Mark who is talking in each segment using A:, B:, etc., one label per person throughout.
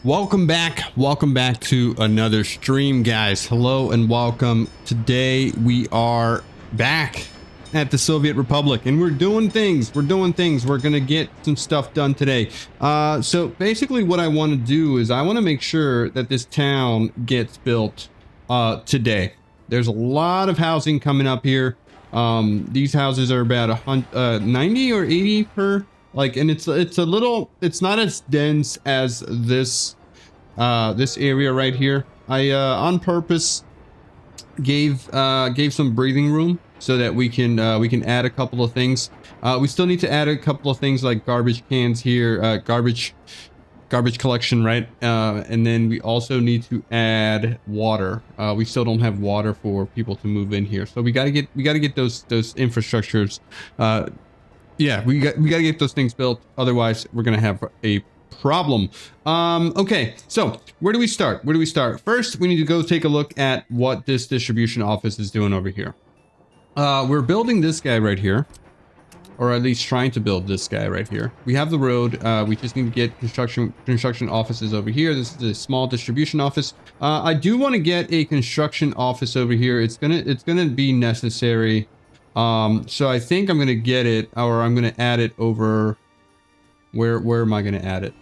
A: Welcome back to another stream, guys. Hello and welcome. Today we are back at the Soviet Republic and we're doing things. We're gonna get some stuff done today. So basically what I want to do is I want to make sure that this town gets built today. There's a lot of housing coming up here. These houses are about 90 or 80 per. Like, and it's not as dense as this area right here. I on purpose gave some breathing room so that we can add a couple of things. We still need to add a couple of things like garbage cans here, garbage collection, right? And then we also need to add water. We still don't have water for people to move in here, so we gotta get those infrastructures. Yeah, we gotta get those things built, otherwise we're gonna have a problem. Okay, so where do we start? First, we need to go take a look at what this distribution office is doing over here. We're building this guy right here, or at least trying to build this guy right here. We have the road. We just need to get construction offices over here. This is a small distribution office. I do want to get a construction office over here. It's gonna be necessary. So I think I'm gonna get it, or I'm gonna add it over. Where am I gonna add it?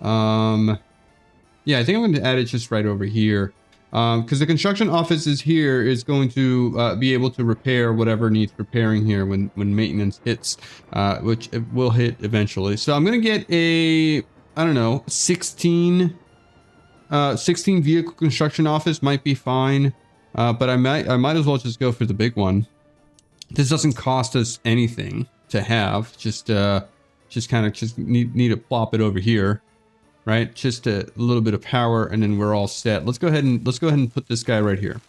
A: Yeah, I think I'm going to add it just right over here. Because the construction office is here, is going to be able to repair whatever needs repairing here when maintenance hits, which it will hit eventually. So I'm going to get a, I don't know, 16 vehicle construction office might be fine. But I might as well just go for the big one. This doesn't cost us anything to have. Just need to plop it over here. Right, just a little bit of power, and then we're all set. Let's go ahead and put this guy right here.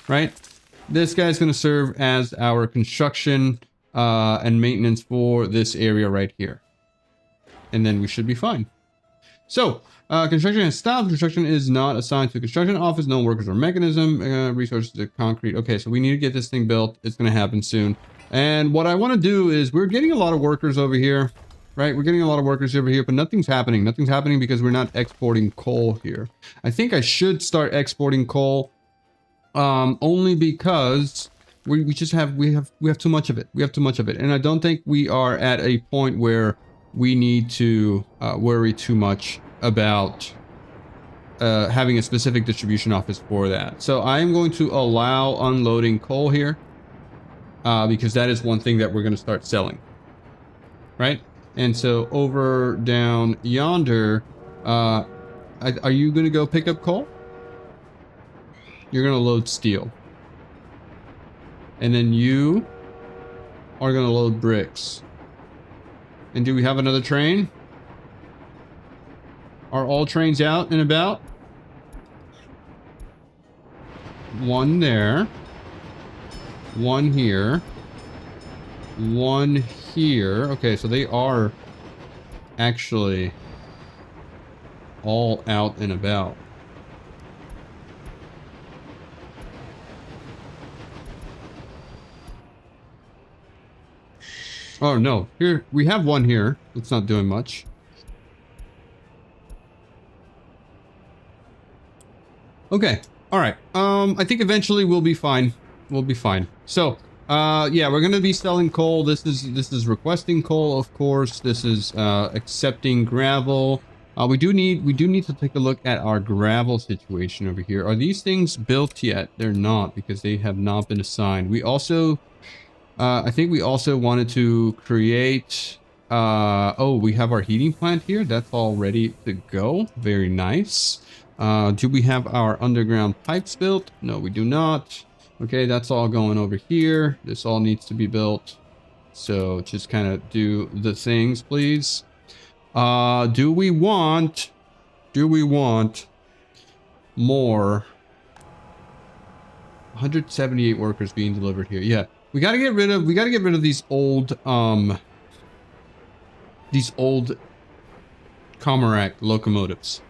A: Right, this guy's going to serve as our construction and maintenance for this area right here, and then we should be fine. So construction has stopped. Construction is not assigned to construction office. No workers or mechanism. Resources to concrete. Okay, so we need to get this thing built. It's going to happen soon. And what I want to do is, we're getting a lot of workers over here. Right, we're getting a lot of workers over here, but nothing's happening. Nothing's happening because we're not exporting coal here. I think I should start exporting coal, only because we have too much of it. We have too much of it, and I don't think we are at a point where we need to worry too much about having a specific distribution office for that. So I am going to allow unloading coal here, because that is one thing that we're going to start selling. Right. And so over down yonder, are you going to go pick up coal? You're going to load steel. And then you are going to load bricks. And do we have another train? Are all trains out and about? One there. One here. One here. Okay, so they are actually all out and about. Oh no, here we have one here. It's not doing much. Okay, all right. I think eventually we'll be fine. We'll be fine. So yeah, we're gonna be selling coal. This is requesting coal, of course. This is accepting gravel. We do need to take a look at our gravel situation over here. Are these things built yet? They're not, because they have not been assigned. We also I think we also wanted to create oh, we have our heating plant here. That's all ready to go. Very nice. Do we have our underground pipes built? No, we do not. Okay, that's all going over here. This all needs to be built. So just kind of do the things, please. Do we want more? 178 workers being delivered here. Yeah, we got to get rid of these old Comarak locomotives.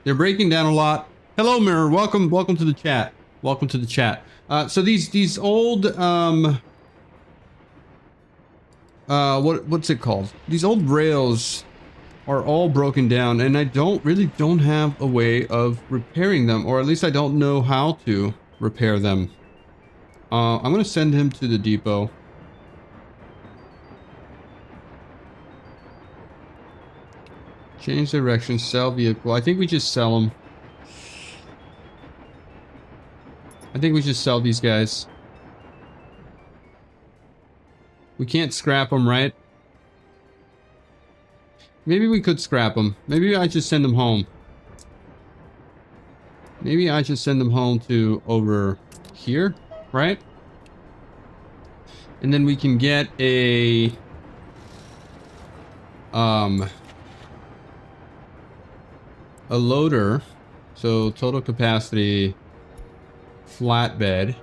A: They're breaking down a lot. Hello, Mirror. Welcome to the chat. Welcome to the chat. So these old what's it called? These old rails are all broken down, and I really don't have a way of repairing them, or at least I don't know how to repair them. I'm gonna send him to the depot. Change direction, sell vehicle. I think we just sell them. I think we just sell these guys. We can't scrap them, right? Maybe we could scrap them. Maybe I just send them home. Maybe I just send them home to over here, right? And then we can get a loader. So total capacity flatbed.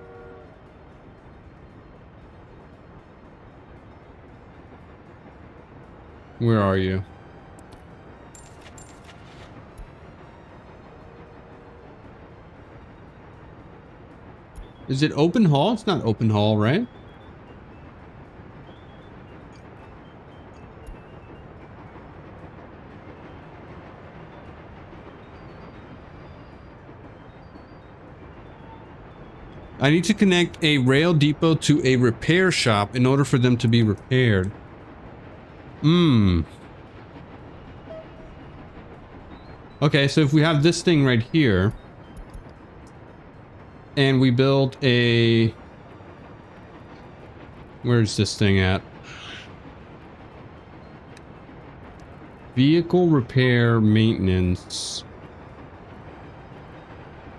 A: Where are you? Is it open haul? It's not open haul, right? I need to connect a rail depot to a repair shop in order for them to be repaired. Okay, so if we have this thing right here, and we build a... Where's this thing at? Vehicle repair maintenance.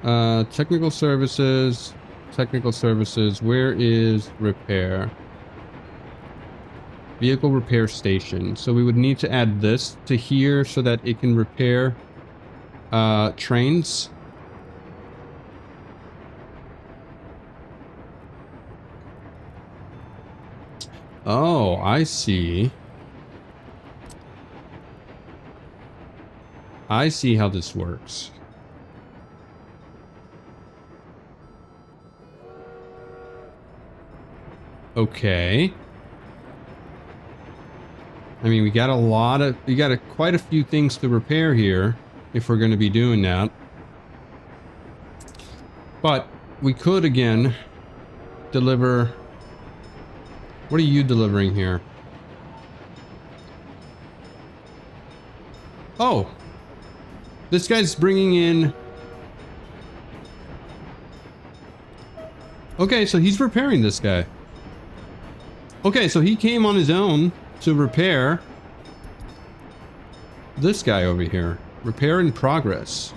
A: Technical services. Technical services. Where is repair? Vehicle repair station. So we would need to add this to here so that it can repair trains. Oh, I see. I see how this works. Okay. I mean, we got quite a few things to repair here if we're going to be doing that. But we could again deliver. What are you delivering here? Oh, this guy's bringing in. Okay, so he's repairing this guy. Okay, so he came on his own to repair this guy over here. Repair in progress.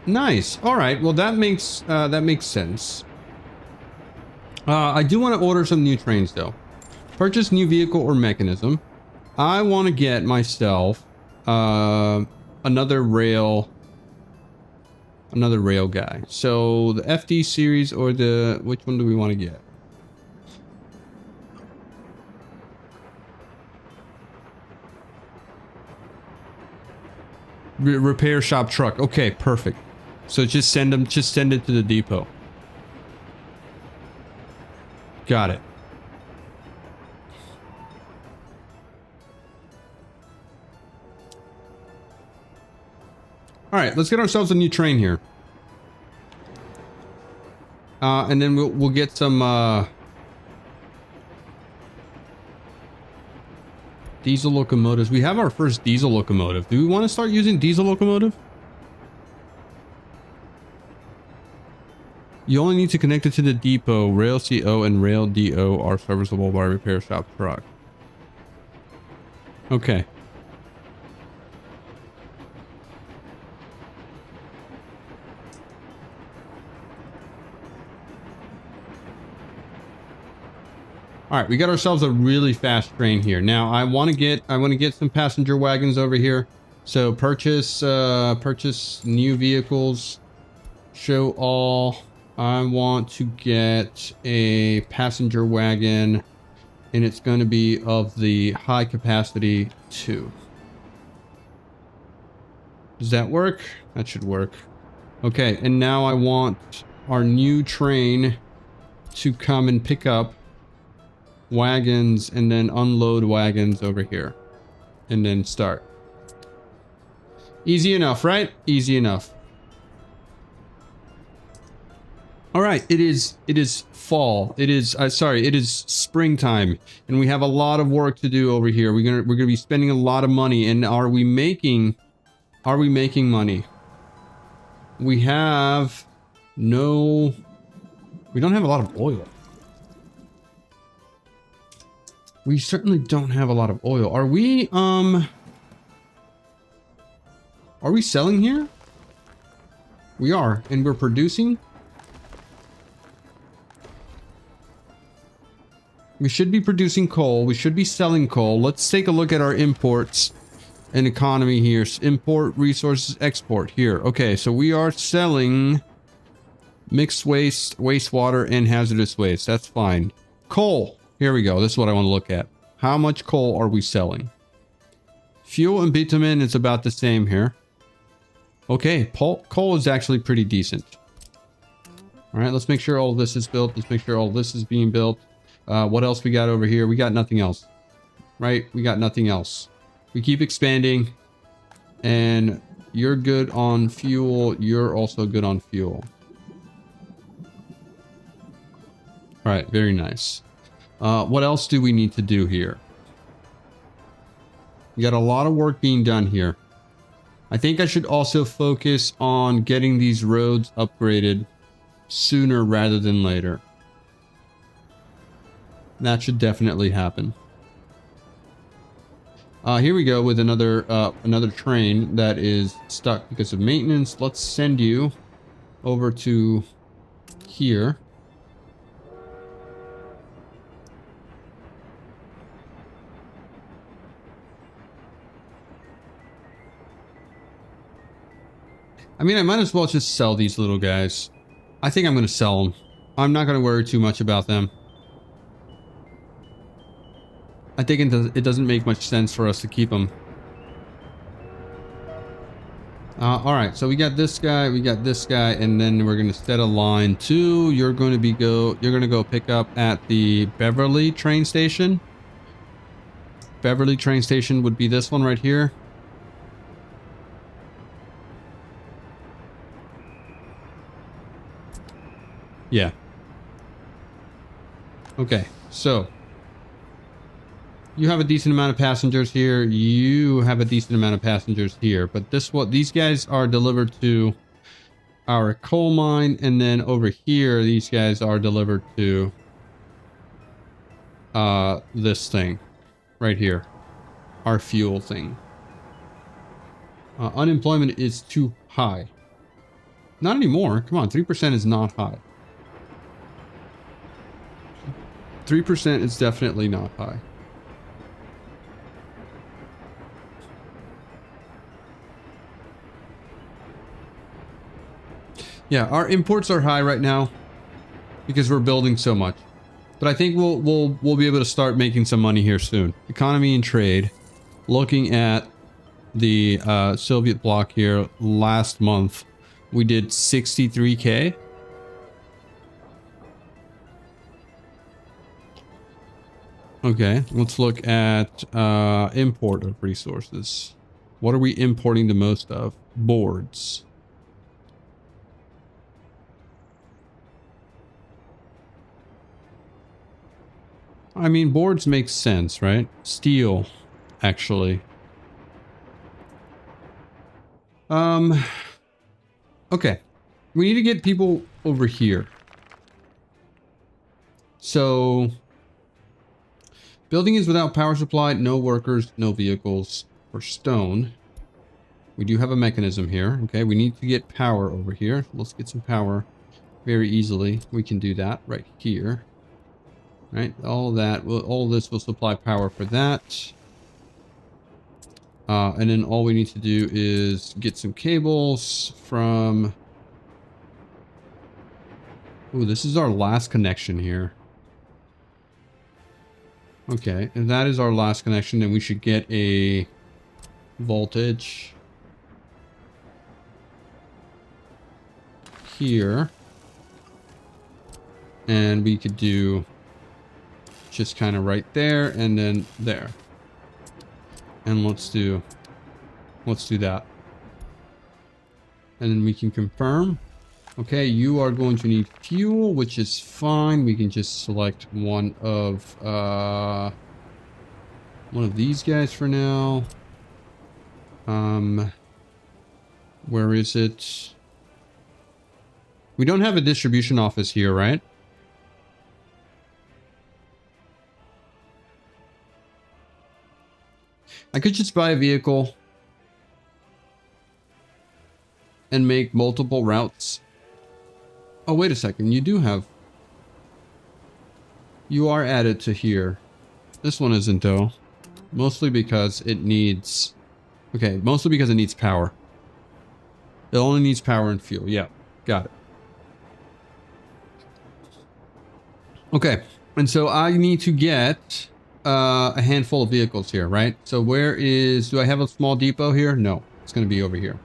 A: Nice. All right. Well, that makes sense. I do want to order some new trains though. Purchase new vehicle or mechanism. I want to get myself another rail guy. So the FD series or which one do we want to get? Repair shop truck. Okay, perfect. So just send it to the depot. Got it. All right, let's get ourselves a new train here. And then we'll get some diesel locomotives. We have our first diesel locomotive. Do we want to start using diesel locomotive? You only need to connect it to the depot. Rail CO and Rail DO are serviceable by repair shop truck. Okay. All right, we got ourselves a really fast train here. Now I want to get some passenger wagons over here. So purchase new vehicles. Show all. I want to get a passenger wagon, and it's going to be of the high capacity 2. Does that work? That should work. Okay, and now I want our new train to come and pick up wagons and then unload wagons over here. and then start. Easy enough, right? Easy enough. All right, it is fall. It is sorry, it is springtime, and we have a lot of work to do over here. We're gonna be spending a lot of money, and are we making money? We have no. We don't have a lot of oil. We certainly don't have a lot of oil. Are we selling here? We are, and we're producing. We should be producing coal. We should be selling coal. Let's take a look at our imports and economy here. Import, resources, export here. Okay, so we are selling mixed waste, wastewater, and hazardous waste. That's fine. Coal. Here we go. This is what I want to look at. How much coal are we selling? Fuel and bitumen is about the same here. Okay, coal is actually pretty decent. All right, let's make sure all this is built. Let's make sure all this is being built. What else we got over here? We got nothing else, right? We got nothing else. We keep expanding, and you're good on fuel. You're also good on fuel. All right, very nice. What else do we need to do here? We got a lot of work being done here. I think I should also focus on getting these roads upgraded sooner rather than later. That should definitely happen. Here we go with another train that is stuck because of maintenance. Let's send you over to here. I mean, I might as well just sell these little guys. I think I'm going to sell them. I'm not going to worry too much about them. I think it doesn't make much sense for us to keep them. All right, so we got this guy, and then we're gonna set a line to. You're gonna go pick up at the Beverly train station. Beverly train station would be this one right here. Yeah. Okay, so. You have a decent amount of passengers here. You have a decent amount of passengers here. But these guys are delivered to our coal mine, and then over here, these guys are delivered to this thing right here, our fuel thing. Unemployment is too high. Not anymore. Come on, 3% is not high. 3% is definitely not high. Yeah, our imports are high right now because we're building so much. But I think we'll be able to start making some money here soon. Economy and trade. Looking at the Soviet bloc here last month, we did 63K. Okay, let's look at import of resources. What are we importing the most of? Boards. I mean, boards make sense, right? Steel, actually. Okay. We need to get people over here. So, building is without power supply, no workers, no vehicles, for stone. We do have a mechanism here. Okay, we need to get power over here. Let's get some power very easily. We can do that right here. Right, all this will supply power for that. And then all we need to do is get some cables from... Ooh, this is our last connection here. Okay, and that is our last connection, and we should get a voltage here. And we could do just kind of right there and then there. And let's do that. And then we can confirm. Okay, you are going to need fuel, which is fine. We can just select one of these guys for now. Where is it? We don't have a distribution office here, right? I could just buy a vehicle and make multiple routes. Oh, wait a second. You are added to here. This one isn't though. Mostly because it needs... Okay, mostly because it needs power. It only needs power and fuel. Yeah, got it. Okay, and so I need to get a handful of vehicles here, right? So do I have a small depot here? No, it's going to be over here.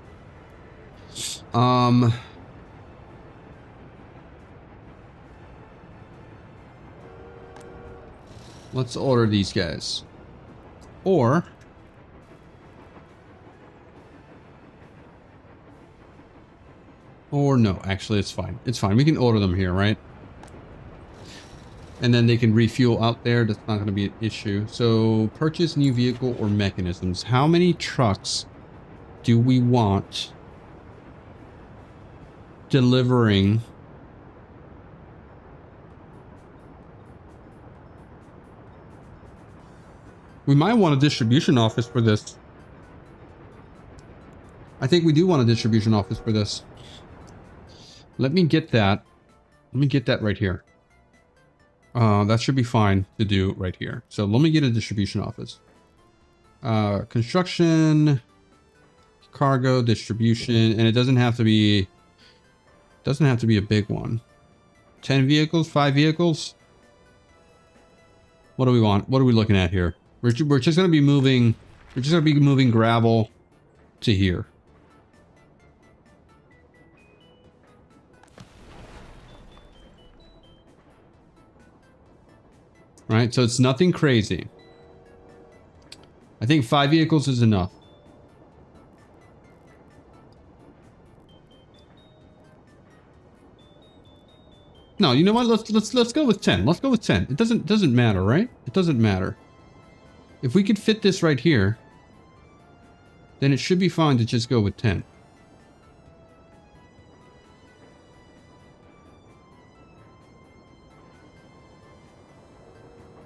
A: Let's order these guys. Or no, actually it's fine. It's fine. We can order them here, right? And then they can refuel out there. That's not going to be an issue. So purchase new vehicle or mechanisms. How many trucks do we want delivering? We might want a distribution office for this. I think we do want a distribution office for this. Let me get that. Let me get that right here. That should be fine to do right here. So let me get a distribution office. Construction, cargo, distribution, and it doesn't have to be a big one. 10 vehicles, 5 vehicles. What do we want? What are we looking at here? We're just going to be moving. We're just going to be moving gravel to here. Right, so it's nothing crazy. I think 5 vehicles is enough. No, you know what? Let's go with 10. Let's go with 10. It doesn't matter, right? It doesn't matter. If we could fit this right here, then it should be fine to just go with 10.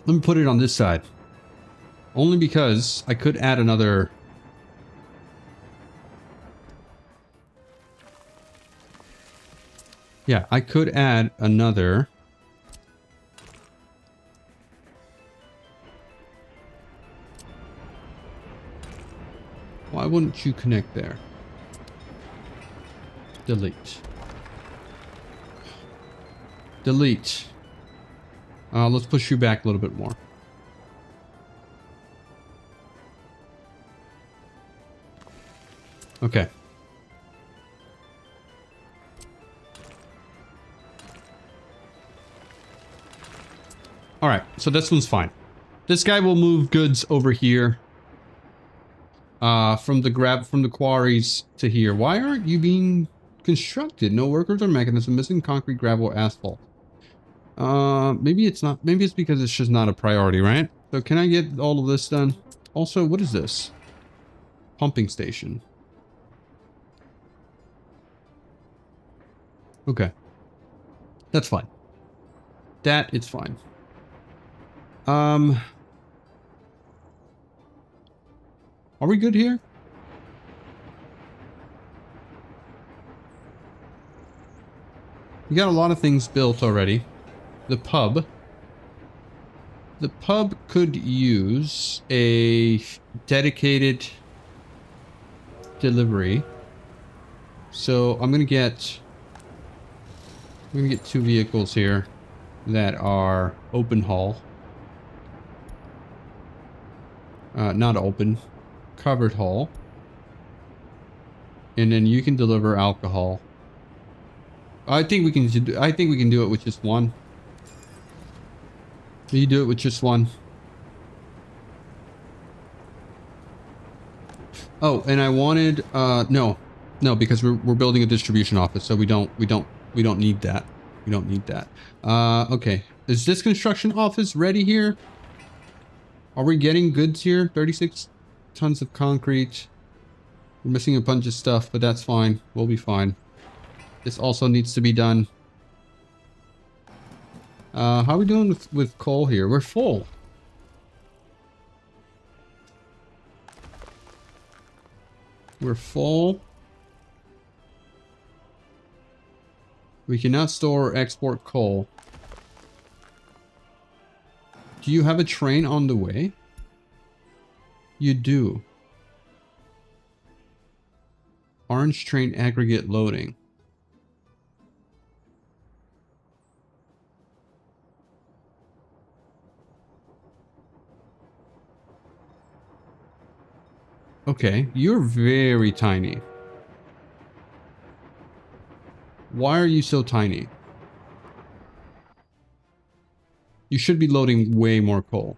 A: Let me put it on this side. Only because I could add another... Yeah, I could add another... Why wouldn't you connect there? Delete. Delete. Let's push you back a little bit more. Okay. All right, so this one's fine. This guy will move goods over here. From the quarries to here. Why aren't you being constructed? No workers or mechanism, missing concrete, gravel, or asphalt. Maybe it's not. Maybe it's because it's just not a priority, right? So can I get all of this done? Also, what is this? Pumping station. Okay. That's fine. It's fine. Are we good here? We got a lot of things built already. The pub could use a dedicated delivery. So I'm gonna get 2 vehicles here that are open haul. Not open, covered haul. And then you can deliver alcohol. I think we can do it with just one. You do it with just one. Oh, and I wanted no, because we're building a distribution office, so we don't need that. We don't need that. Okay. Is this construction office ready here? Are we getting goods here? 36 tons of concrete. We're missing a bunch of stuff, but that's fine. We'll be fine. This also needs to be done. How are we doing with coal here? We're full. We're full. We cannot store or export coal. Do you have a train on the way? You do. Orange train aggregate loading. Okay, you're very tiny. Why are you so tiny? You should be loading way more coal.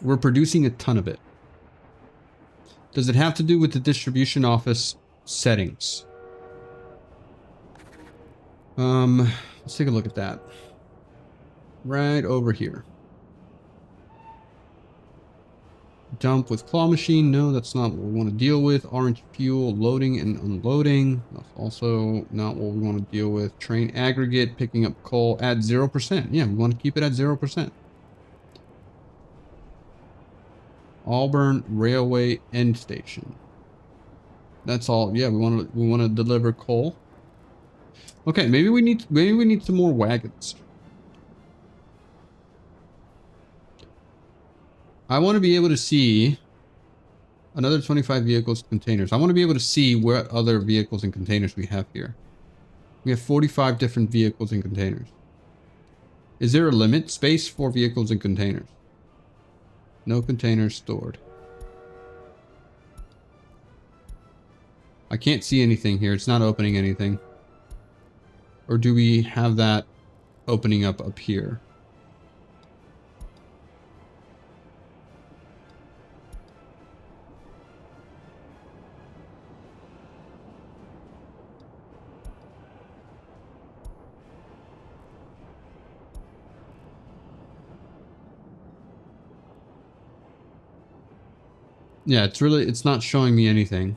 A: We're producing a ton of it. Does it have to do with the distribution office settings? Let's take a look at that. Right over here. Dump with claw machine. No, that's not what we want to deal with. Orange fuel loading and unloading. That's also not what we want to deal with. Train aggregate, picking up coal at 0%. Yeah, we want to keep it at 0%. Auburn Railway End Station. That's all. Yeah, we want to deliver coal. Okay, maybe we need some more wagons. I want to be able to see another 25 vehicles, containers. I want to be able to see what other vehicles and containers we have here. We have 45 different vehicles and containers. Is there a limit space for vehicles and containers? No containers stored. I can't see anything here. It's not opening anything. Or do we have that opening up here? Yeah, it's not showing me anything.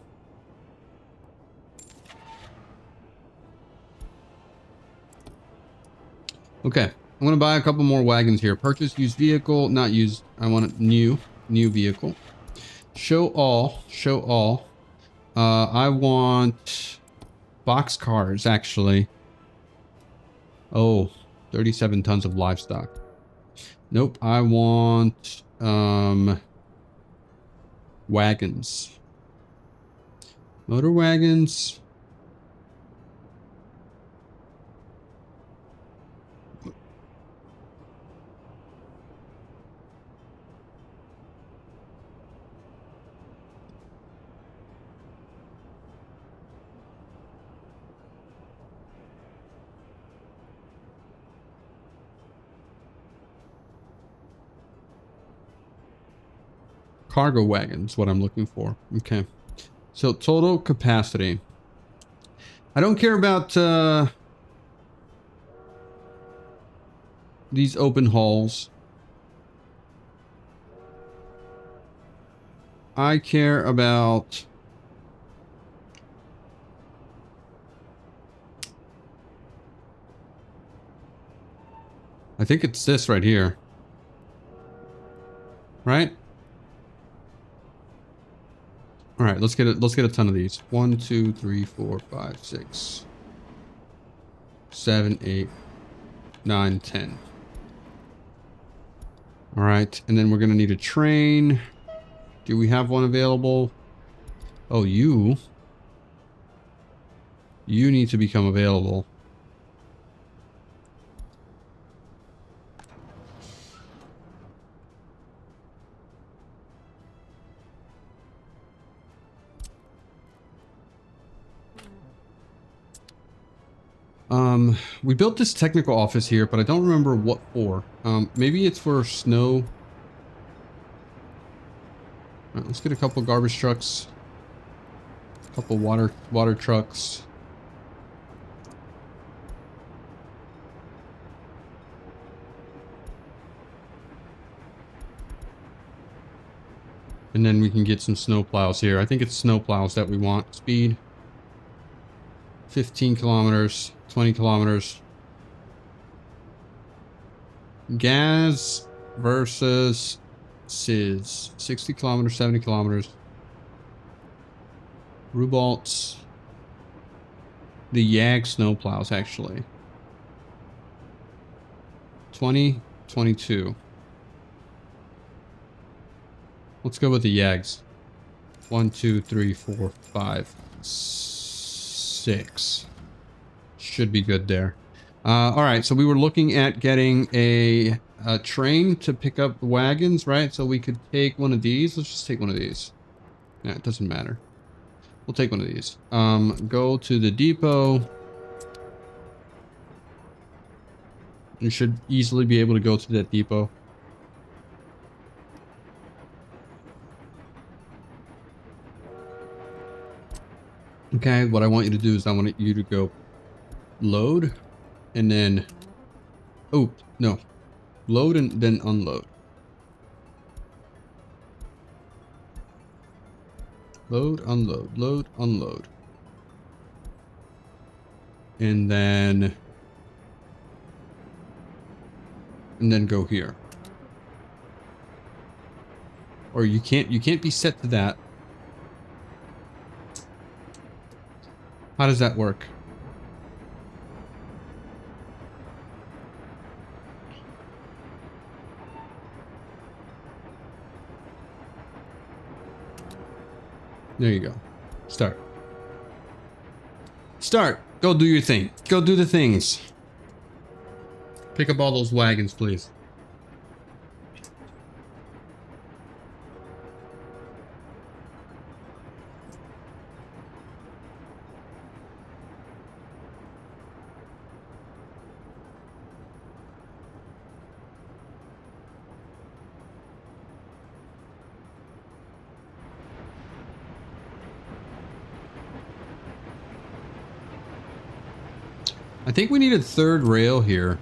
A: Okay, I'm gonna buy a couple more wagons here. Purchase used vehicle, not used. I want a new vehicle. Show all, show all. I want box cars actually. Oh, 37 tons of livestock. Nope, I want wagons. Motor wagons. Cargo wagons, what I'm looking for. Okay. So total capacity. I don't care about these open halls. I care about I think it's this right here. Right? All right, let's get a ton of these. 1, 2, 3, 4, 5, 6, 7, 8, 9, 10. All right, and then we're gonna need a train. Do we have one available? Oh, you need to become available. We built this technical office here, but I don't remember what for. Maybe it's for snow. All right, let's get a couple garbage trucks, a couple water trucks. And then we can get some snow plows here. I think it's snow plows that we want. Speed 15 kilometers, 20 kilometers. Gas versus SIS. 60 kilometers, 70 kilometers. Rubalts. The YAG snow plows, actually. 20, 22. Let's go with the YAGs. 1, 2, 3, 4, 5, 6. Should be good there. All right, so we were looking at getting a train to pick up the wagons, right? So we could take one of these. Let's just take one of these. Yeah, it doesn't matter. We'll take one of these. Go to the depot. You should easily be able to go to that depot. Okay, what I want you to do is I want you to go load and then, oh, no. Load and then unload. Load, unload, load, unload. And then go here. Or you can't be set to that. How does that work? There you go. Start. Start. Go do your thing. Go do the things. Pick up all those wagons, please. I think we need a third rail here.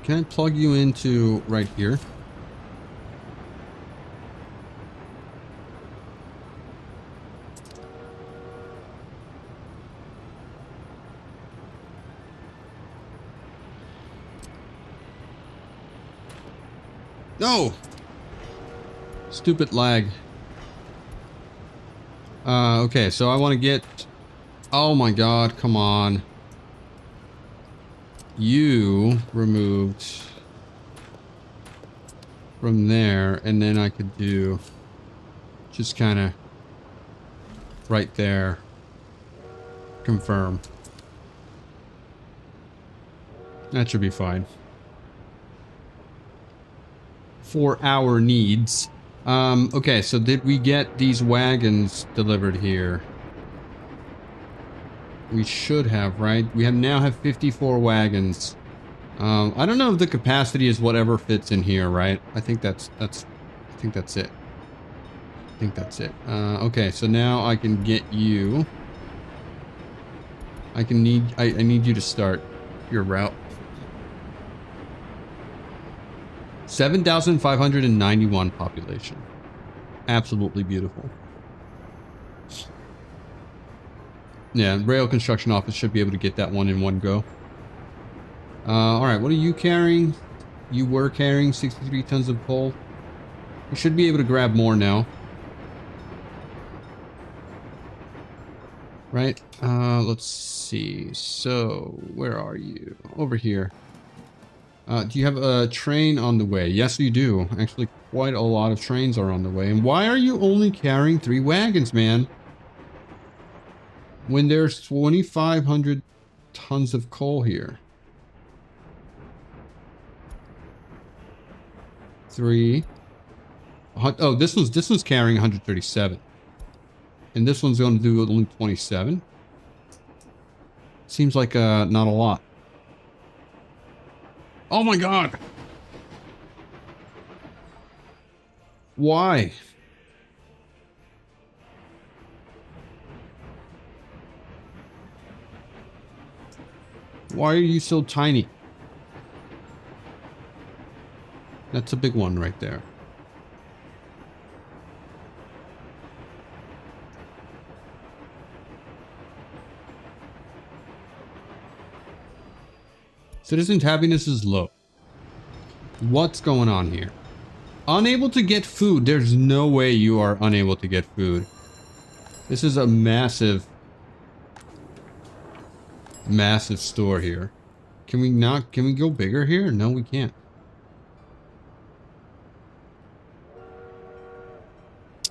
A: Can I plug you into right here? No! Stupid lag. Okay, so I want to get... Oh my god, come on. You removed from there, and then I could do just kind of right there. Confirm. That should be fine. For our needs. Okay, so did we get these wagons delivered here? We should have, right? We now have 54 wagons. I don't know if the capacity is whatever fits in here, right? I think that's it. I think that's it. Okay, so now I can get you. I need you to start your route. 7,591 population. Absolutely beautiful. Yeah, rail construction office should be able to get that one in one go. Alright, what are you carrying? You were carrying 63 tons of coal. You should be able to grab more now. Right? Let's see. So, where are you? Over here. Do you have a train on the way? Yes, you do. Actually, quite a lot of trains are on the way. And why are you only carrying 3 wagons, man? When there's 2,500 tons of coal here. 3. Oh, this one's carrying 137. And this one's going to do only 27. Seems like not a lot. Oh my god. Why? Why are you so tiny? That's a big one right there. Citizens' happiness is low. What's going on here? Unable to get food. There's no way you are unable to get food. This is a massive store here. Can we go bigger here? No, we can't.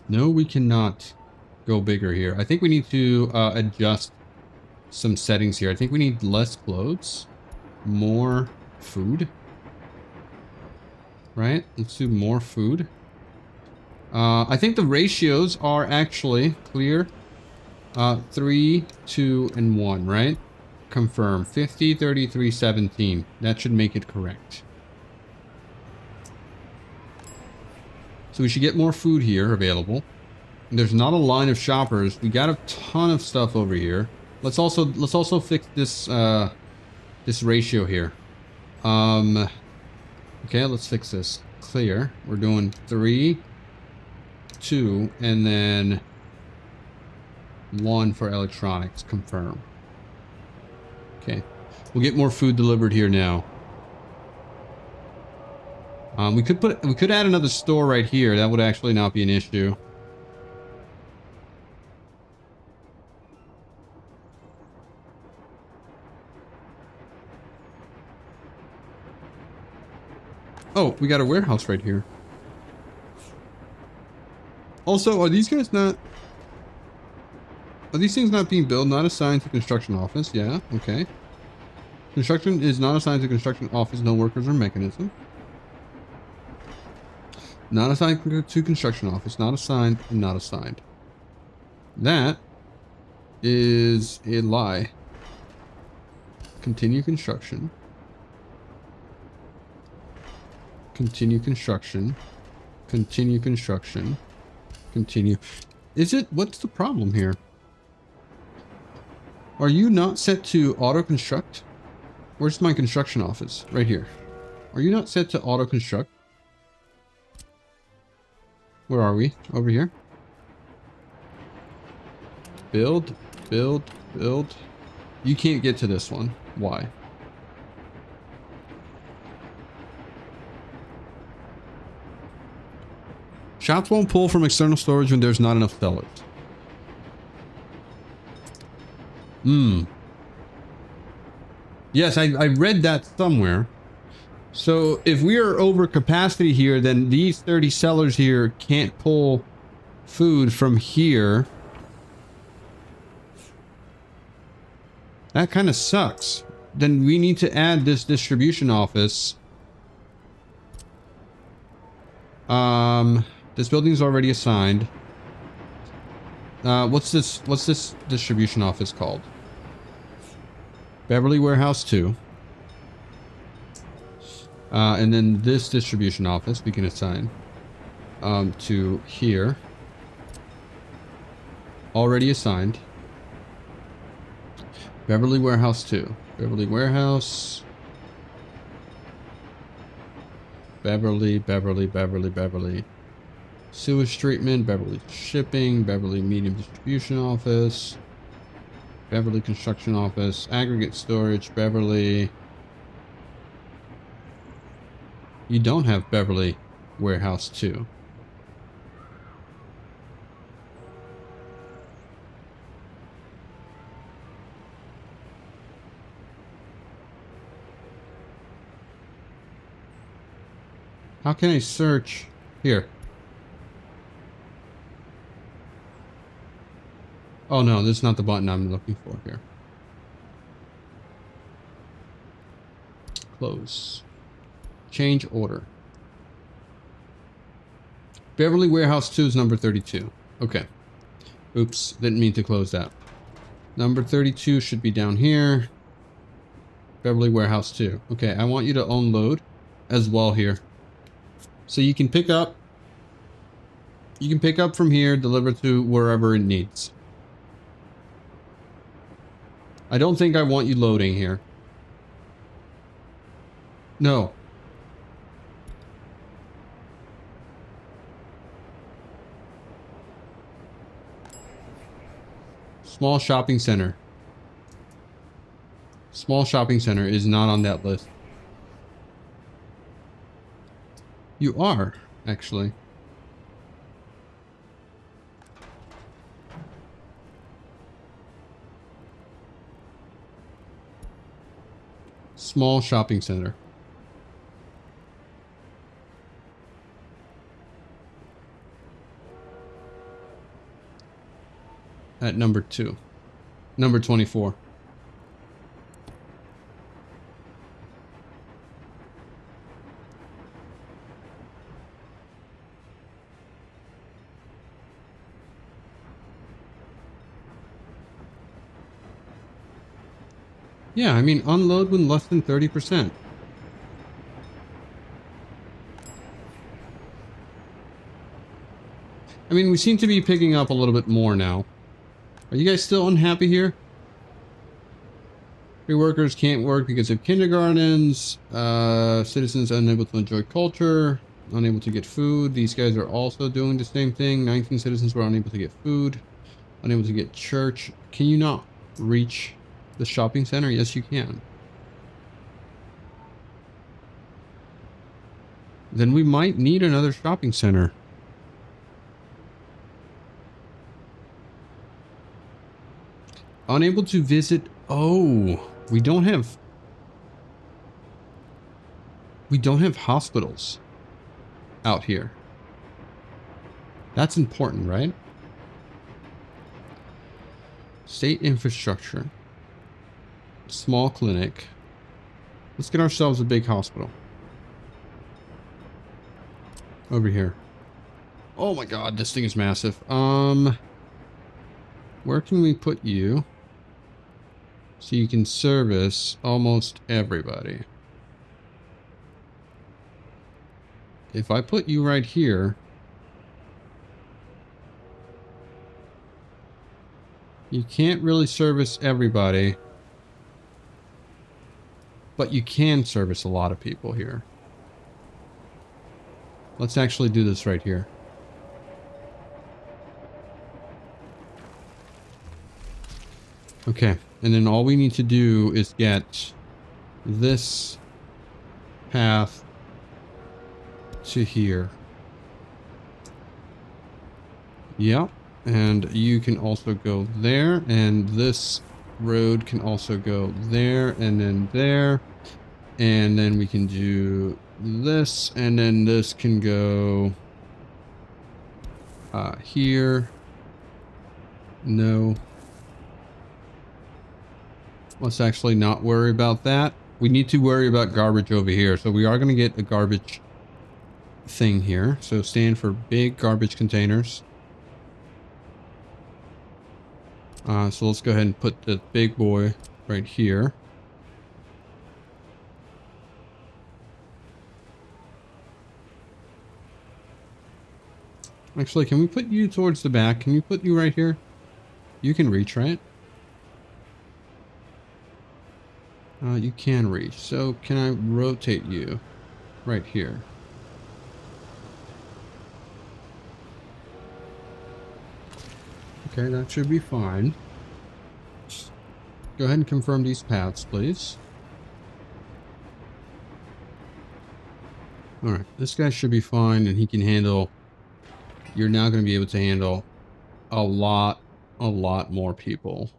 A: No, we cannot go bigger here. I think we need to adjust some settings here. I think we need less clothes, more food. Right? Let's do more food. I think the ratios are actually clear. 3, 2, and 1, right? Confirm. 50, 33, 17. That should make it correct. So we should get more food here available. There's not a line of shoppers. We got a ton of stuff over here. Let's also fix this this ratio here. Okay, let's fix this. Clear. We're doing 3, 2, and then 1 for electronics. Confirm. Okay. We'll get more food delivered here now. We could add another store right here. That would actually not be an issue. Oh, we got a warehouse right here. Also, are these guys not... Are these things not being built? Not assigned to construction office? Yeah, okay. Construction is not assigned to construction office. No workers or mechanism. Not assigned to construction office. Not assigned and not assigned. That is a lie. Continue construction. Continue construction. Continue construction. Continue. Is it? What's the problem here? Are you not set to auto construct? Where's my construction office? Right here. Are you not set to auto construct? Where are we? Over here. Build, build, build. You can't get to this one. Why? Shops won't pull from external storage when there's not enough sellers. Yes, I read that somewhere. So if we are over capacity here, then these 30 sellers here can't pull food from here. That kind of sucks. Then we need to add this distribution office. This building is already assigned. What's this distribution office called? Beverly Warehouse 2. And then this distribution office we can assign to here. Already assigned. Beverly Warehouse 2. Beverly Warehouse. Beverly. Sewage treatment, Beverly shipping, Beverly medium distribution office, Beverly construction office, aggregate storage, Beverly. You don't have Beverly Warehouse 2. How can I search here? Oh no, this is not the button I'm looking for here. Close. Change order. Beverly Warehouse 2 is number 32. Okay. Oops, didn't mean to close that. Number 32 should be down here. Beverly Warehouse 2. Okay, I want you to unload as well here. So you can pick up. You can pick up from here, deliver to wherever it needs. I don't think I want you loading here. No. Small shopping center. Small shopping center is not on that list. You are, actually. Small shopping center. At number 2. Number 24. Yeah, I mean, unload when less than 30%. I mean, we seem to be picking up a little bit more now. Are you guys still unhappy here? Free workers can't work because of kindergartens. Citizens unable to enjoy culture. Unable to get food. These guys are also doing the same thing. 19 citizens were unable to get food. Unable to get church. Can you not reach the shopping center? Yes, you can. Then we might need another shopping center. Unable to visit. Oh, we don't have hospitals out here. That's important, right? State infrastructure. Small clinic. Let's get ourselves a big hospital. Over here. Oh my god, this thing is massive. Where can we put you? So you can service almost everybody. If I put you right here, you can't really service everybody, but you can service a lot of people here. Let's actually do this right here. Okay, and then all we need to do is get this path to here. Yep, and you can also go there, and this road can also go there, and then there, and then we can do this, and then this can go here. No. Let's actually not worry about that. We need to worry about garbage over here. So we are going to get a garbage thing here. So stand for big garbage containers. So let's go ahead and put the big boy right here. Actually, can we put you towards the back? Can you put you right here? You can reach, right? You can reach. So can I rotate you right here? Okay, that should be fine. Go ahead and confirm these paths, please. Alright, this guy should be fine, and he can handle... You're now going to be able to handle a lot more people.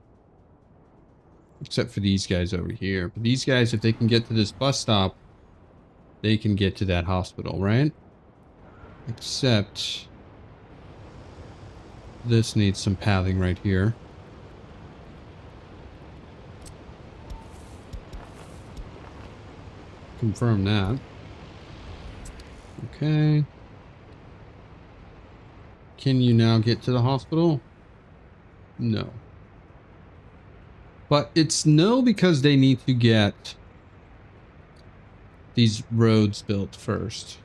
A: Except for these guys over here. But these guys, if they can get to this bus stop, they can get to that hospital, right? Except... this needs some pathing right here. Confirm that. Okay. Can you now get to the hospital? No. But it's no because they need to get these roads built first.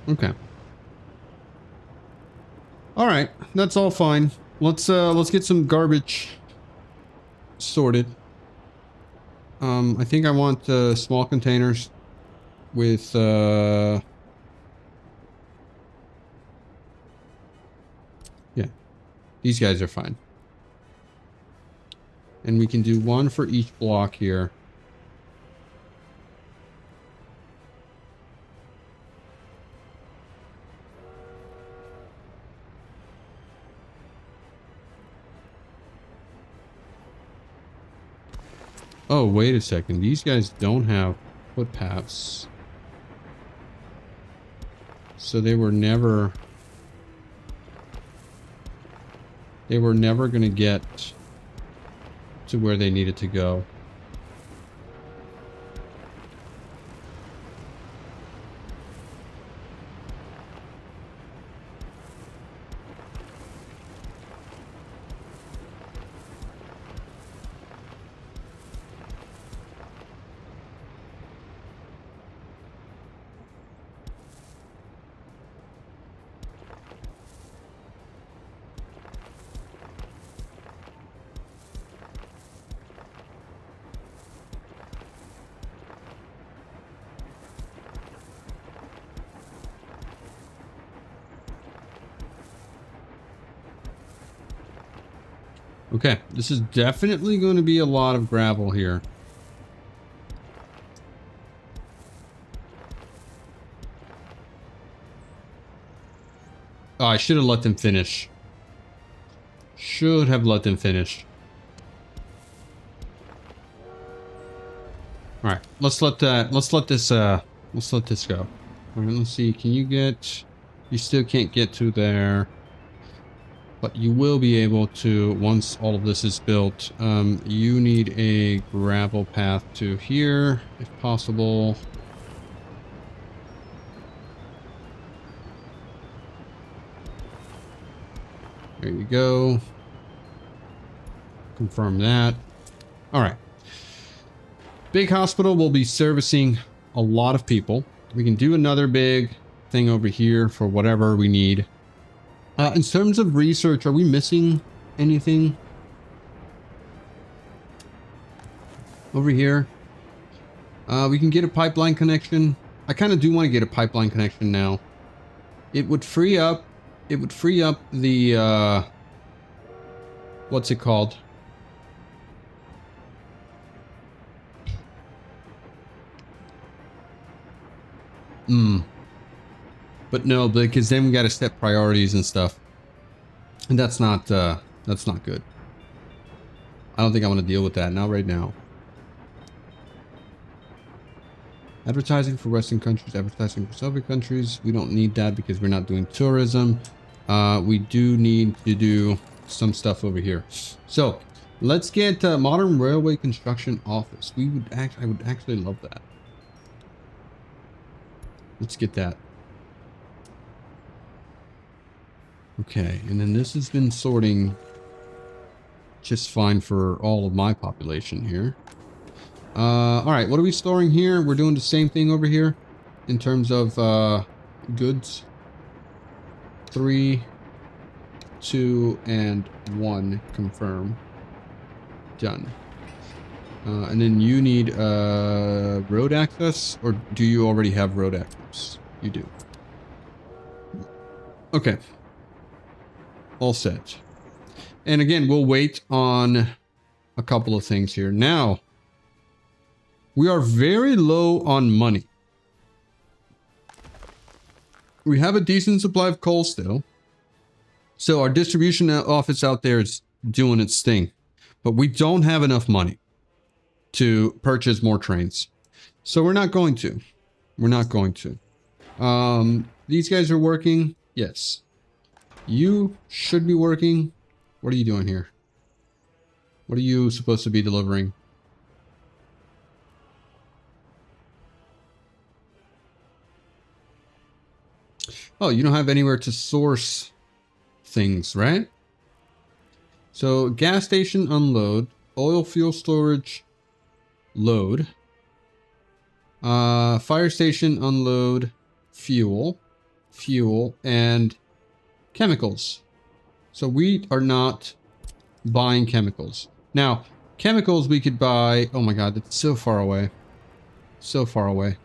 A: Okay. All right, that's all fine. Let's get some garbage sorted. I think I want small containers with yeah. These guys are fine. And we can do one for each block here. Oh, wait a second. These guys don't have footpaths. So they were never going to get to where they needed to go. Okay, this is definitely going to be a lot of gravel here. Oh, I should have let them finish. Should have let them finish. All right, let's let this go. All right, let's see. Can you get? You still can't get to there, but you will be able to once all of this is built. You need a gravel path to here, if possible. There you go. Confirm that. All right. Big hospital will be servicing a lot of people. We can do another big thing over here for whatever we need. In terms of research, are we missing anything over here? We can get a pipeline connection. I kind of do want to get a pipeline connection now. It would free up the what's it called? But no, because then we got to set priorities and stuff, and that's not good. I don't think I want to deal with that, not right now. Advertising for Western countries, advertising for Soviet countries. We don't need that because we're not doing tourism. We do need to do some stuff over here. So let's get modern railway construction office. I would actually love that. Let's get that. Okay, and then this has been sorting just fine for all of my population here. All right, what are we storing here? We're doing the same thing over here in terms of goods. 3, 2, and 1 confirm. Done. And then you need road access, or do you already have road access? You do. Okay. All set. And again, we'll wait on a couple of things here. Now, we are very low on money. We have a decent supply of coal still. So our distribution office out there is doing its thing. But we don't have enough money to purchase more trains. So we're not going to. We're not going to. These guys are working. Yes. You should be working. What are you doing here? What are you supposed to be delivering? Oh, you don't have anywhere to source things, right? So gas station unload, oil fuel storage load, fire station unload, fuel, and chemicals. So we are not buying chemicals. Now, chemicals we could buy. Oh my God, it's so far away. So far away.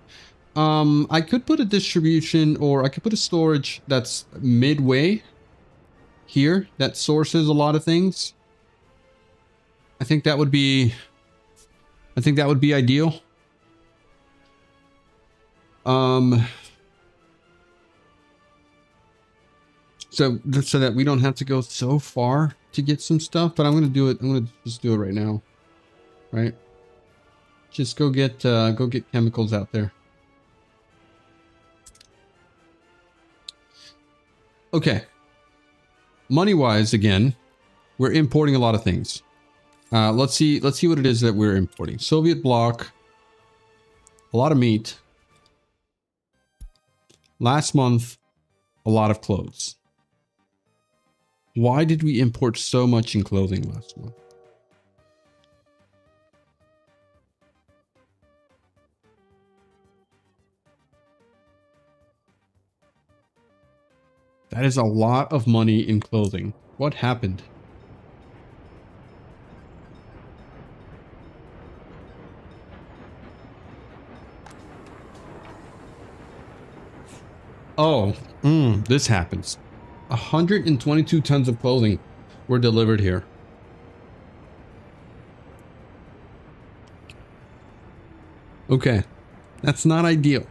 A: I could put a distribution, or I could put a storage that's midway here that sources a lot of things. I think that would be ideal. So that we don't have to go so far to get some stuff, but I'm gonna do it. I'm gonna just do it right now, right? Just go get chemicals out there. Okay. Money-wise, again, we're importing a lot of things. Let's see what it is that we're importing. Soviet bloc, a lot of meat. Last month, a lot of clothes. Why did we import so much in clothing last month? That is a lot of money in clothing. What happened? Oh, this happens. 122 tons of clothing were delivered here. Okay, that's not ideal.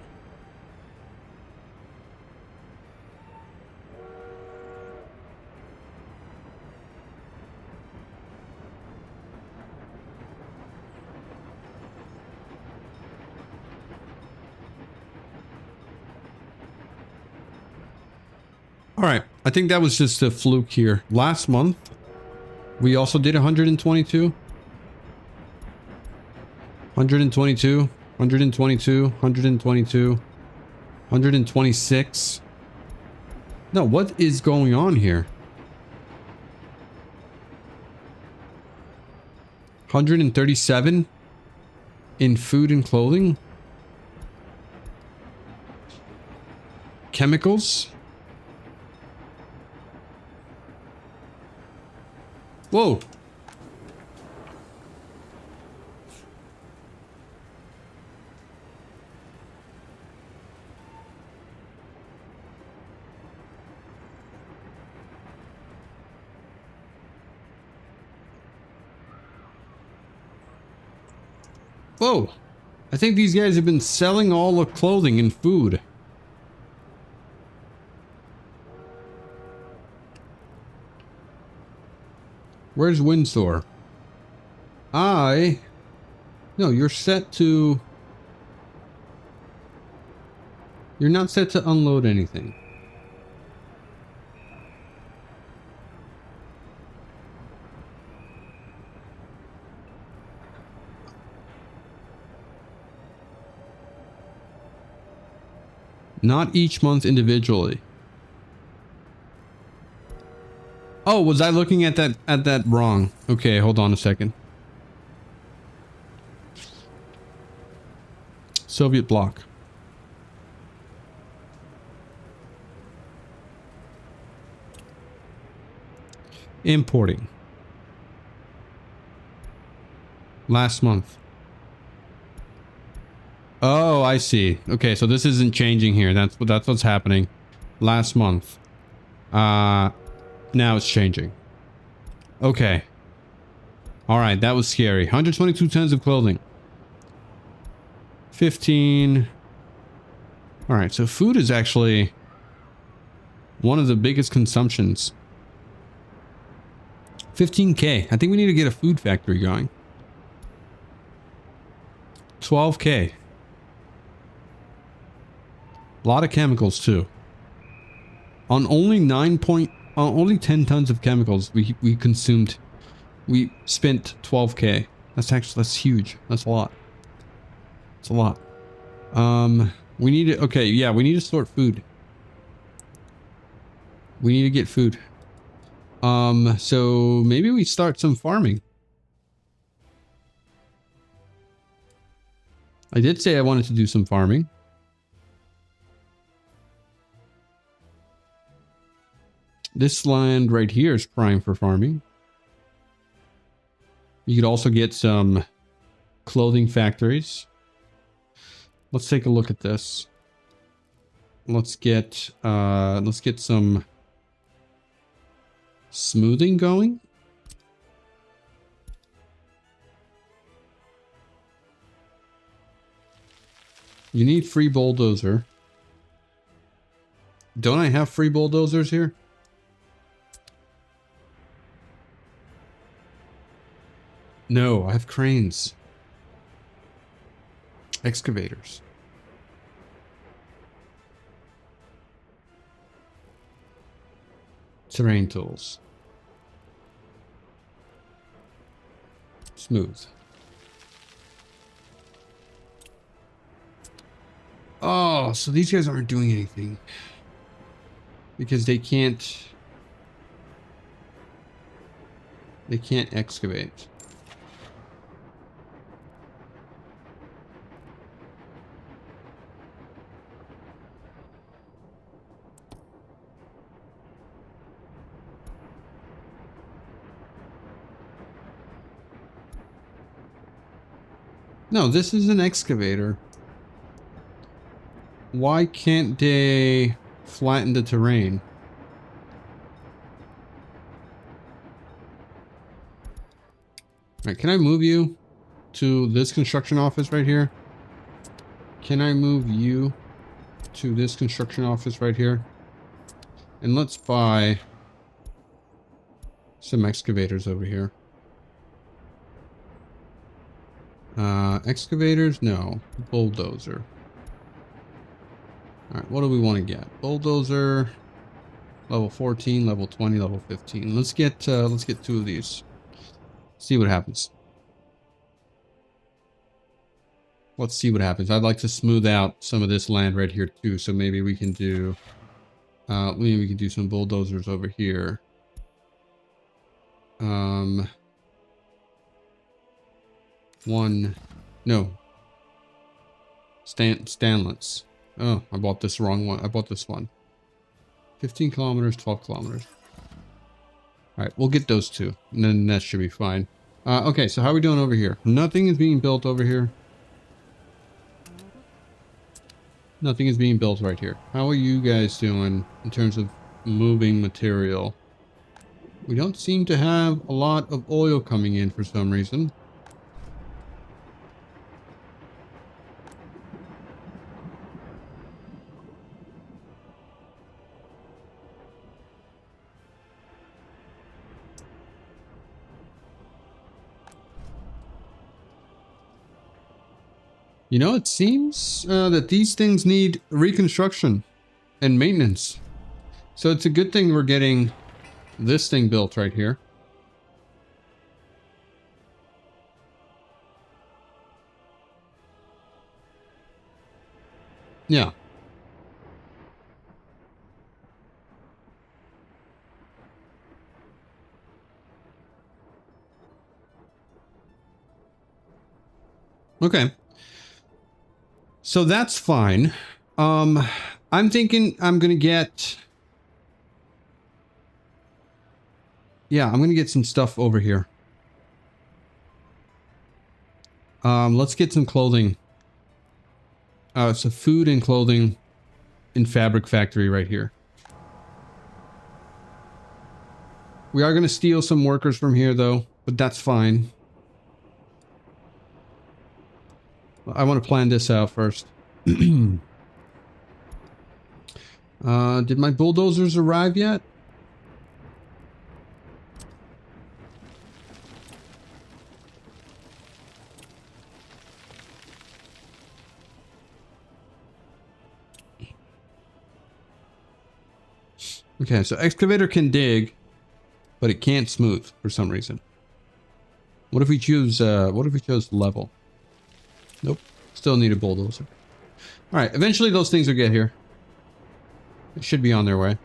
A: All right, I think that was just a fluke here. Last month, we also did 122. 122, 122, 122, 126. No, what is going on here? 137 in food and clothing. Chemicals. Whoa. Whoa. I think these guys have been selling all the clothing and food. Where's Windsor? No, you're set to... You're not set to unload anything. Not each month individually. Oh, was I looking at that wrong? Okay, hold on a second. Soviet bloc. Importing. Last month. Oh, I see. Okay, so this isn't changing here. That's what's happening. Last month. Now it's changing. Okay. All right, that was scary. 122 tons of clothing. 15. All right, so food is actually one of the biggest consumptions. 15K. I think we need to get a food factory going. 12K. A lot of chemicals too. On only only 10 tons of chemicals we consumed. We spent 12K. That's huge. That's a lot. It's a lot. We need to, okay, yeah, we need to sort food. We need to get food. So maybe we start some farming. I did say I wanted to do some farming. This land right here is prime for farming. You could also get some clothing factories. Let's take a look at this. Let's get some smoothing going. You need free bulldozer. Don't I have free bulldozers here? No, I have cranes. Excavators. Terrain tools. Smooth. Oh, so these guys aren't doing anything. Because they can't excavate. No, this is an excavator. Why can't they flatten the terrain? Alright, can I move you to this construction office right here? Can I move you to this construction office right here? And let's buy some excavators over here. Excavators? No. Bulldozer. Alright, what do we want to get? Bulldozer, level 14, level 20, level 15. Let's get 2 of these. See what happens. Let's see what happens. I'd like to smooth out some of this land right here too, so maybe we can do some bulldozers over here. Stanlets. Oh, I bought this wrong one. I bought this one. 15 kilometers, 12 kilometers. Alright, we'll get those 2. And then that should be fine. Okay, so how are we doing over here? Nothing is being built over here. Nothing is being built right here. How are you guys doing in terms of moving material? We don't seem to have a lot of oil coming in for some reason. You know, it seems that these things need reconstruction and maintenance. So it's a good thing we're getting this thing built right here. Yeah. Okay. So that's fine. I'm thinking I'm gonna get... Yeah, I'm gonna get some stuff over here. Let's get some clothing. So food and clothing in Fabric Factory right here. We are gonna steal some workers from here though, but that's fine. I want to plan this out first. Did my bulldozers arrive yet? Okay, so excavator can dig, but it can't smooth for some reason. What if we choose level? Nope. Still need a bulldozer. Alright, eventually those things will get here. They should be on their way.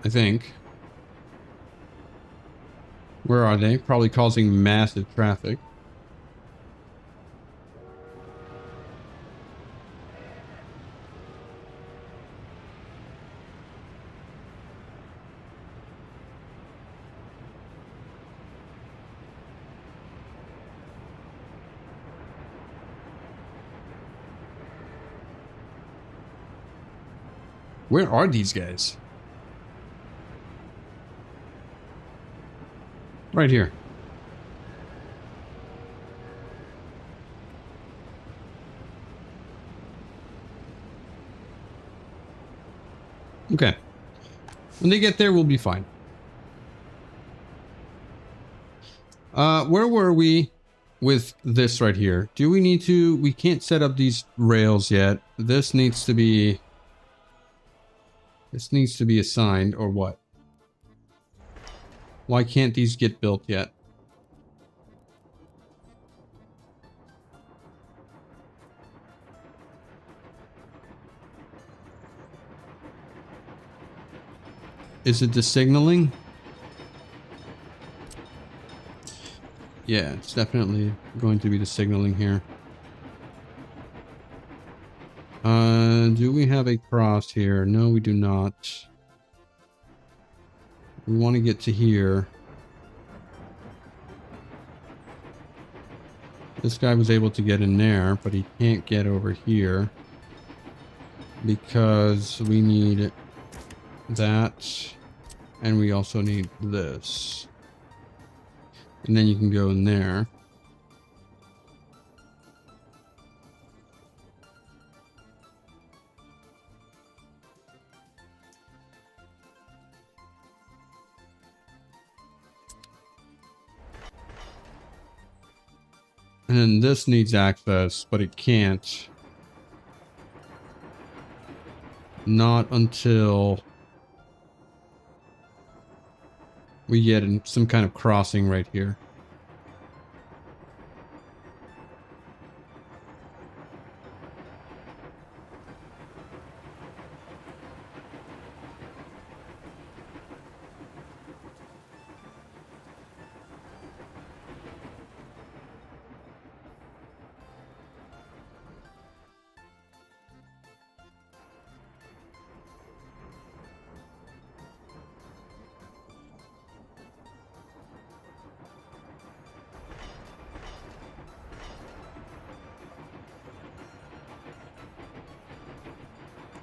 A: I think. Where are they? Probably causing massive traffic. Where are these guys? Right here. Okay. When they get there, we'll be fine. Where were we with this right here? Do we need to... We can't set up these rails yet. This needs to be... This needs to be assigned, or what? Why can't these get built yet? Is it the signaling? Yeah, it's definitely going to be the signaling here. Do we have a cross here? No, we do not. We want to get to here. This guy was able to get in there, but he can't get over here because we need that, and we also need this. And then you can go in there. And then this needs access, but it can't. Not until we get in some kind of crossing right here.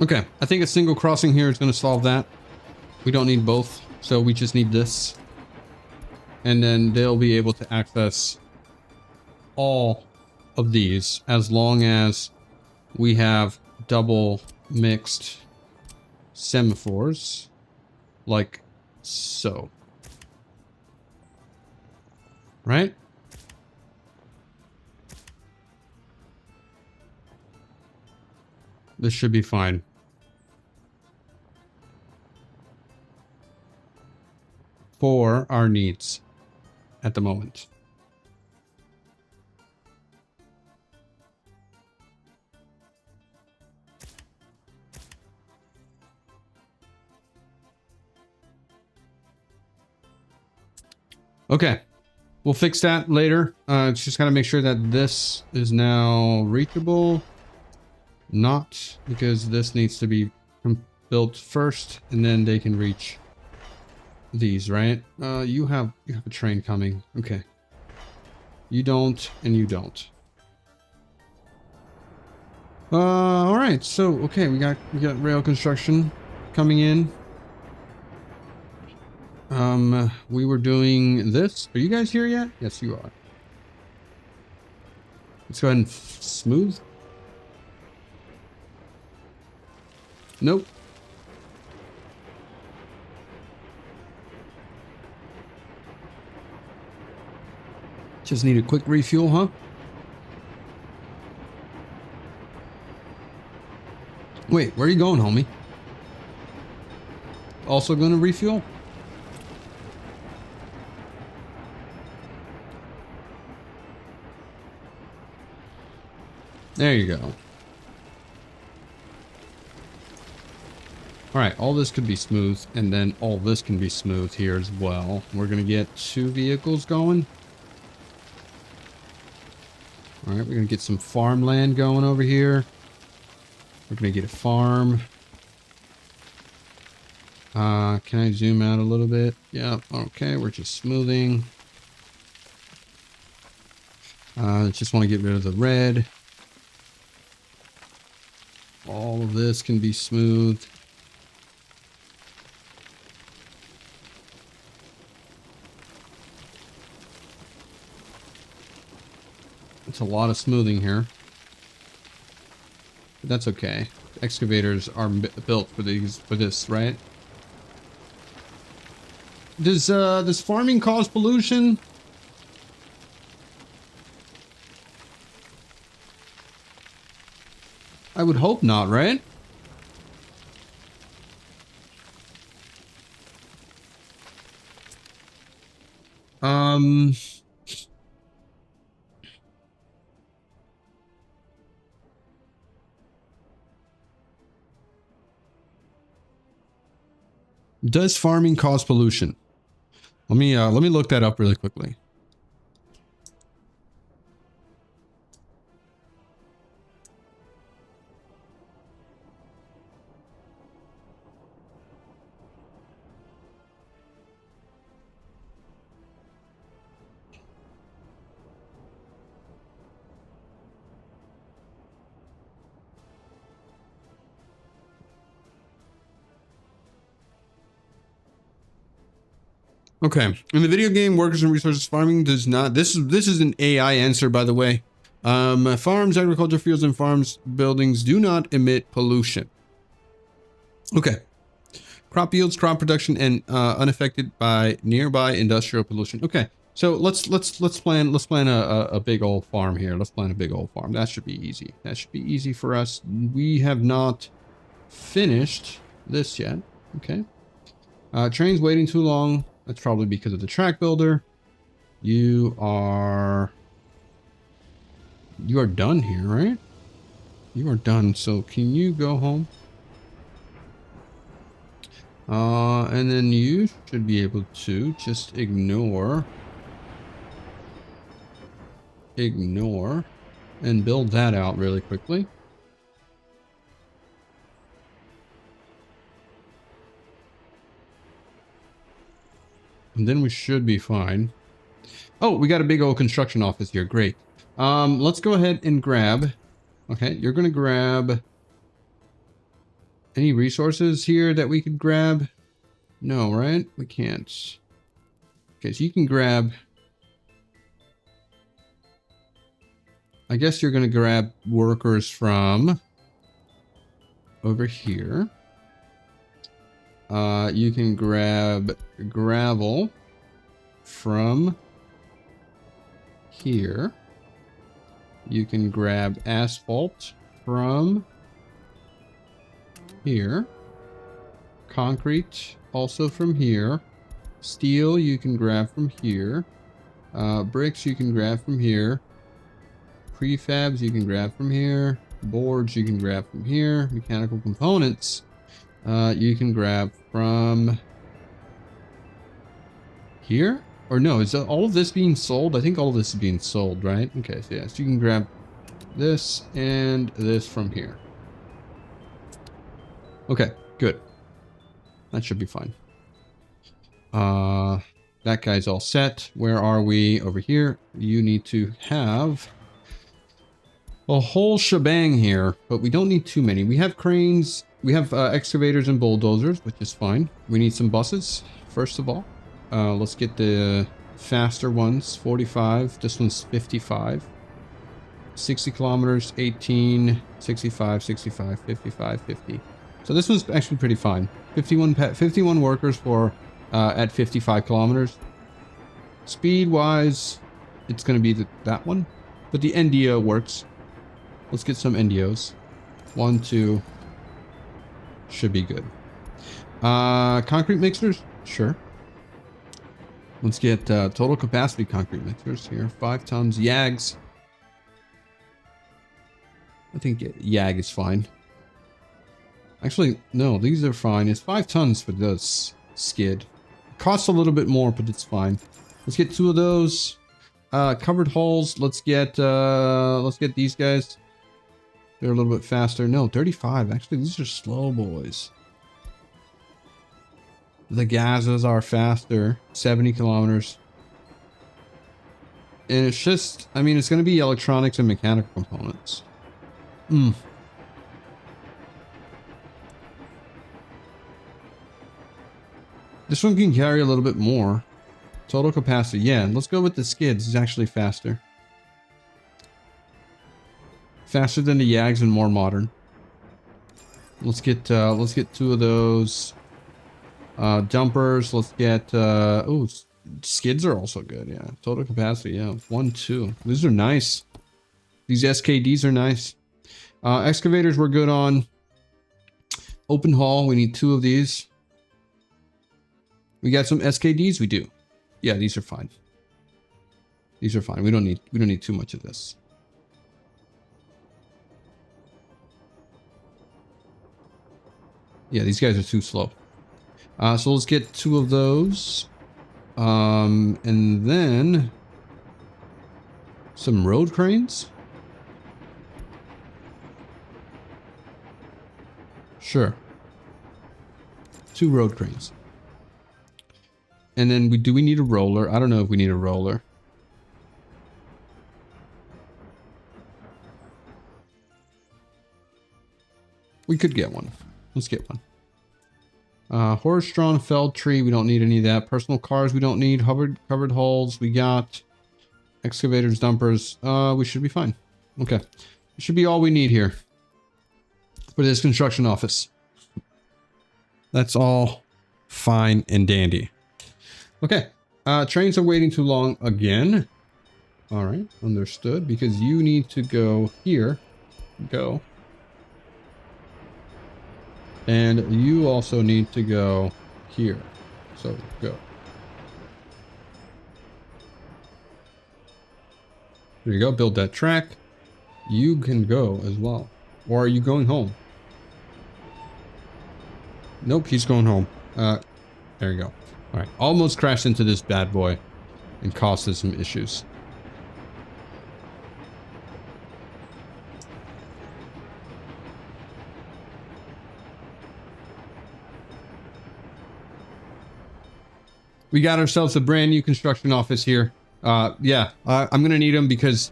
A: Okay, I think a single crossing here is going to solve that. We don't need both, so we just need this. And then they'll be able to access all of these as long as we have double mixed semaphores, like so. Right? This should be fine. For our needs at the moment. Okay, we'll fix that later. Just gotta make sure that this is now reachable. Not, because this needs to be built first, and then they can reach these, right? You have a train coming. Okay. You don't, and you don't. All right. So, okay, we got rail construction coming in. We were doing this. Are you guys here yet? Yes, you are. Let's go ahead and smooth. Nope. Just need a quick refuel, huh? Wait, where are you going, homie? Also gonna refuel? There you go. All right, all this could be smooth, and then all this can be smooth here as well. We're gonna get 2 vehicles going. All right, we're gonna get some farmland going over here. We're gonna get a farm. Can I zoom out a little bit? Yep, okay, we're just smoothing. Just want to get rid of the red. All of this can be smooth. It's a lot of smoothing here. But that's okay. Excavators are built for this, right? Does farming cause pollution? I would hope not, right? Does farming cause pollution? Let me look that up really quickly. Okay, in the video game, workers and resources farming does not. This is an AI answer, by the way. Farms, agriculture fields, and farms buildings do not emit pollution. Okay, crop yields, crop production, and unaffected by nearby industrial pollution. Okay, so let's plan a big old farm here. Let's plan a big old farm. That should be easy. That should be easy for us. We have not finished this yet. Okay, trains waiting too long. That's probably because of the track builder. You are done here, right? You are done. So can you go home? And then you should be able to just ignore and build that out really quickly. And then we should be fine. Oh, we got a big old construction office here. Great. Let's go ahead and grab. Okay, you're going to grab any resources here that we could grab. No, right? We can't. Okay, so you can grab. I guess you're going to grab workers from over here. You can grab gravel from here. You can grab asphalt from here. Concrete also from here. Steel you can grab from here. Bricks you can grab from here. Prefabs you can grab from here. Boards you can grab from here. Mechanical components you can grab from here? Or no, is all of this being sold? I think all of this is being sold, right? Okay, so yeah, so you can grab this and this from here. Okay, good. That should be fine. That guy's all set. Where are we? Over here. You need to have a whole shebang here, but we don't need too many. We have cranes, we have excavators and bulldozers, which is fine. We need some buses, first of all. Let's get the faster ones, 45. This one's 55. 60 kilometers, 18, 65, 65, 55, 50. So this one's actually pretty fine. 51 workers for at 55 kilometers. Speed-wise, it's going to be that one. But the NDO works. Let's get some NDOs. 1, 2. Should be good. Concrete mixers? Sure. Let's get total capacity concrete mixers here. 5 tons. YAGs. I think YAG is fine. Actually, no, these are fine. It's 5 tons for this skid. It costs a little bit more, but it's fine. Let's get 2 of those. Covered hulls. Let's get these guys. They're a little bit faster. No, 35. Actually, these are slow boys. The Gazas are faster. 70 kilometers. And it's just, I mean, it's going to be electronics and mechanical components. This one can carry a little bit more. Total capacity. Yeah, let's go with the skids. It's actually faster. Faster than the Yags and more modern. Let's get 2 of those. Dumpers. Let's get, oh, skids are also good. Yeah. Total capacity. Yeah. 1, 2. These are nice. These SKDs are nice. Excavators we're good on. Open haul. We need 2 of these. We got some SKDs. We do. Yeah, these are fine. These are fine. We don't need too much of this. Yeah, these guys are too slow. So let's get 2 of those. And then some road cranes. Sure. 2 road cranes. And then do we need a roller? I don't know if we need a roller. We could get one. Let's get one. Horse-drawn felled tree. We don't need any of that. Personal cars. We don't need covered hulls. We got excavators, dumpers. We should be fine. Okay. It should be all we need here for this construction office. That's all fine and dandy. Okay. Trains are waiting too long again. All right. Understood. Because you need to go here. Go. And you also need to go here. So go. There you go. Build that track. You can go as well. Or are you going home? Nope, he's going home. There you go. All right. Almost crashed into this bad boy and caused us some issues. We got ourselves a brand new construction office here. Yeah, I'm going to need them because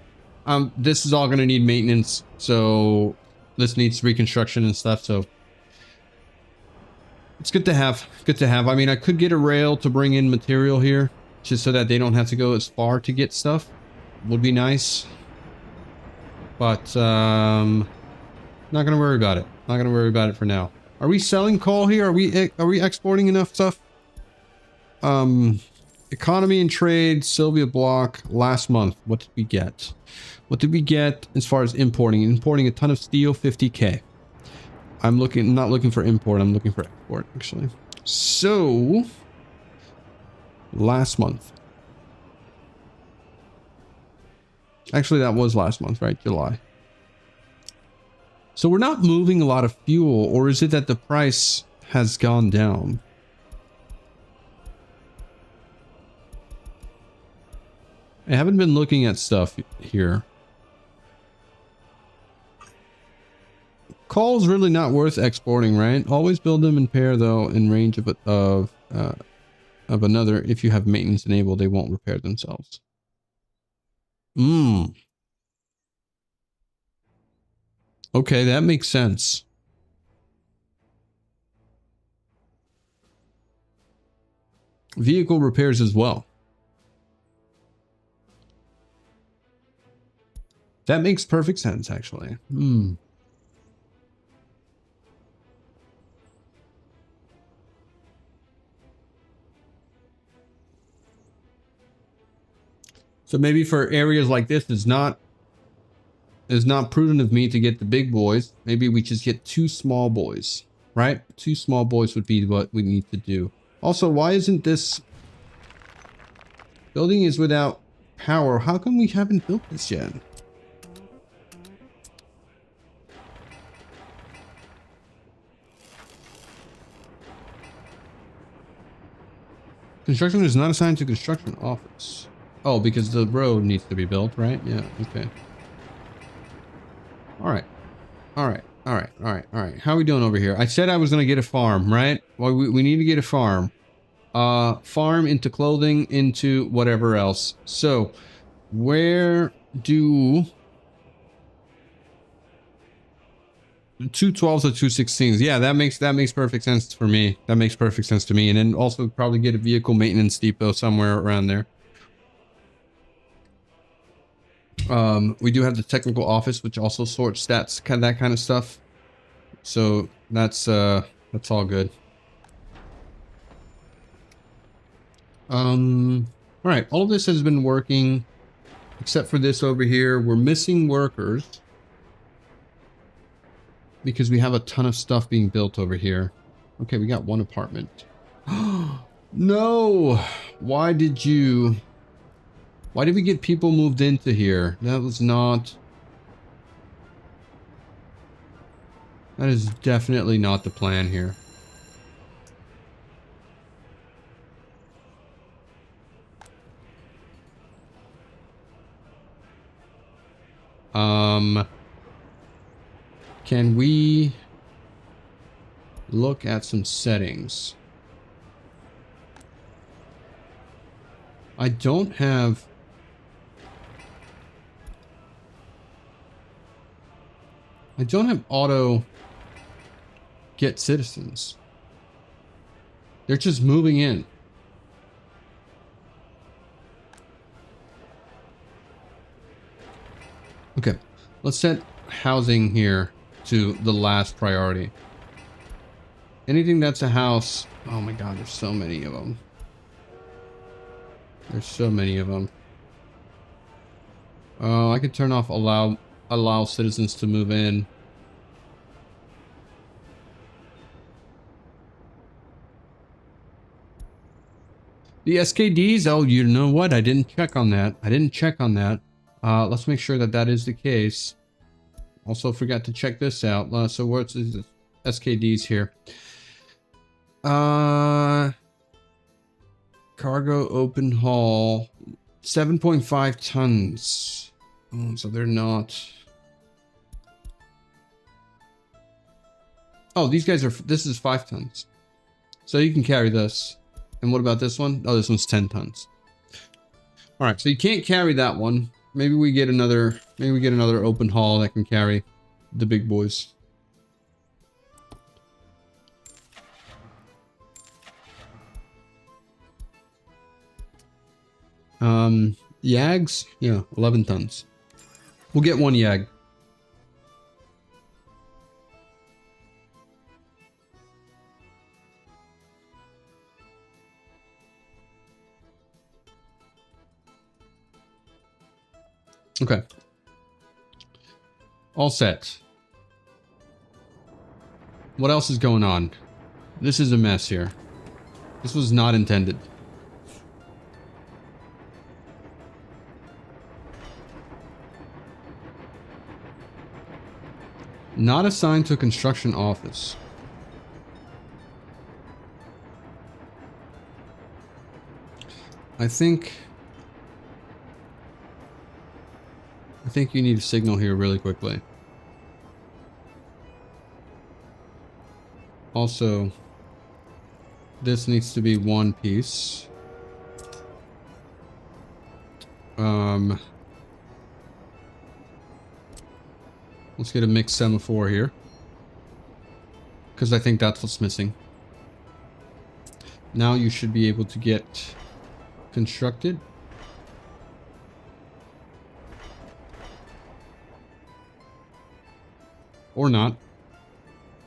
A: this is all going to need maintenance. So this needs reconstruction and stuff. So it's good to have. Good to have. I mean, I could get a rail to bring in material here just so that they don't have to go as far to get stuff. Would be nice. But not going to worry about it. Not going to worry about it for now. Are we selling coal here? Are we exporting enough stuff? Economy and trade, Sylvia Block, last month. What did we get? What did we get as far as importing? Importing a ton of steel, 50k. I'm not looking for import, I'm looking for export, actually. So, last month. Actually, that was last month, right? July. So we're not moving a lot of fuel, or is it that the price has gone down? I haven't been looking at stuff here. Coal's really not worth exporting, right? Always build them in pair, though, in range of another. If you have maintenance enabled, they won't repair themselves. Okay, that makes sense. Vehicle repairs as well. That makes perfect sense, actually. So maybe for areas like this, it's not prudent of me to get the big boys. Maybe we just get 2 small boys, right? 2 small boys would be what we need to do. Also, why isn't this building is without power? How come we haven't built this yet? Construction is not assigned to construction office. Oh, because the road needs to be built, right? Yeah, okay. Alright. Alright. Alright. Alright. Alright. How are we doing over here? I said I was going to get a farm, right? Well, we need to get a farm. Farm into clothing, into whatever else. So, where do... 2 12s or 2 16s? Yeah, that makes perfect sense for me. That makes perfect sense to me. And then also probably get a vehicle maintenance depot somewhere around there. We do have the technical office, which also sorts stats, that kind of stuff. So that's all good. All right, all of this has been working, except for this over here. We're missing workers because we have a ton of stuff being built over here. Okay, we got one apartment. No! Why did we get people moved into here? That is definitely not the plan here. Can we look at some settings? I don't have auto get citizens. They're just moving in. Okay, let's set housing here to the last priority. Anything that's a house. Oh my god, there's so many of them. There's so many of them. I could turn off allow citizens to move in. The SKDs, oh, you know what? I didn't check on that. Let's make sure that that is the case. Also forgot to check this out. So what's the SKDs here? Cargo open haul, 7.5 tons. Oh, so they're not. Oh, these guys are, this is 5 tons. So you can carry this. And what about this one? Oh, this one's 10 tons. All right, so you can't carry that one. Maybe we get another open haul that can carry the big boys. Yags? Yeah, 11 tons. We'll get one Yag. Okay. All set. What else is going on? This is a mess here. This was not intended. Not assigned to a construction office. I think you need a signal here really quickly. Also, this needs to be one piece. Let's get a mixed semaphore here, because I think that's what's missing. Now you should be able to get constructed. Or not.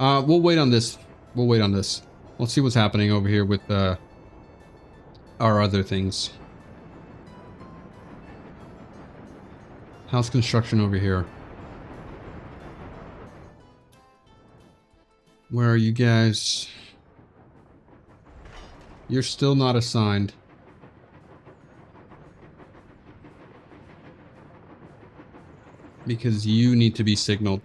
A: We'll wait on this. We'll wait on this. Let's see what's happening over here with our other things. House construction over here. Where are you guys? You're still not assigned. Because you need to be signaled.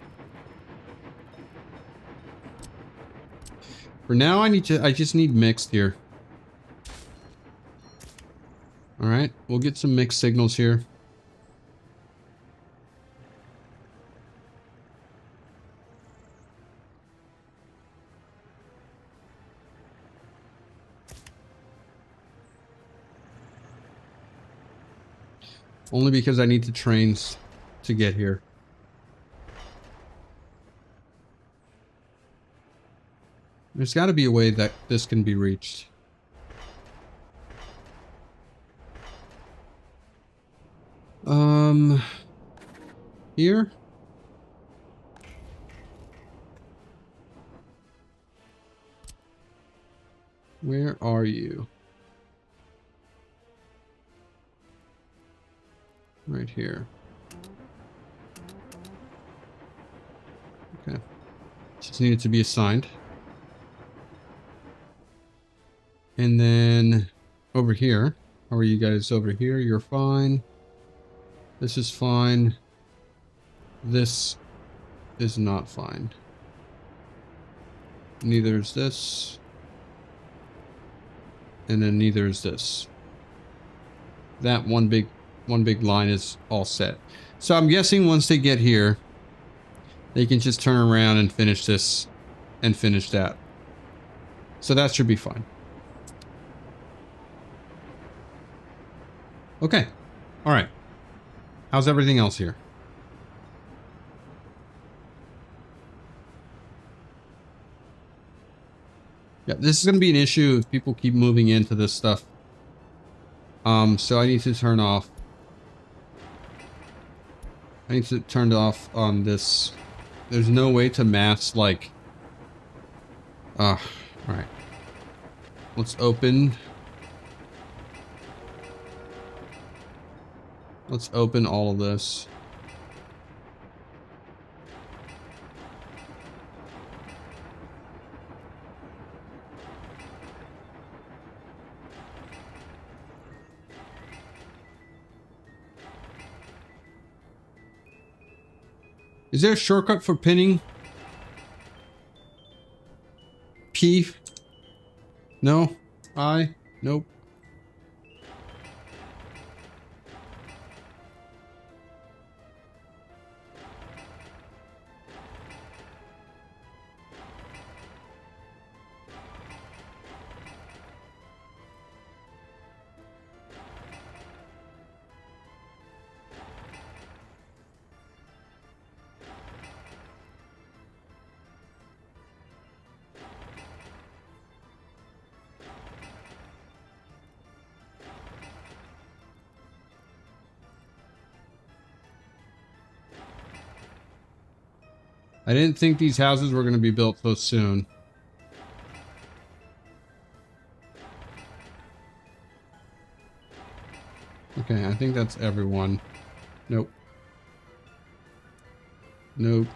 A: For now, I just need mixed here. All right, we'll get some mixed signals here. Only because I need the trains to get here. There's got to be a way that this can be reached. Here? Where are you? Right here. Okay. Just needed to be assigned. And then over here. How are you guys over here? You're fine. This is fine. This is not fine. Neither is this. And then neither is this. That one big line is all set. So I'm guessing once they get here, they can just turn around and finish this and finish that. So that should be fine. Okay. All right. How's everything else here? Yeah, this is going to be an issue if people keep moving into this stuff. So I need to turn off. I need to turn it off on this. There's no way to mask like. All right. Let's open. Let's open all of this. Is there a shortcut for pinning? P? No? I? Nope. I didn't think these houses were going to be built so soon. Okay, I think that's everyone. Nope. Nope.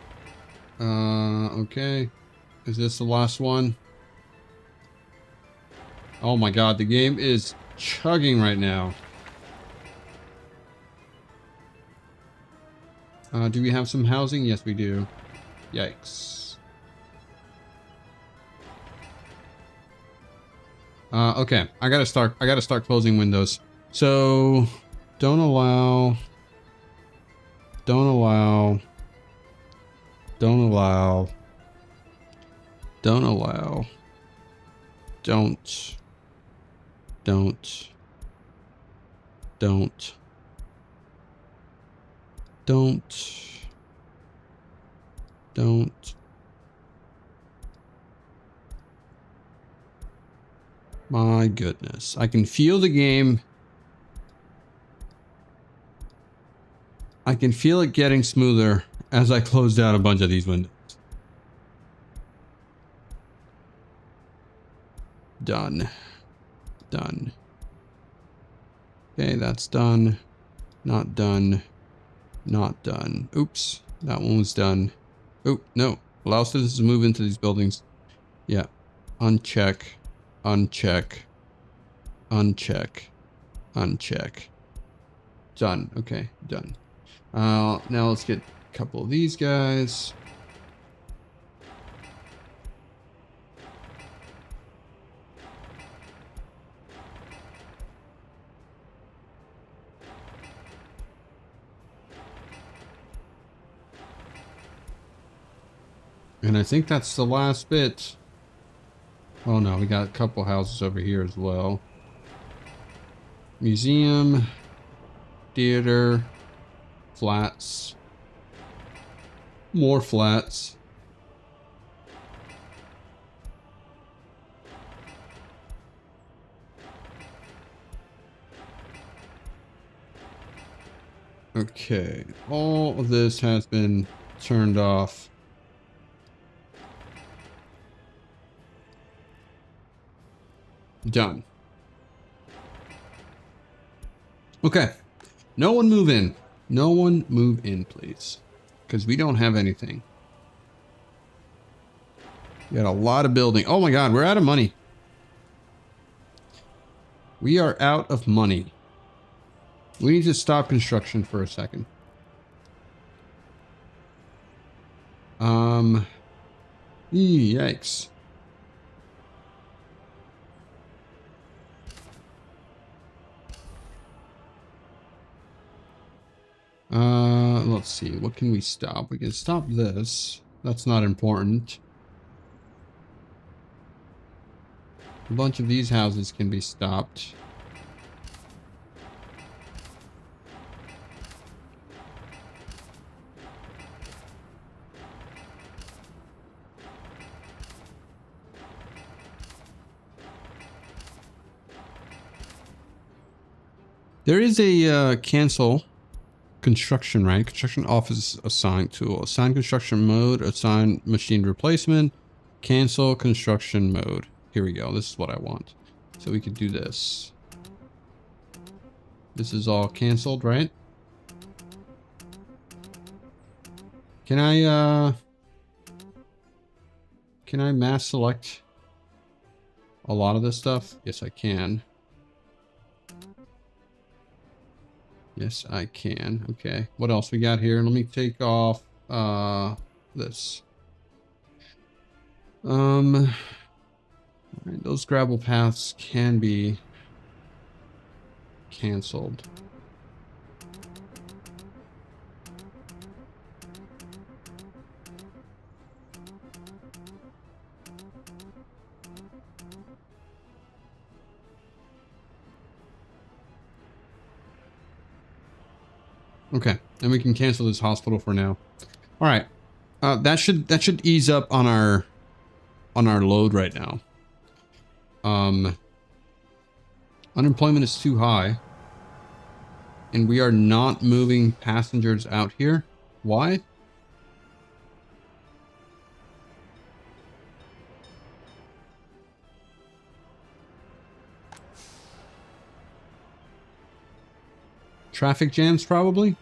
A: Okay. Is this the last one? Oh my god, the game is chugging right now. Do we have some housing? Yes, we do. Yikes. Okay, I gotta start closing windows. So, don't allow, don't allow, don't allow, don't allow, don't, don't, don't, don't. My goodness. I can feel the game. I can feel it getting smoother as I close down a bunch of these windows. Done. Done. Okay, that's done. Not done. Not done. Oops. That one was done. Oh, no. Allow citizens to move into these buildings. Yeah. Uncheck. Uncheck. Uncheck. Uncheck. Done. Okay, done. Now let's get a couple of these guys. And I think that's the last bit. Oh no, we got a couple houses over here as well. Museum, theater, flats, more flats. Okay, all of this has been turned off. Done. Okay, no one move in. No one move in, please. Because we don't have anything. We got a lot of building. Oh my god, we're out of money. We are out of money. We need to stop construction for a second. Yikes. Let's see. What can we stop? We can stop this. That's not important. A bunch of these houses can be stopped. There is a cancel construction, right? Construction office assigned tool. Assign construction mode, assign machine replacement, cancel construction mode. Here we go. This is what I want. So we could do this. This is all canceled, right? Can I mass select a lot of this stuff? Yes, I can. Yes, I can. Okay. What else we got here? Let me take off this. All right, those gravel paths can be canceled. Okay, and we can cancel this hospital for now. All right, that should ease up on our load right now. Unemployment is too high, and we are not moving passengers out here. Why? Traffic jams, probably.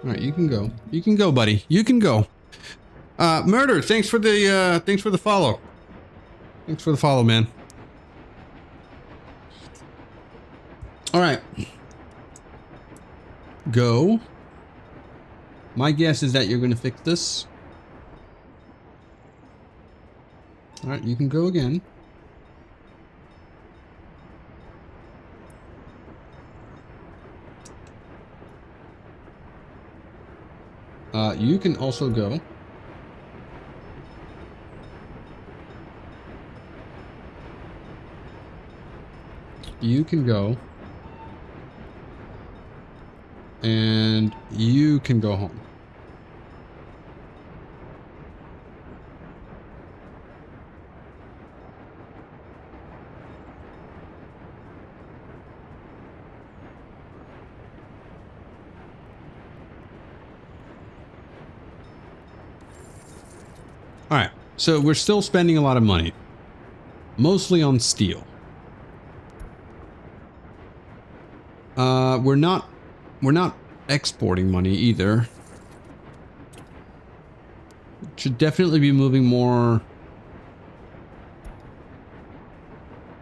A: All right, you can go. You can go, buddy. You can go. Murder, thanks for the follow. Thanks for the follow, man. All right. Go. My guess is that you're going to fix this. All right, you can go again. You can also go. You can go. And you can go home. All right, so we're still spending a lot of money, mostly on steel. We're not exporting money either. Should definitely be moving more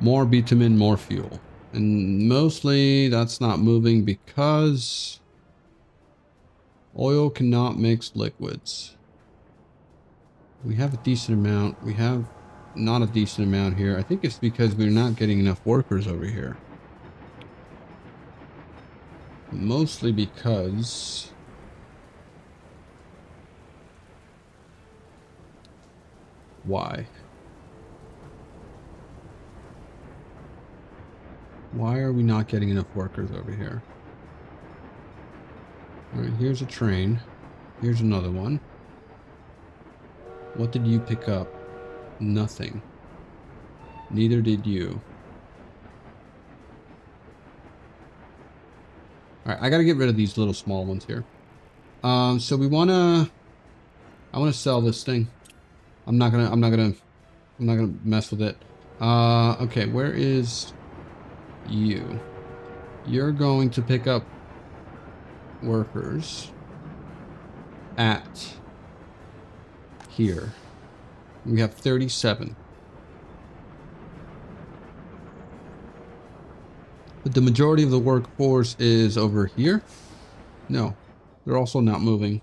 A: bitumen, more fuel, and mostly that's not moving because oil cannot mix liquids. We have a decent amount. We have not a decent amount here. I think it's because we're not getting enough workers over here. Mostly because why? Why are we not getting enough workers over here? All right, here's a train. Here's another one. What did you pick up? Nothing. Neither did you. All right, I gotta get rid of these little small ones here. So I wanna sell this thing. I'm not gonna mess with it. Okay, where is you? You're going to pick up workers at here. We have 37. But the majority of the workforce is over here. No, they're also not moving.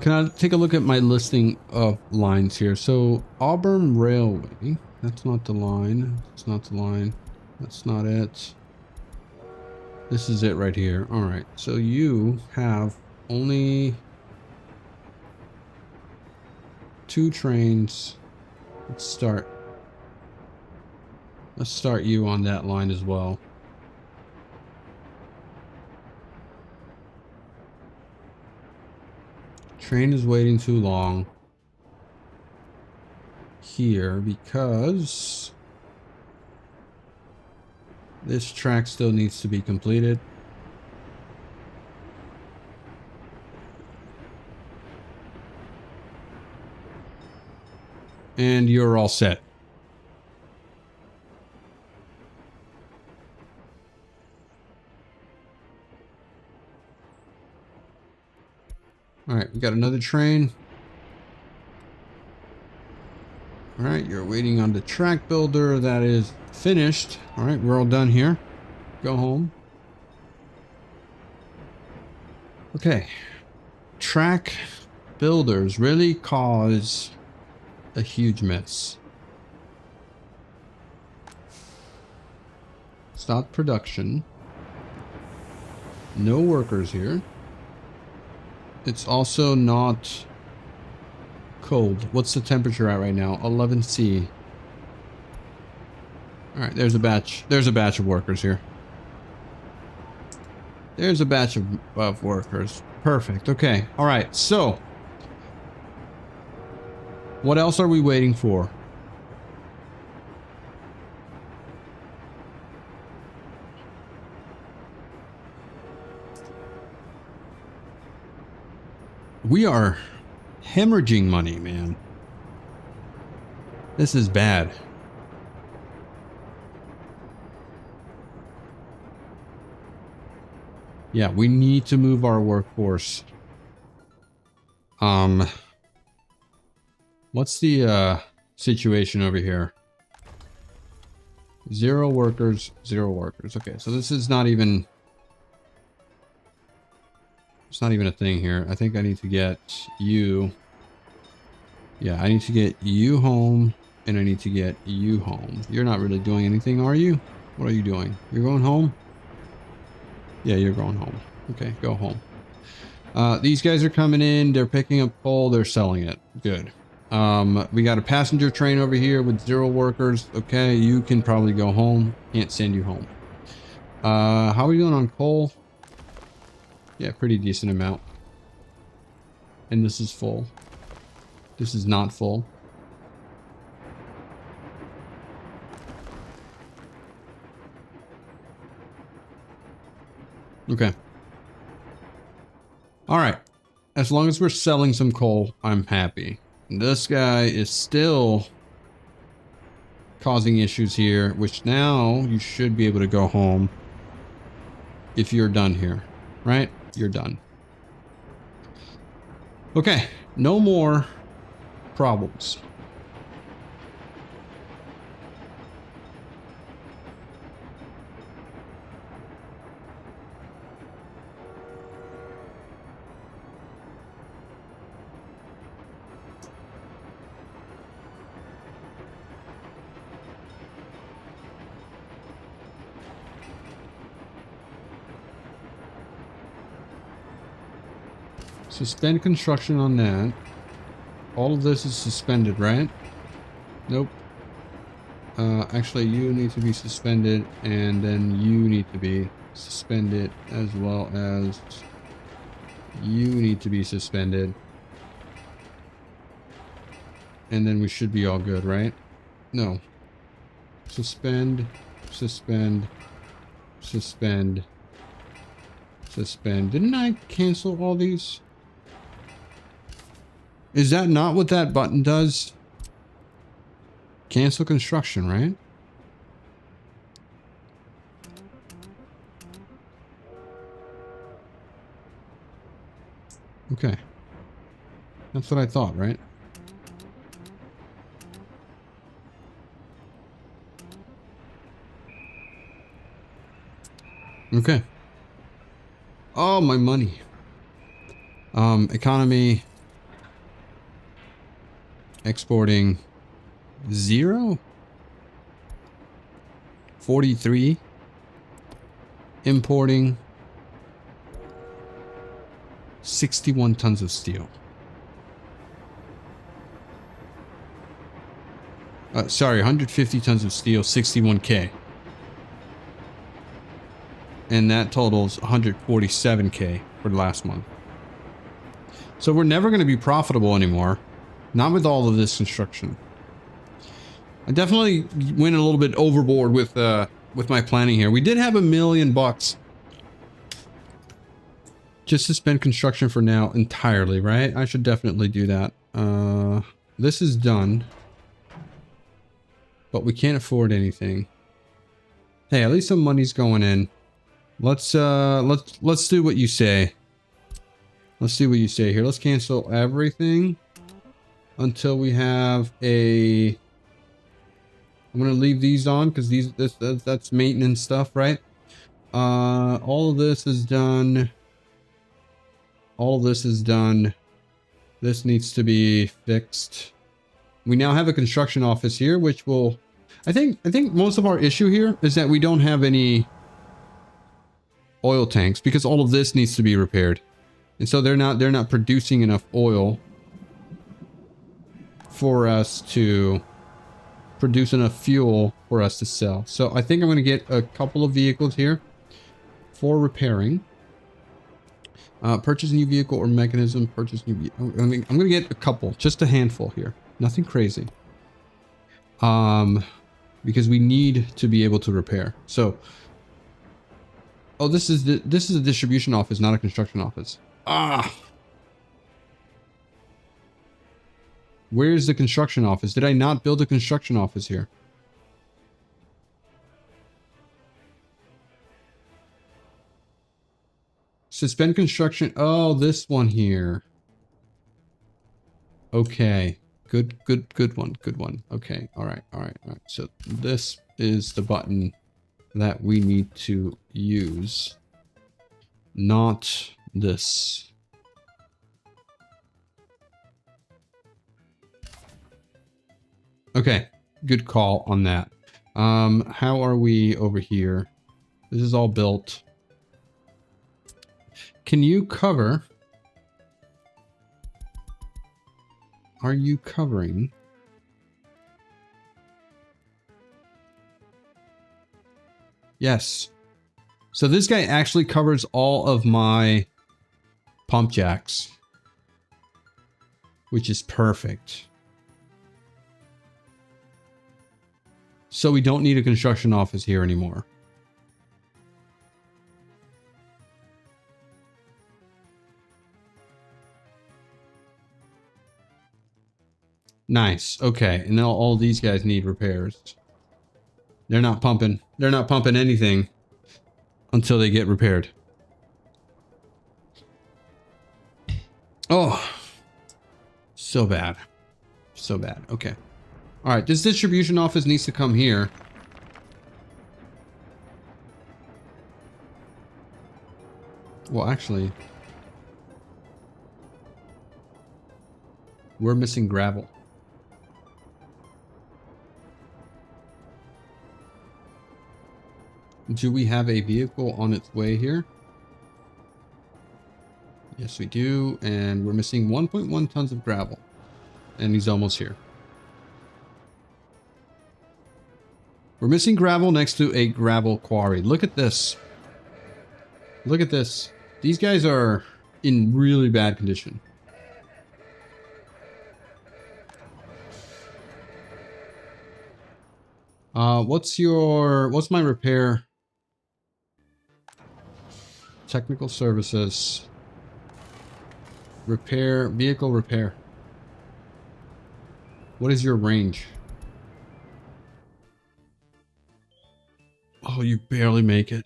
A: Can I take a look at my listing of lines here? So Auburn Railway, that's not the line. That's not the line. That's not it. This is it right here. All right. So you have only 2 trains. Let's start you on that line as well. Train is waiting too long here because this track still needs to be completed. And you're all set. All right, we got another train. All right, you're waiting on the track builder. That is finished. All right, we're all done here. Go home. Okay. Track builders really cause a huge mess. Stop production. No workers here. It's also not cold. What's the temperature at right now? 11°C. All right, there's a batch. There's a batch of workers here. There's a batch of workers. Perfect. Okay. All right. So, what else are we waiting for? We are hemorrhaging money, man. This is bad. Yeah, we need to move our workforce. What's the situation over here? 0 workers, 0 workers. Okay, so this is not even... It's not even a thing here. I think I need to get you... Yeah, I need to get you home, and I need to get you home. You're not really doing anything, are you? What are you doing? You're going home? Yeah, you're going home. Okay, go home. These guys are coming in. They're picking up coal. They're selling it. Good. We got a passenger train over here with 0 workers. Okay, you can probably go home. Can't send you home. How are we doing on coal? Yeah, pretty decent amount. And this is full. This is not full. Okay. All right. As long as we're selling some coal, I'm happy. This guy is still causing issues here, which now you should be able to go home if you're done here, right? you're done. Okay, no more problems. Suspend construction on that. All of this is suspended, right? Nope. Actually, you need to be suspended, and then you need to be suspended, as well as you need to be suspended. And then we should be all good, right? No. Suspend, suspend, suspend, suspend. Didn't I cancel all these? Is that not what that button does? Cancel construction, right? Okay. That's what I thought, right? Okay. Oh, my money. Economy. Exporting 0. 43. Importing 61 tons of steel. Sorry, 150 tons of steel, 61K. And that totals 147K for last month. So we're never going to be profitable anymore. Not with all of this construction. I definitely went a little bit overboard with my planning here. We did have $1 million. Just suspend construction for now entirely, right? I should definitely do that. This is done. But we can't afford anything. Hey, at least some money's going in. Let's do what you say. Let's see what you say here. Let's cancel everything until we have a... I'm gonna leave these on because that's maintenance stuff, right? All of this is done. All of this is done. This needs to be fixed. We now have a construction office here, which will... I think most of our issue here is that we don't have any oil tanks because all of this needs to be repaired. And so they're not producing enough oil for us to produce enough fuel for us to sell. So I think I'm going to get a couple of vehicles here for repairing. Purchase a new vehicle or mechanism. Purchase new vehicle. I'm going to get a couple, just a handful here. Nothing crazy. Because we need to be able to repair. So, oh, this is a distribution office, not a construction office. Ah. Where's the construction office? Did I not build a construction office here? Suspend construction. Oh, this one here. Okay. Good one. Good one. Okay. All right. So this is the button that we need to use. Not this. Okay. Good call on that. How are we over here? This is all built. Can you cover? Are you covering? Yes. So this guy actually covers all of my pump jacks, which is perfect. So we don't need a construction office here anymore. Nice. Okay. And now all these guys need repairs. They're not pumping. They're not pumping anything until they get repaired. Oh, so bad. So bad. Okay. All right. This distribution office needs to come here. Well, actually, we're missing gravel. Do we have a vehicle on its way here? Yes, we do. And we're missing 1.1 tons of gravel. And he's almost here. We're missing gravel next to a gravel quarry. Look at this. Look at this. These guys are in really bad condition. What's my repair? Technical services. Repair, vehicle repair. What is your range? Oh, you barely make it.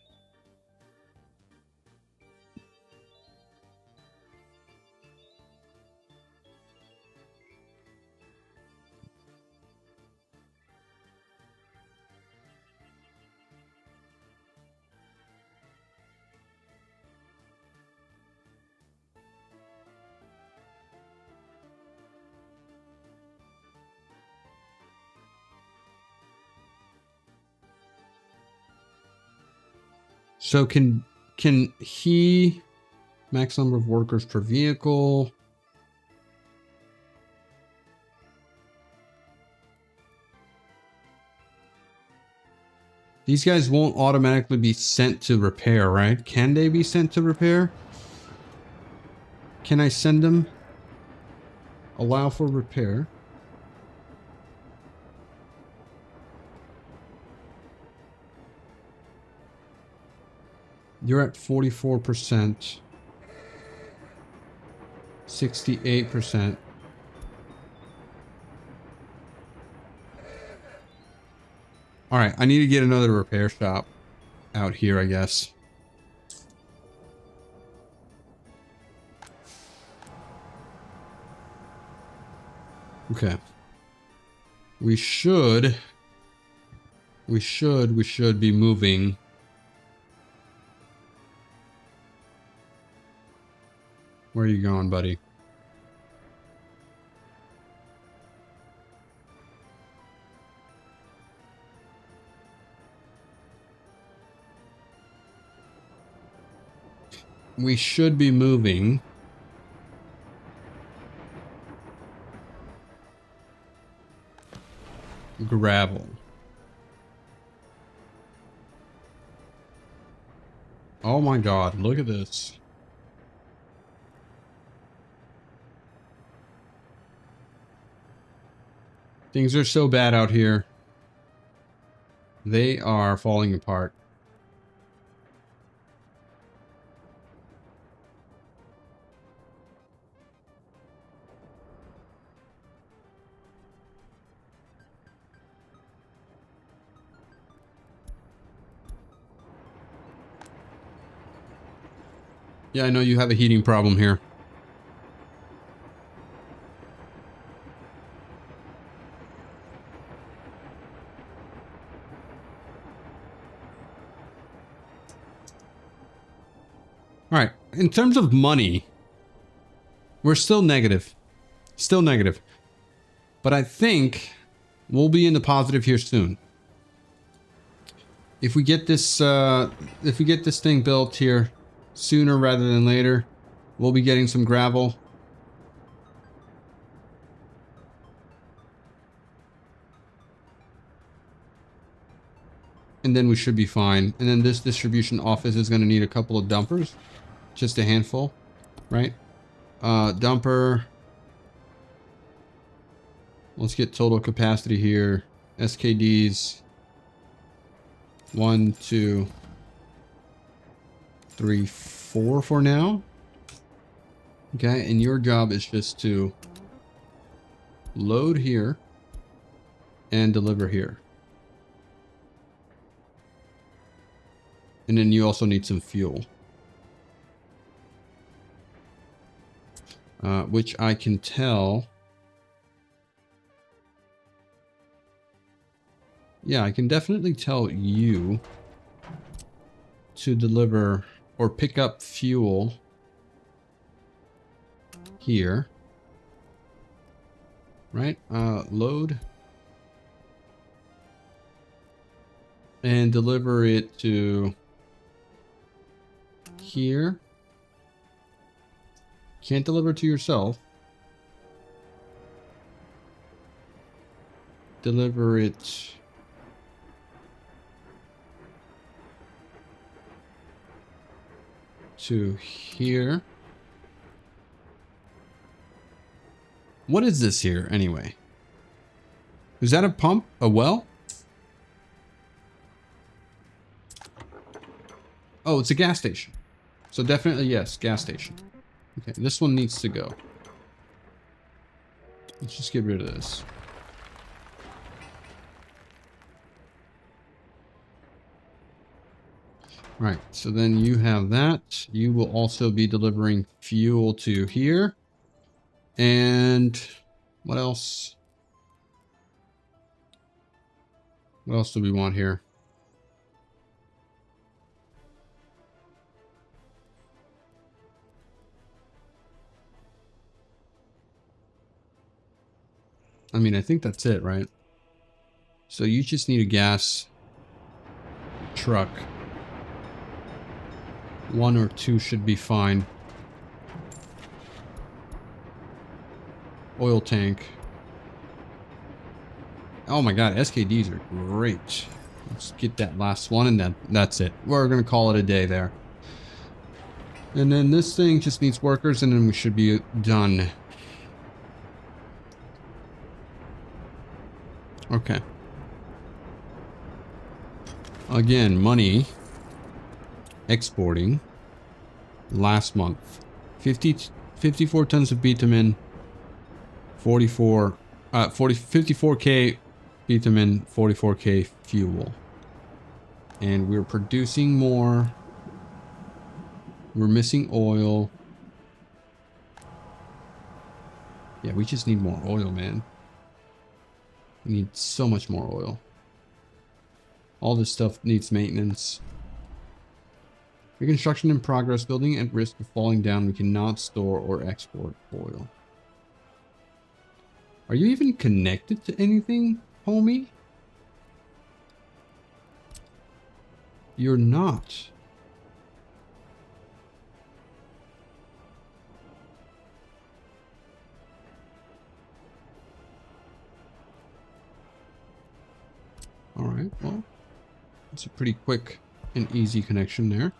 A: So can he max number of workers per vehicle? These guys won't automatically be sent to repair, right? Can they be sent to repair? Can I send them? Allow for repair. You're at 44%. 68%. All right, I need to get another repair shop out here, I guess. Okay. We should be moving. Where are you going, buddy? We should be moving. Gravel. Oh my God, look at this. Things are so bad out here. They are falling apart. Yeah, I know you have a heating problem here. All right, in terms of money, we're still negative. Still negative. But I think we'll be in the positive here soon. If we get this thing built here sooner rather than later, we'll be getting some gravel. And then we should be fine. And then this distribution office is going to need a couple of dumpers. Just a handful, right? Dumper. Let's get total capacity here. SKDs. 1, 2, 3, 4 for now. Okay, and your job is just to load here and deliver here. And then you also need some fuel. which I can tell. Yeah, I can definitely tell you to deliver or pick up fuel here. Right? Load. And deliver it to here. Can't deliver to yourself. Deliver it to here. What is this here anyway? Is that a pump? A well? Oh, it's a gas station. So definitely yes, gas station. Okay, this one needs to go. Let's just get rid of this. Right, so then you have that. You will also be delivering fuel to here. And what else? What else do we want here? I mean, I think that's it, right? So you just need a gas truck. 1 or 2 should be fine. Oil tank. Oh my god, SKDs are great. Let's get that last one and then that's it. We're gonna call it a day there. And then this thing just needs workers and then we should be done. Okay. Again, money. Exporting. Last month. 54 tons of bitumen. 54k bitumen, 44k fuel. And we're producing more. We're missing oil. Yeah, we just need more oil, man. We need so much more oil. All this stuff needs maintenance. Reconstruction in progress. Building at risk of falling down. We cannot store or export oil. Are you even connected to anything, homie? You're not. All right, well, it's a pretty quick and easy connection there.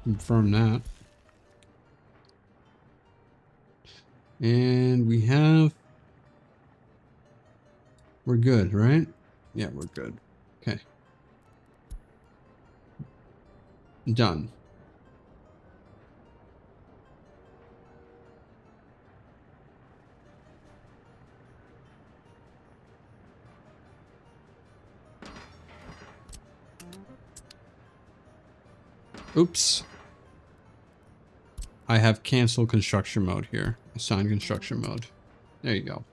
A: Confirm that. And we have... We're good, right? Yeah, we're good. Okay. Done. Oops. I have cancel construction mode here. Assign construction mode. There you go.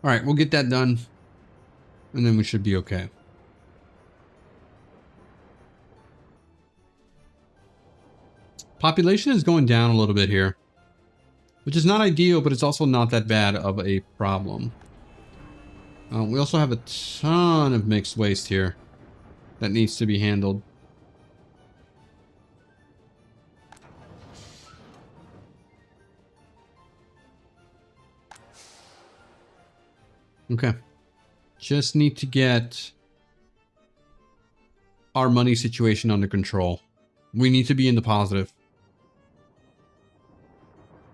A: All right, we'll get that done. And then we should be okay. Population is going down a little bit here. Which is not ideal, but it's also not that bad of a problem. We also have a ton of mixed waste here that needs to be handled. Okay. Just need to get our money situation under control. We need to be in the positive.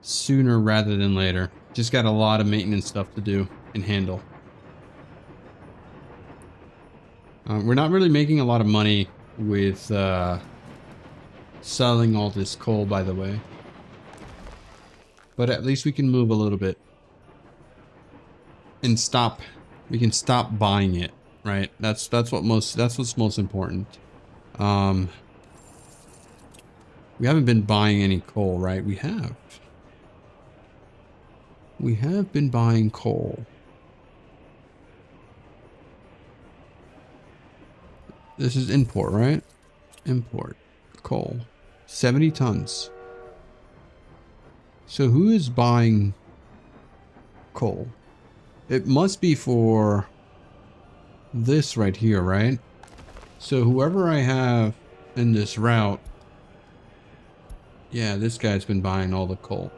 A: Sooner rather than later. Just got a lot of maintenance stuff to do and handle. We're not really making a lot of money with selling all this coal, by the way. But at least we can move a little bit. And stop. We can stop buying it, right? That's what's most important. We haven't been buying any coal, right? We have. We have been buying coal. This is import, right? Import coal. 70 tons. So who is buying coal? It must be for this right here, right? So whoever I have in this route, yeah, this guy's been buying all the coal.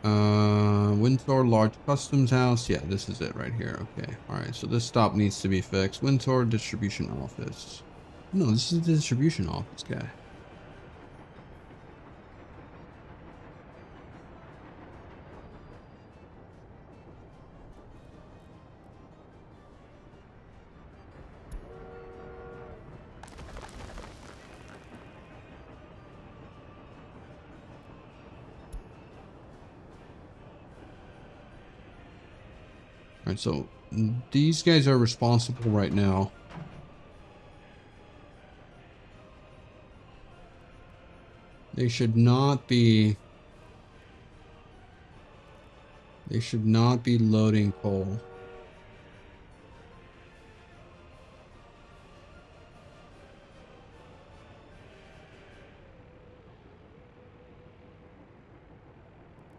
A: Windsor Large Customs House. Yeah, this is it right here. Okay. All right. So this stop needs to be fixed. Windsor Distribution Office. No, this is the distribution office guy. All right. So these guys are responsible right now. They should not be loading coal.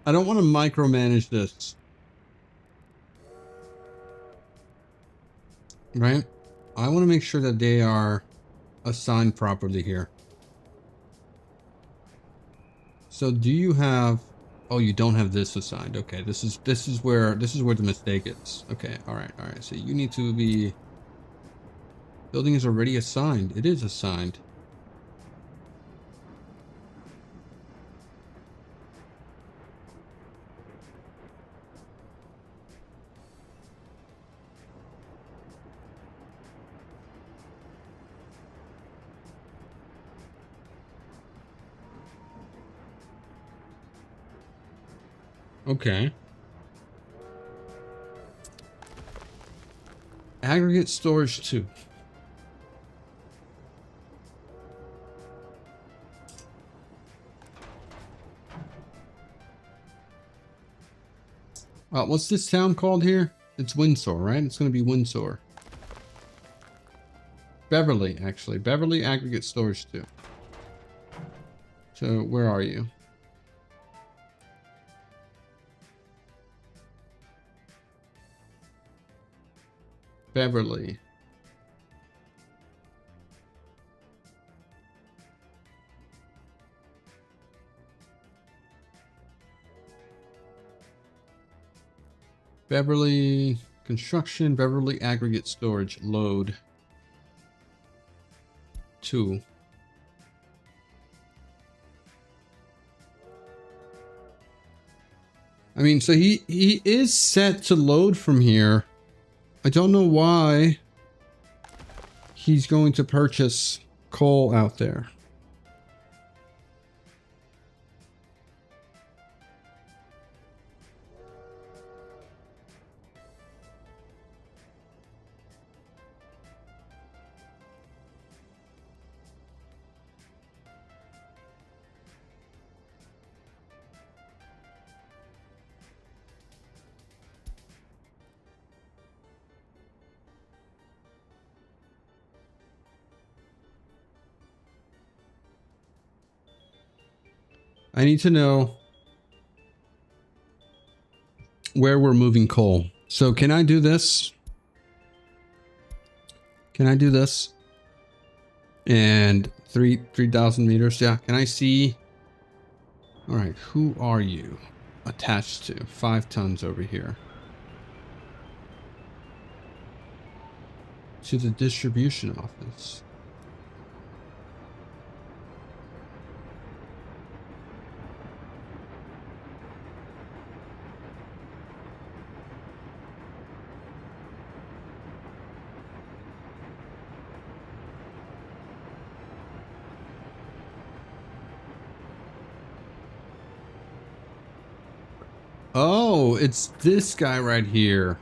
A: I don't want to micromanage this. Right? I want to make sure that they are assigned properly here. So do you have, oh, you don't have this assigned. Okay, this is where the mistake is. Okay, all right. So you need to be, building is already assigned. It is assigned. Okay. Aggregate storage 2. What's this town called here? It's Windsor, right? It's going to be Windsor. Beverly, actually. Beverly Aggregate Storage 2. So, where are you? Beverly. Beverly Construction, Beverly Aggregate Storage, load 2. I mean, so he is set to load from here. I don't know why he's going to purchase coal out there. I need to know where we're moving coal. So can I do this? Can I do this? And 3,000 meters. Yeah. Can I see? All right. Who are you attached to? 5 tons over here. To the distribution office. Oh, it's this guy right here.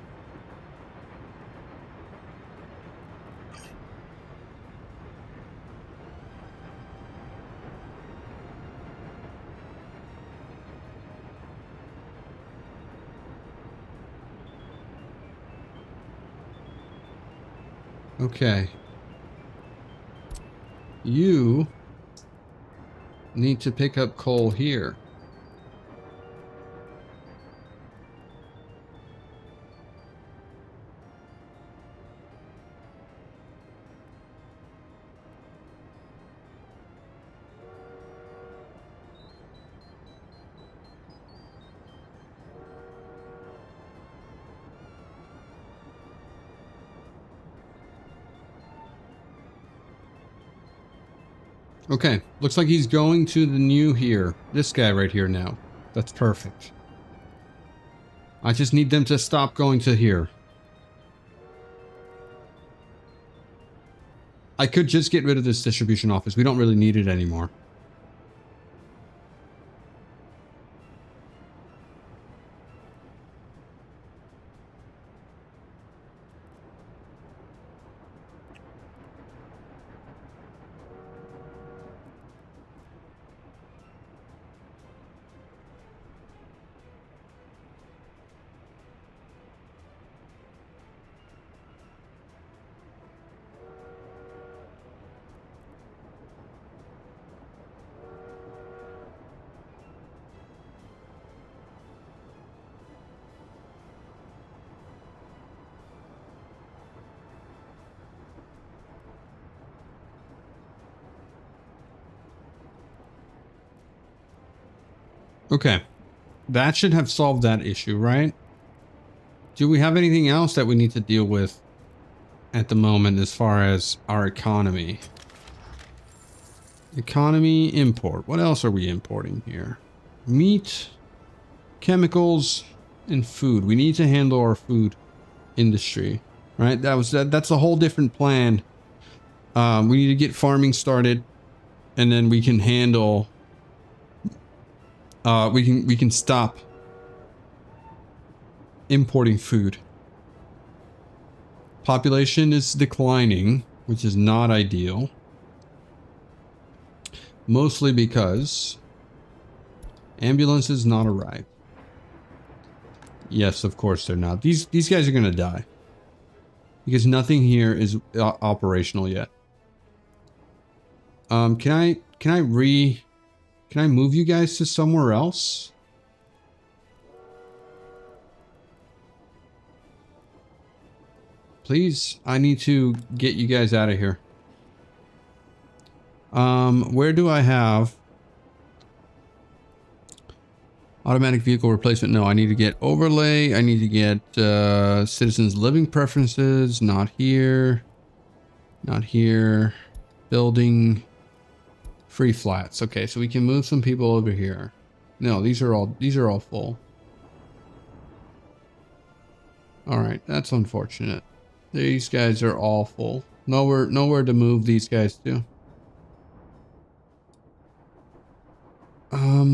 A: Okay. You need to pick up coal here. Okay, looks like he's going to the new here. This guy right here now. That's perfect. I just need them to stop going to here. I could just get rid of this distribution office. We don't really need it anymore. Okay, that should have solved that issue, right? Do we have anything else that we need to deal with at the moment as far as our economy? Economy, import. What else are we importing here? Meat, chemicals, and food. We need to handle our food industry, right? That's a whole different plan. We need to get farming started, and then we can handle. We can stop importing food. Population is declining, which is not ideal. Mostly because ambulances not arrived. Yes, of course they're not. These guys are gonna die because nothing here is operational yet. Can I move you guys to somewhere else? Please, I need to get you guys out of here. Where do I have automatic vehicle replacement? No, I need to get overlay. I need to get citizens living preferences. Not here. Not here. Building. Free flats. Okay, so we can move some people over here. No, these are all full. All right, that's unfortunate. These guys are all full. Nowhere to move these guys to. All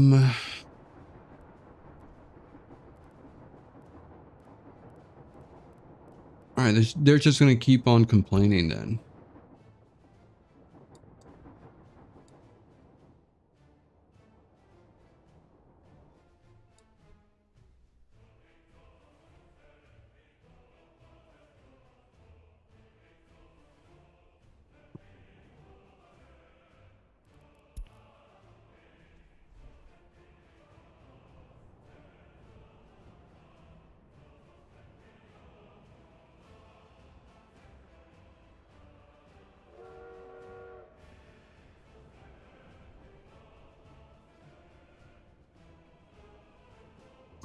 A: right, they're just gonna keep on complaining then.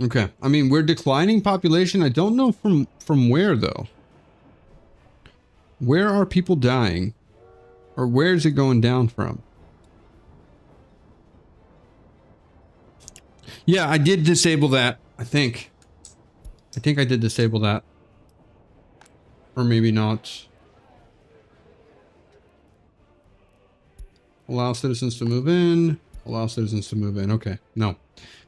A: Okay, I mean, we're declining population. I don't know from where though. Where are people dying? Or where is it going down from? Yeah, I did disable that, I think. I think I did disable that. Or maybe not. Allow citizens to move in. Allow citizens to move in. Okay, no.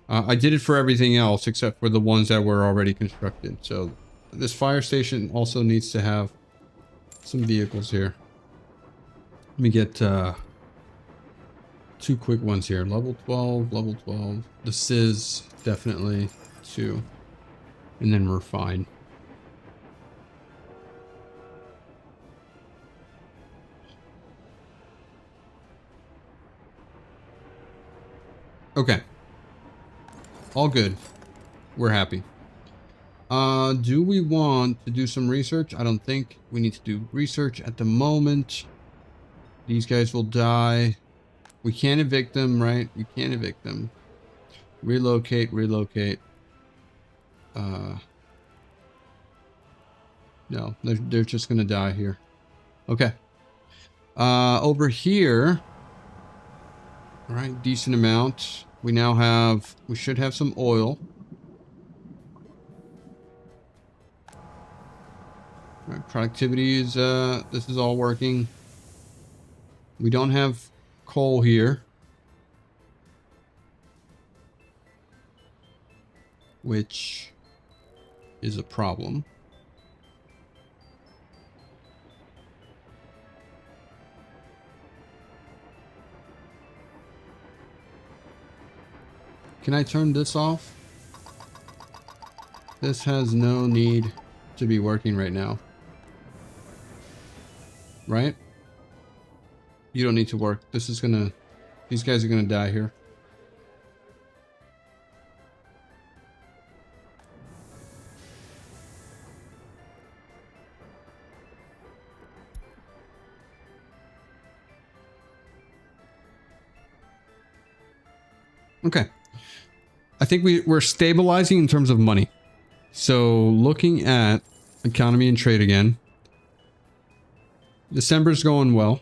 A: I did it for everything else except for the ones that were already constructed. So this fire station also needs to have some vehicles here. Let me get two quick ones here. Level 12, level 12. The SIS, definitely 2. And then we're fine. Okay. All good. We're happy. Do we want to do some research? I don't think we need to do research at the moment. These guys will die. We can't evict them, right? We can't evict them. Relocate, relocate. No, they're just gonna die here. Okay. Over here. All right, decent amount. We now have, we should have some oil. All right, productivity is, this is all working. We don't have coal here, which is a problem. Can I turn this off? This has no need to be working right now. Right? You don't need to work. This is gonna... These guys are gonna die here. Okay. I think we're stabilizing in terms of money. So looking at economy and trade again. December's going well.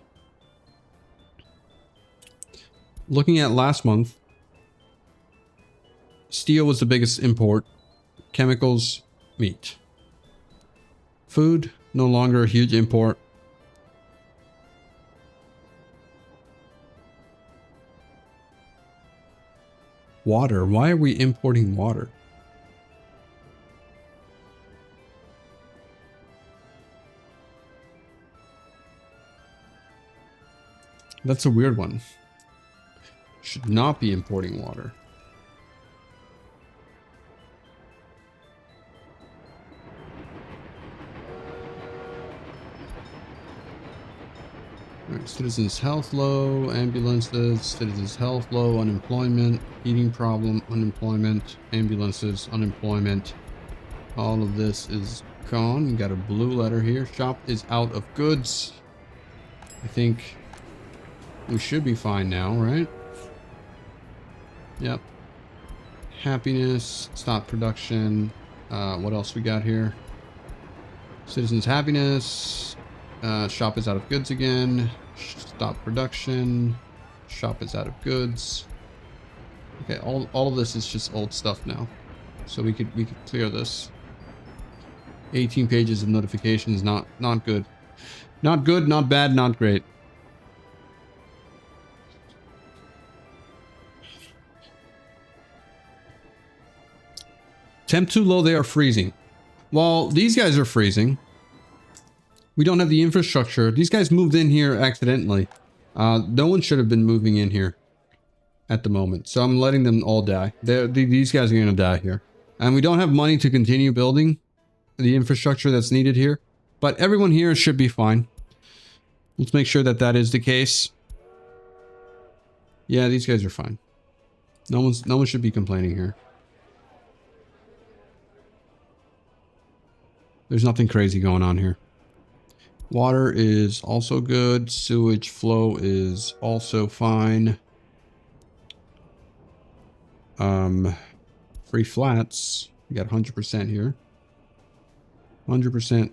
A: Looking at last month. Steel was the biggest import. Chemicals, meat. Food, no longer a huge import. Water. Why are we importing water? That's a weird one. Should not be importing water. Right, citizens' health low, ambulances, citizens' health low, unemployment, heating problem, unemployment, ambulances, unemployment. All of this is gone. You got a blue letter here. Shop is out of goods. I think we should be fine now, right? Yep. Happiness, stop production. What else we got here? Citizens' happiness. Shop is out of goods again. Stop production. Shop is out of goods. Okay, all of this is just old stuff now. So we could clear this. 18 pages of notifications, not good. Not good, not bad, not great. Temp too low, they are freezing. Well, these guys are freezing. We don't have the infrastructure. These guys moved in here accidentally. No one should have been moving in here at the moment. So I'm letting them all die. These guys are going to die here. And we don't have money to continue building the infrastructure that's needed here. But everyone here should be fine. Let's make sure that that is the case. Yeah, these guys are fine. No one should be complaining here. There's nothing crazy going on here. Water is also good. Sewage flow is also fine. Free flats. We got 100% here. 100%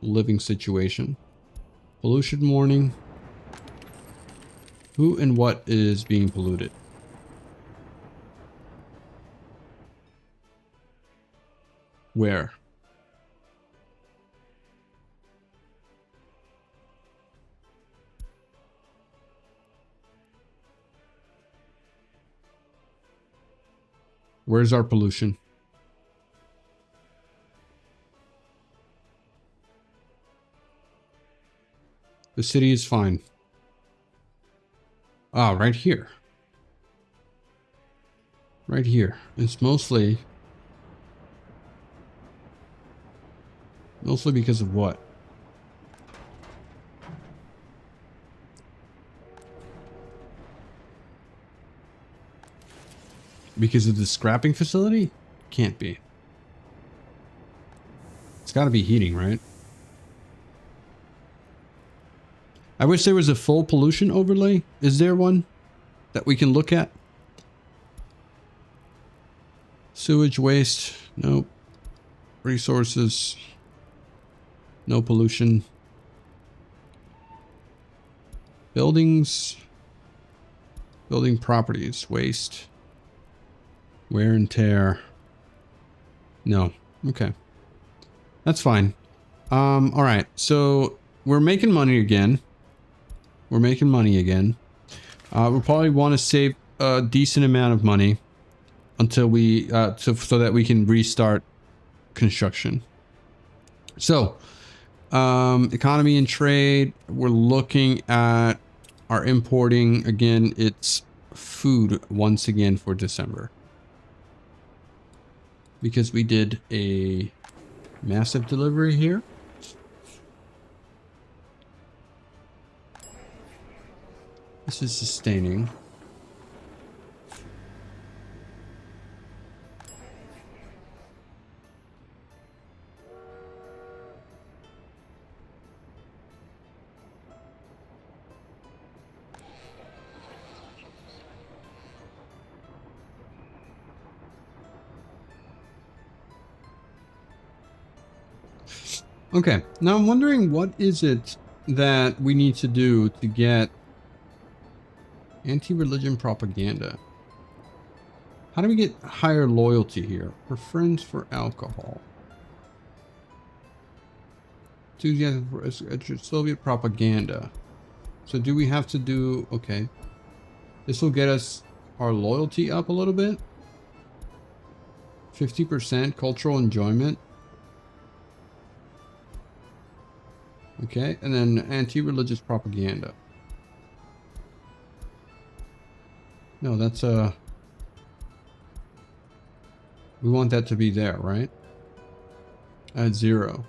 A: living situation. Pollution warning. Who and what is being polluted? Where? Where's our pollution? The city is fine. Ah, right here. Right here. It's mostly because of what? Because of the scrapping facility? Can't be. It's got to be heating, right? I wish there was a full pollution overlay. Is there one that we can look at? Sewage waste. Nope. Resources. No pollution. Buildings. Building properties. Waste. Wear and tear. No. Okay. That's fine. All right. So we're making money again. We're making money again. We'll probably want to save a decent amount of money until we, so that we can restart construction. So, economy and trade, we're looking at our importing. Again, it's food once again for December. Because we did a massive delivery here. This is sustaining. Okay, now I'm wondering what is it that we need to do to get anti-religion propaganda? How do we get higher loyalty here? Preference for alcohol. Enthusiasm for Soviet propaganda. So do we have to do... Okay. This will get us our loyalty up a little bit. 50% cultural enjoyment. Okay, and then anti-religious propaganda. No, that's we want that to be there, right? At 0.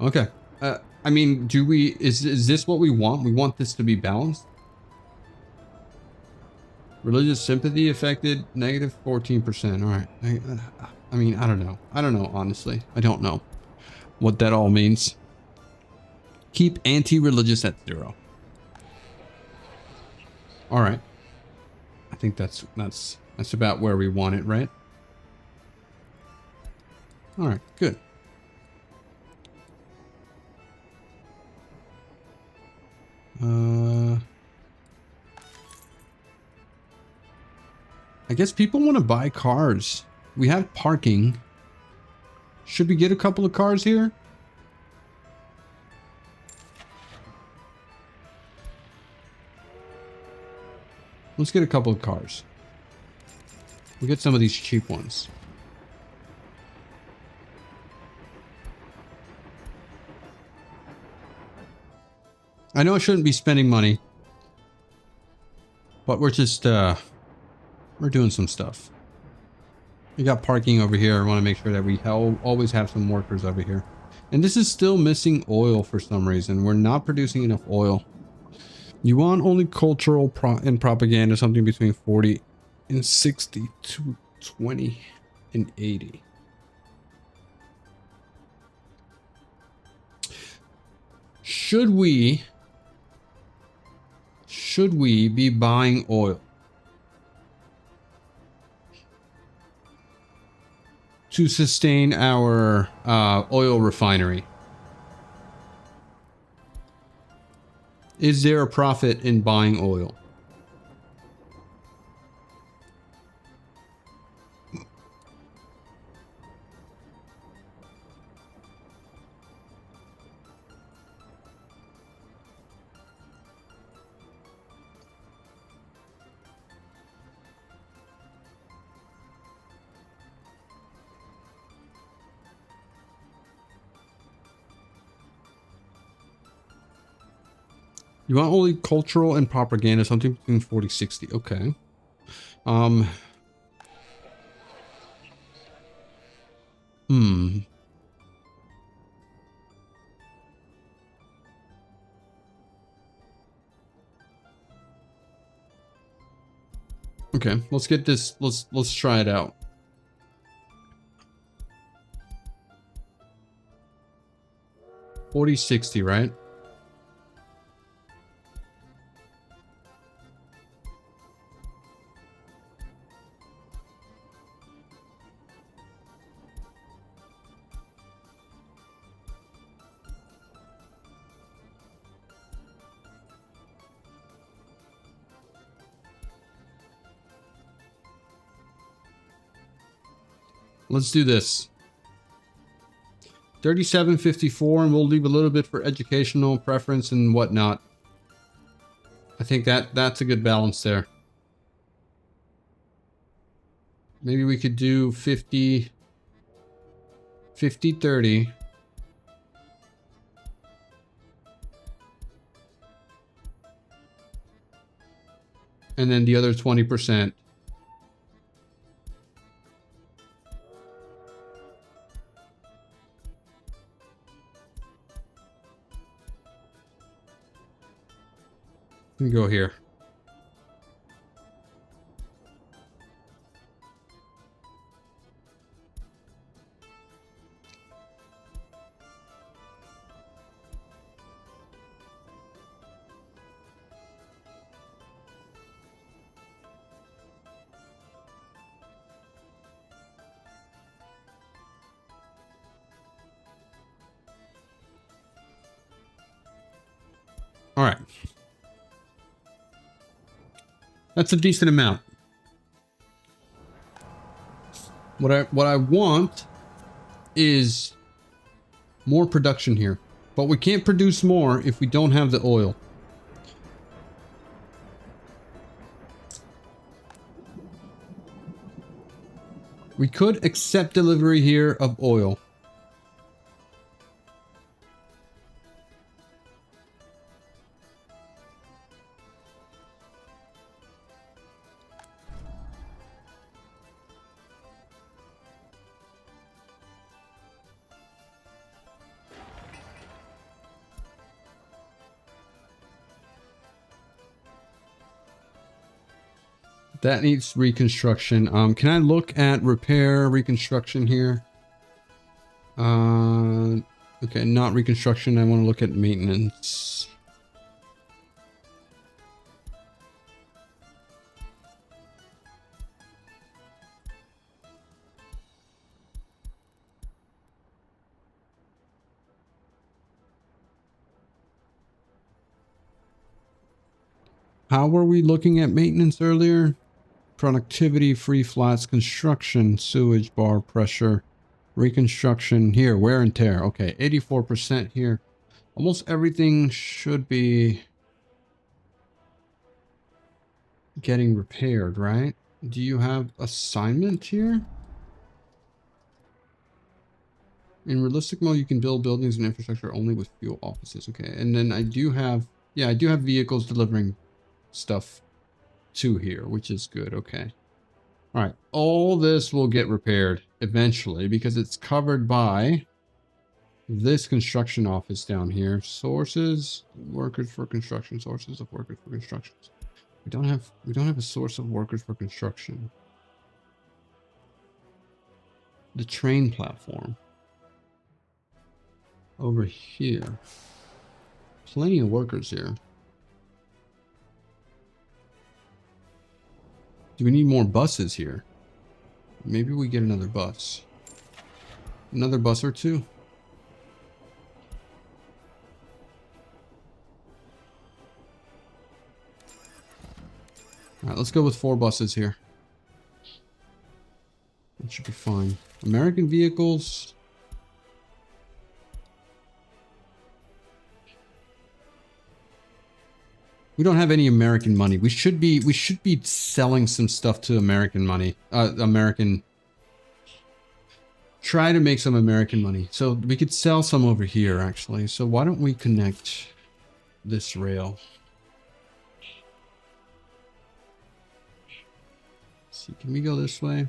A: Okay. I mean, do we, is this what we want? We want this to be balanced? Religious sympathy affected, negative 14%. All right. I mean, I don't know. I don't know, honestly. I don't know what that all means. Keep anti-religious at 0. All right. I think that's about where we want it, right? All right, good. I guess people want to buy cars. We have parking. Should we get a couple of cars here? Let's get a couple of cars. We'll get some of these cheap ones. I know I shouldn't be spending money, but we're just, we're doing some stuff. We got parking over here. I want to make sure that we always have some workers over here. And this is still missing oil for some reason. We're not producing enough oil. You want only cultural and propaganda, something between 40 and 60 to 20 and 80. Should we be buying oil to sustain our oil refinery? Is there a profit in buying oil? You want only cultural and propaganda, something between 40-60. Okay. Hmm. Okay, let's get this. Let's try it out. $40.60, right? Let's do this. 37.54, and we'll leave a little bit for educational preference and whatnot. I think that's a good balance there. Maybe we could do 50, 30. And then the other 20%. And go here. All right. That's a decent amount. What I want is more production here. But we can't produce more if we don't have the oil. We could accept delivery here of oil. That needs reconstruction. Can I look at repair, reconstruction here? Okay, not reconstruction. I want to look at maintenance. How were we looking at maintenance earlier? Productivity, free flats, construction, sewage, bar pressure, reconstruction here, wear and tear. Okay, 84% here. Almost everything should be getting repaired, right? Do you have assignment here? In realistic mode, you can build buildings and infrastructure only with fuel offices. Okay, and then I do have, yeah, I do have vehicles delivering stuff to here, which is good. Okay. All right. All this will get repaired eventually because it's covered by this construction office down here. Sources, workers for construction, sources of workers for construction. We don't have a source of workers for construction. The train platform over here. Plenty of workers here. Do we need more buses here? Maybe we get another bus. Another bus or two? Alright, let's go with 4 buses here. That should be fine. American vehicles. We don't have any American money. We should be selling some stuff to American money. Try to make some American money. So we could sell some over here actually. So why don't we connect this rail? Let's see, can we go this way?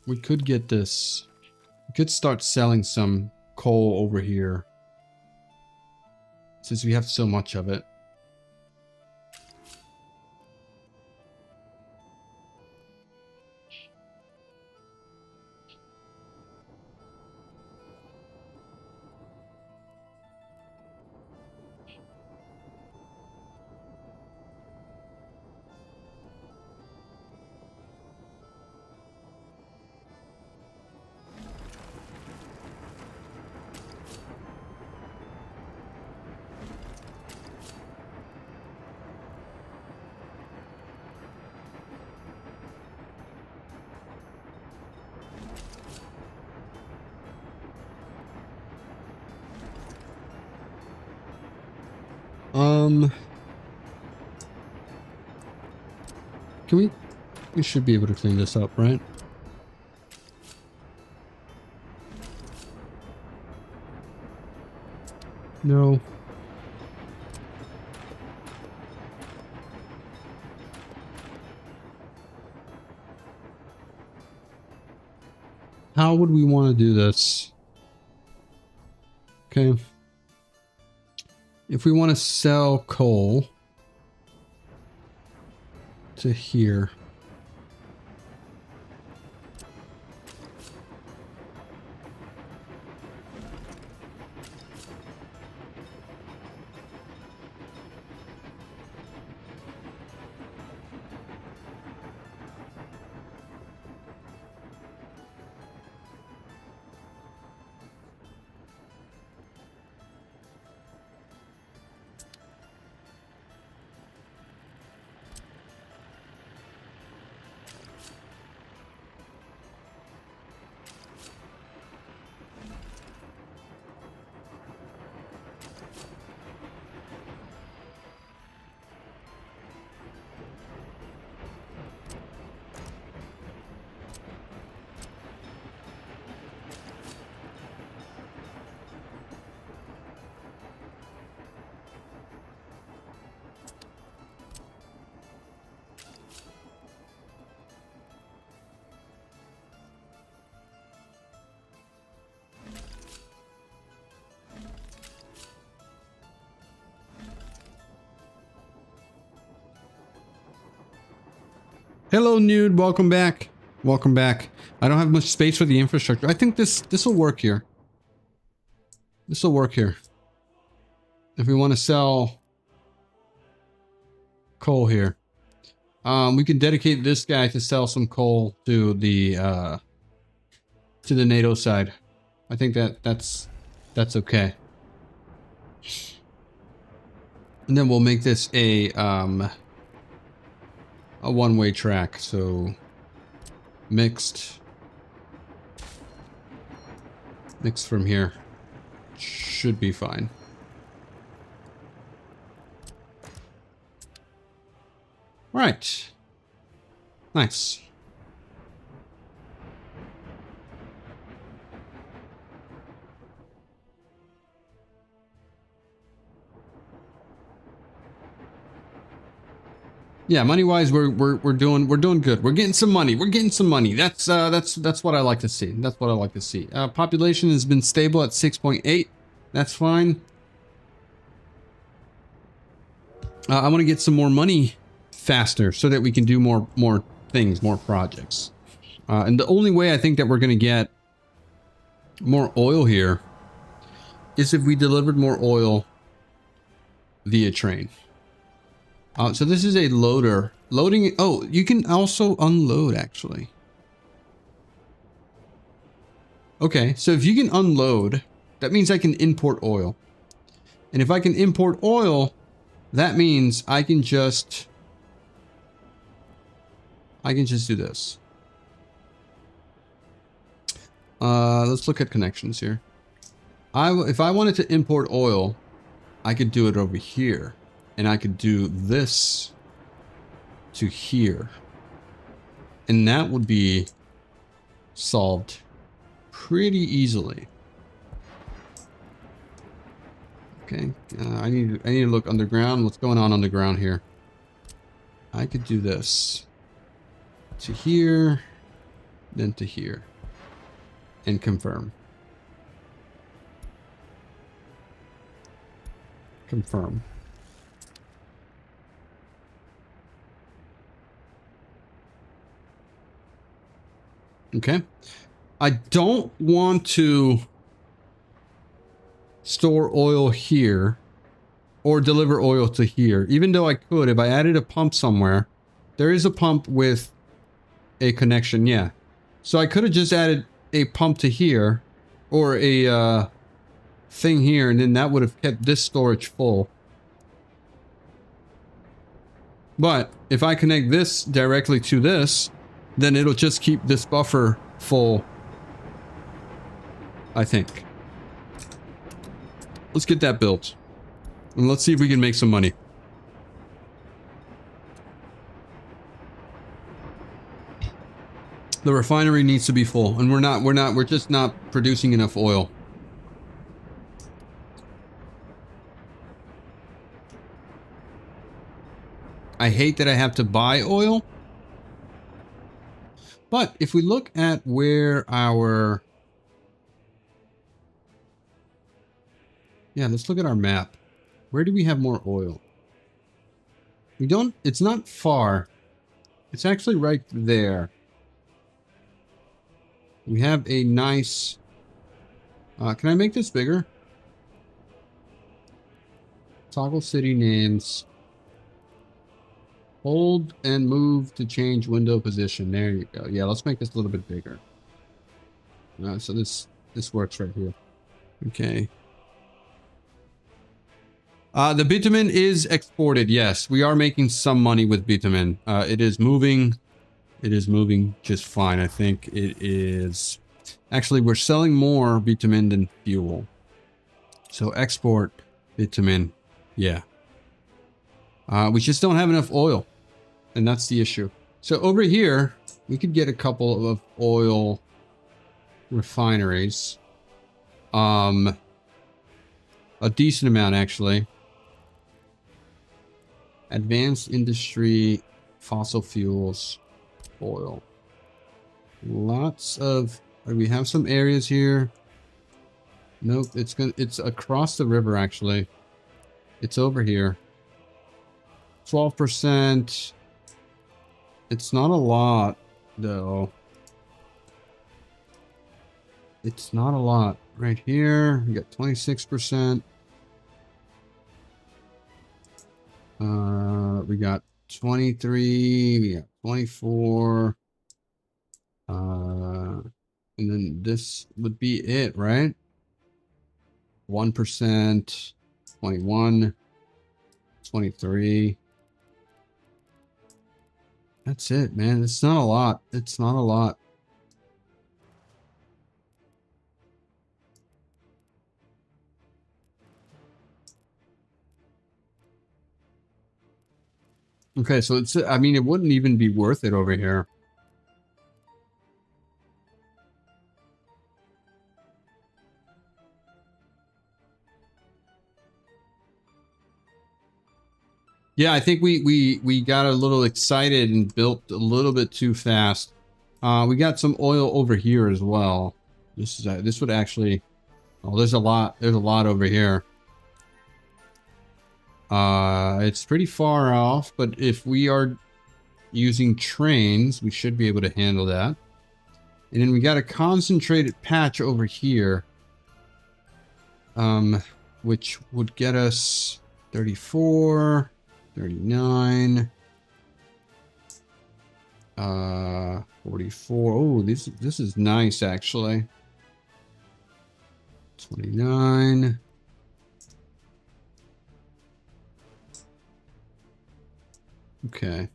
A: We could get this. We could start selling some coal over here, since we have so much of it. Can we should be able to clean this up, right? No. How would we want to do this? Okay. If we want to sell coal to here. Hello, Nude. Welcome back. Welcome back. I don't have much space for the infrastructure. I think this will work here. This will work here. If we want to sell coal here, we can dedicate this guy to sell some coal to the NATO side. I think that's okay. And then we'll make this a one-way track, so mixed from here should be fine. Right. Nice. Yeah, money-wise, we're doing good. We're getting some money. We're getting some money. That's what I like to see. That's what I like to see. Population has been stable at 6.8. That's fine. I want to get some more money faster so that we can do more things, more projects. And the only way I think that we're going to get more oil here is if we delivered more oil via train. So this is a loader. Loading. Oh, you can also unload, actually. Okay, so if you can unload, that means I can import oil. And if I can import oil, that means I can just do this. Let's look at connections here. If I wanted to import oil, I could do it over here. And I could do this to here. And that would be solved pretty easily. Okay, I need to look underground. What's going on underground here? I could do this to here. then to here, and confirm. Confirm. Okay. I don't want to store oil here or deliver oil to here, even though I could. If I added a pump somewhere, there is a pump with a connection, yeah. So I could have just added a pump to here or a thing here, and then that would have kept this storage full. But if I connect this directly to this, then it'll just keep this buffer full, I think. Let's get that built. And let's see if we can make some money. The refinery needs to be full, and we're just not producing enough oil. I hate that I have to buy oil. But if we look at where our... Yeah, let's look at our map. Where do we have more oil? We don't... It's not far. It's actually right there. We have a nice... can I make this bigger? Toggle city names. Hold and move to change window position. There you go. Yeah, let's make this a little bit bigger. So this works right here. Okay. The bitumen is exported. Yes, we are making some money with bitumen. It is moving. It is moving just fine. I think it is. Actually, we're selling more bitumen than fuel. So export bitumen. Yeah. We just don't have enough oil. And that's the issue. So over here, we could get a couple of oil refineries. A decent amount, actually. Advanced industry, fossil fuels, oil. Lots of... We have some areas here. Nope, it's across the river, actually. It's over here. 12%. It's not a lot, though. It's not a lot. Right here, we got 26%. We got 23. We got 24. And then this would be it, right? 1%. 21. 23. That's it, man. It's not a lot. It's not a lot. Okay, so it's, I mean, it wouldn't even be worth it over here. Yeah, I think we got a little excited and built a little bit too fast. We got some oil over here as well. This would actually... Oh, there's a lot over here. It's pretty far off, but if we are using trains, we should be able to handle that. And then we got a concentrated patch over here. Which would get us 34... 39, 44. Oh, this is nice, actually. 29. Okay.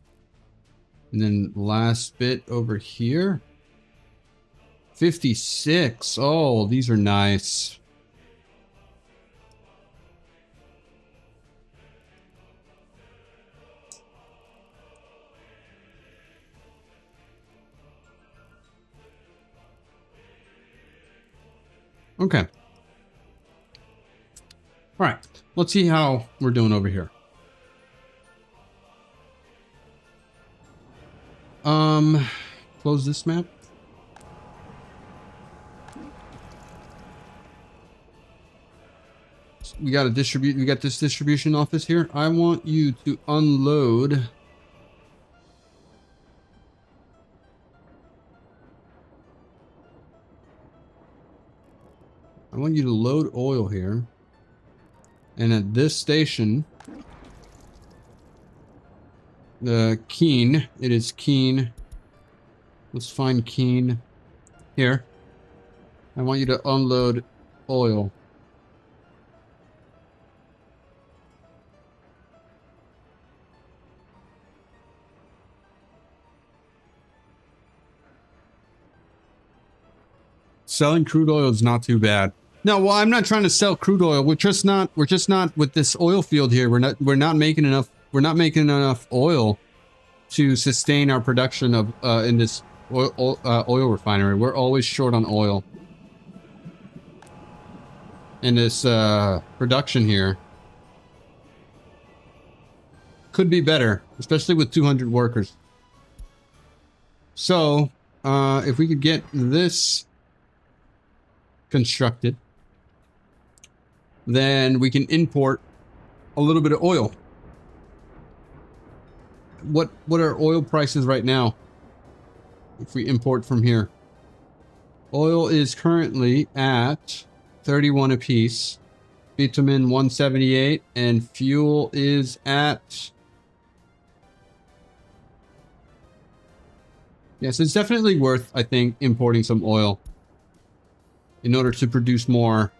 A: And then last bit over here. 56. Oh, these are nice. Okay. All right. Let's see how we're doing over here. Close this map. we got this distribution office here. I want you to unload. I want you to load oil here. And at this station, the Keene, it is Keene. Let's find Keene here. I want you to unload oil. Selling crude oil is not too bad. No, well, I'm not trying to sell crude oil. We're just not with this oil field here. We're not making enough oil to sustain our production of in this oil refinery. We're always short on oil. And this production here could be better, especially with 200 workers. So, if we could get this constructed, then we can import a little bit of oil. What are oil prices right now if we import from here? Oil is currently at 31 a piece, bitumen 178, and fuel is at, yes, it's definitely worth, I think, importing some oil in order to produce more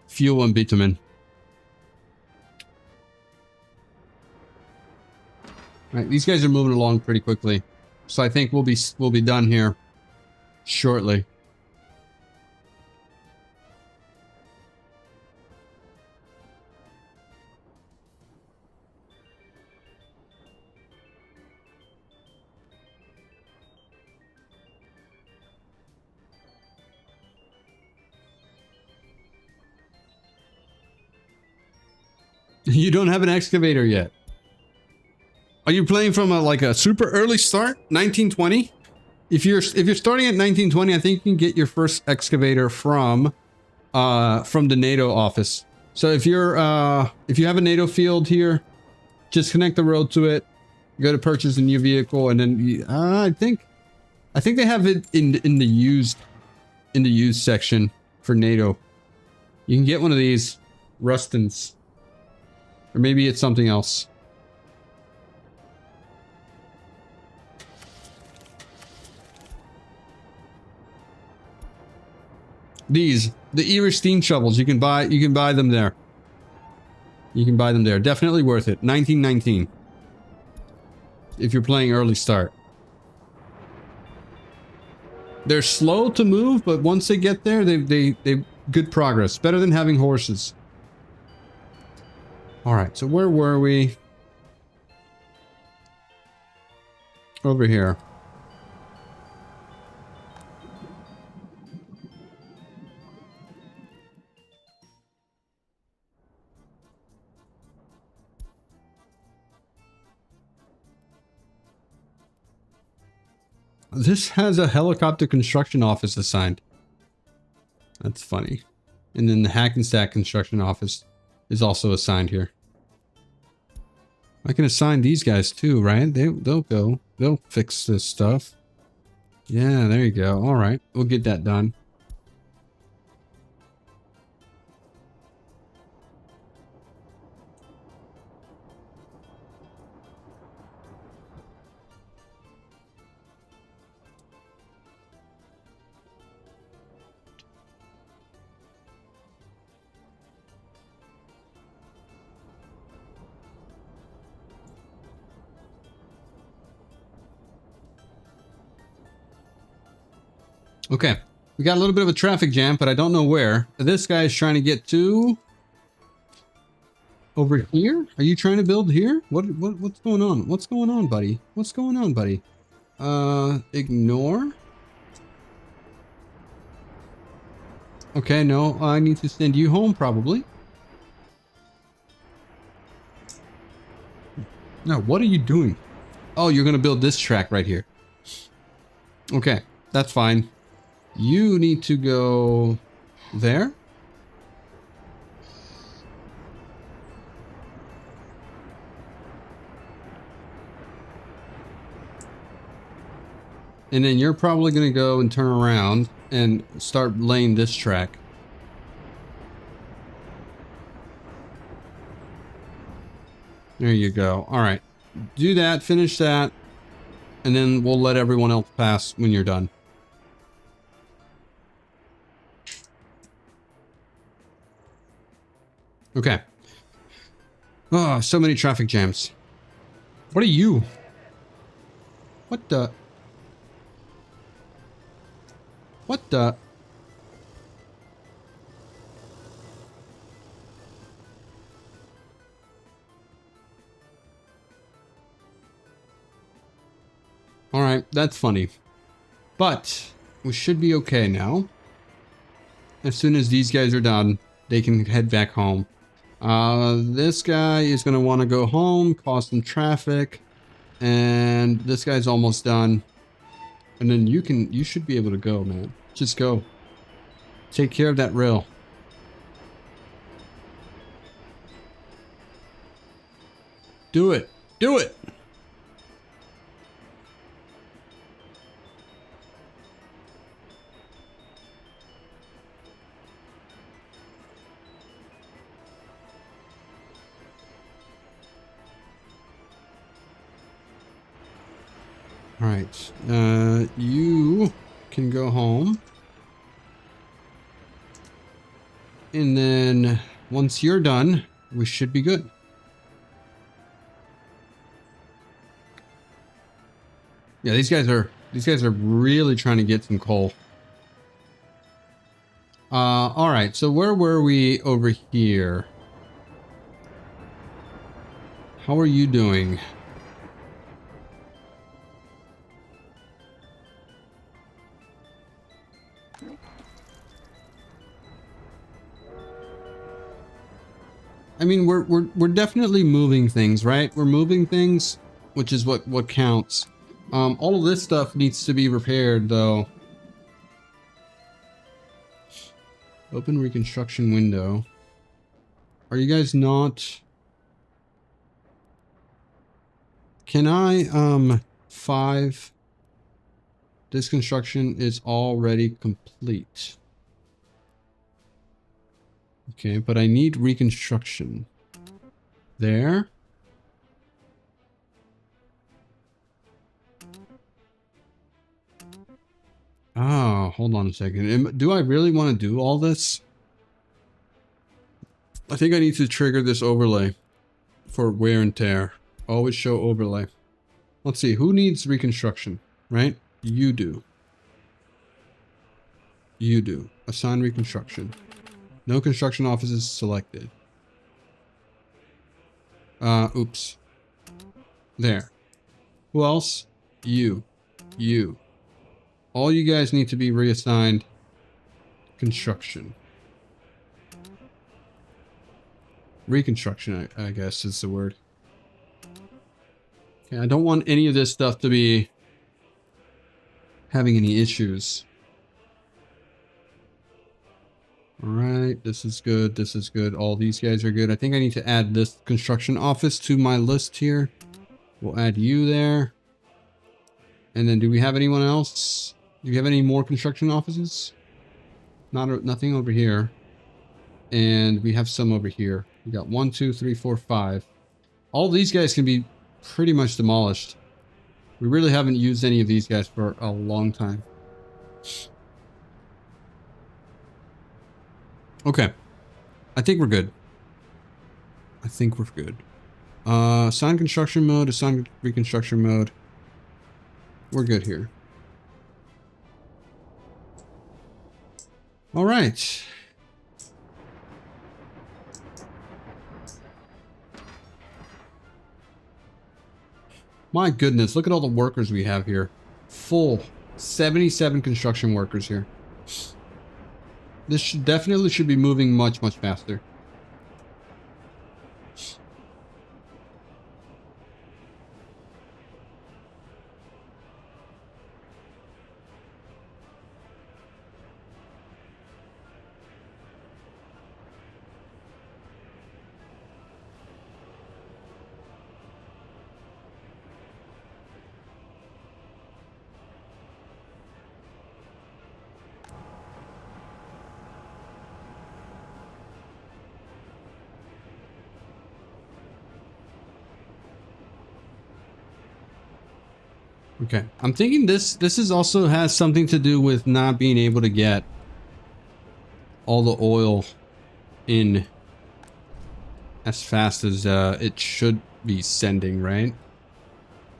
A: fuel and bitumen. All right, these guys are moving along pretty quickly, so I think we'll be done here shortly. You don't have an excavator yet. Are you playing from like a super early start? 1920? If you're starting at 1920, I think you can get your first excavator from the NATO office. So if you have a NATO field here, just connect the road to it, go to purchase a new vehicle, and then I think they have it in the used section for NATO. You can get one of these Rustins. Or maybe it's something else. These, the Erie steam shovels, you can buy them there. You can buy them there. Definitely worth it. 1919. If you're playing early start. They're slow to move, but once they get there, they good progress. Better than having horses. Alright, so where were we? Over here. This has a helicopter construction office assigned. That's funny. And then the Hackensack construction office is also assigned here. I can assign these guys too, right? They'll go. They'll fix this stuff. Yeah, there you go. All right, we'll get that done. Okay, we got a little bit of a traffic jam, but I don't know where. This guy is trying to get to over here. Are you trying to build here? What's going on? What's going on, buddy? What's going on, buddy? Ignore. Okay, no, I need to send you home probably. No, what are you doing? Oh, you're gonna build this track right here. Okay, that's fine. You need to go there. And then you're probably going to go and turn around and start laying this track. There you go. All right. Do that, finish that, and then we'll let everyone else pass when you're done. Okay. Oh, so many traffic jams. What are you? What the? What the? All right, that's funny. But we should be okay now. As soon as these guys are done, they can head back home. This guy is going to want to go home, cause some traffic. And this guy's almost done. And then you should be able to go, man. Just go. Take care of that rail. Do it. Do it. All right. You can go home. And then once you're done, we should be good. Yeah, these guys are really trying to get some coal. All right. So where were we over here? How are you doing? I mean, we're definitely moving things, right? We're moving things, which is what counts. All of this stuff needs to be repaired, though. Open reconstruction window. Are you guys not? Can I, 5? This construction is already complete. Okay, but I need reconstruction. There. Oh, hold on a second. Do I really want to do all this? I think I need to trigger this overlay for wear and tear. Always show overlay. Let's see, who needs reconstruction, right? You do. You do. Assign reconstruction. No construction offices selected. Oops. There. Who else? You. You. All you guys need to be reassigned construction. Reconstruction, I guess is the word. Okay, I don't want any of this stuff to be having any issues. Alright, this is good, this is good. All these guys are good. I think I need to add this construction office to my list here. We'll add you there. And then do we have anyone else? Do we have any more construction offices? Nothing over here. And we have some over here. We got 1, 2, 3, 4, 5. All these guys can be pretty much demolished. We really haven't used any of these guys for a long time. Okay. I think we're good. I think we're good. Assign construction mode, assign reconstruction mode. We're good here. All right. My goodness, look at all the workers we have here. Full 77 construction workers here. This definitely should be moving much faster. Okay, I'm thinking this is also has something to do with not being able to get all the oil in as fast as it should be sending, right?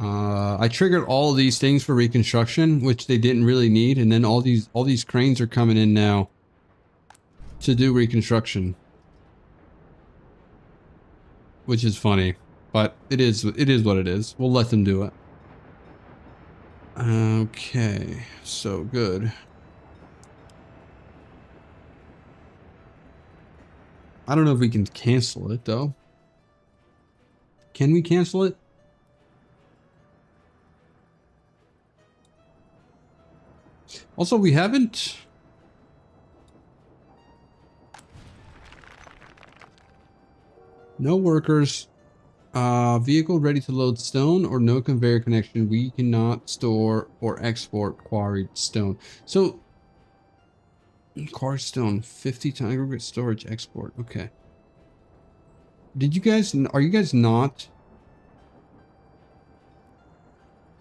A: I triggered all of these things for reconstruction, which they didn't really need, and then all these cranes are coming in now to do reconstruction, which is funny, but it is what it is. We'll let them do it. Okay, so good. I don't know if we can cancel it though. Can we cancel it? Also, we haven't. No workers. Vehicle ready to load stone or no conveyor connection. We cannot store or export quarried stone. So, quarried stone, 50 ton aggregate storage export. Okay. Did you guys, are you guys not?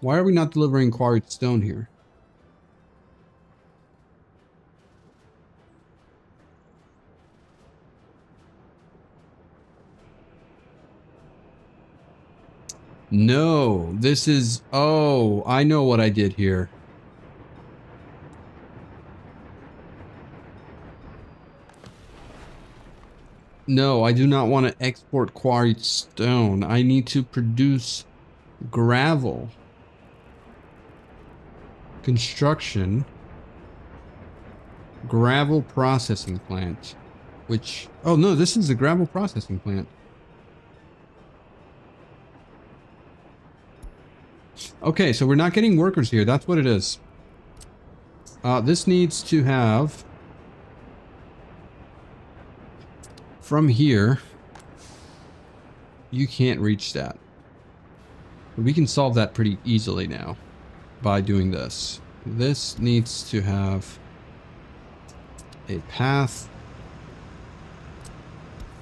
A: Why are we not delivering quarried stone here? No, this is, oh, I know what I did here. No, I do not want to export quarried stone. I need to produce gravel. Construction. Gravel processing plant. Which, oh no, this is the gravel processing plant. Okay, so we're not getting workers here. That's what it is. This needs to have from here. You can't reach that. But we can solve that pretty easily now by doing this. This needs to have a path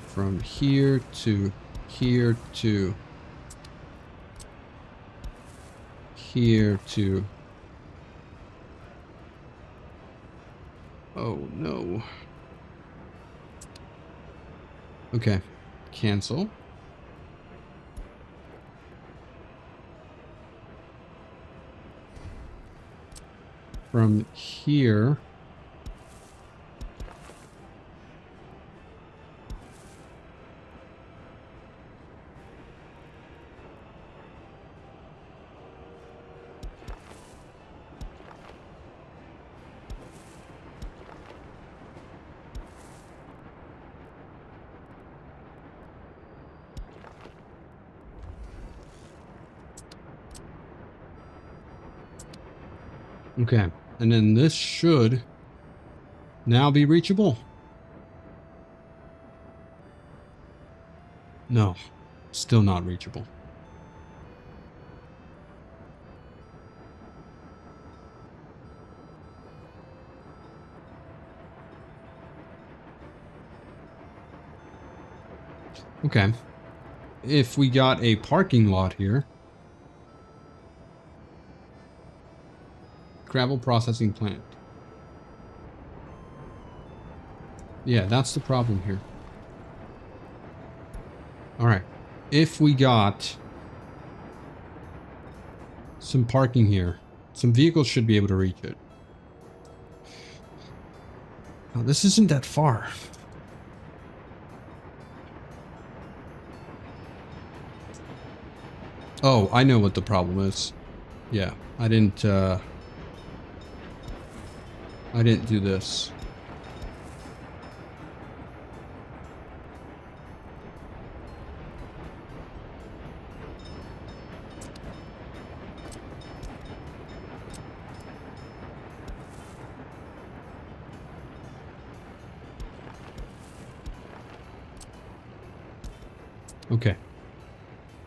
A: from here to here to here to, oh no. Okay, cancel. From here okay, and then this should now be reachable. No, still not reachable. Okay, if we got a parking lot here. Gravel processing plant. Yeah, that's the problem here. Alright. If we got some parking here, some vehicles should be able to reach it. Oh, this isn't that far. Oh, I know what the problem is. Yeah, I didn't do this. Okay.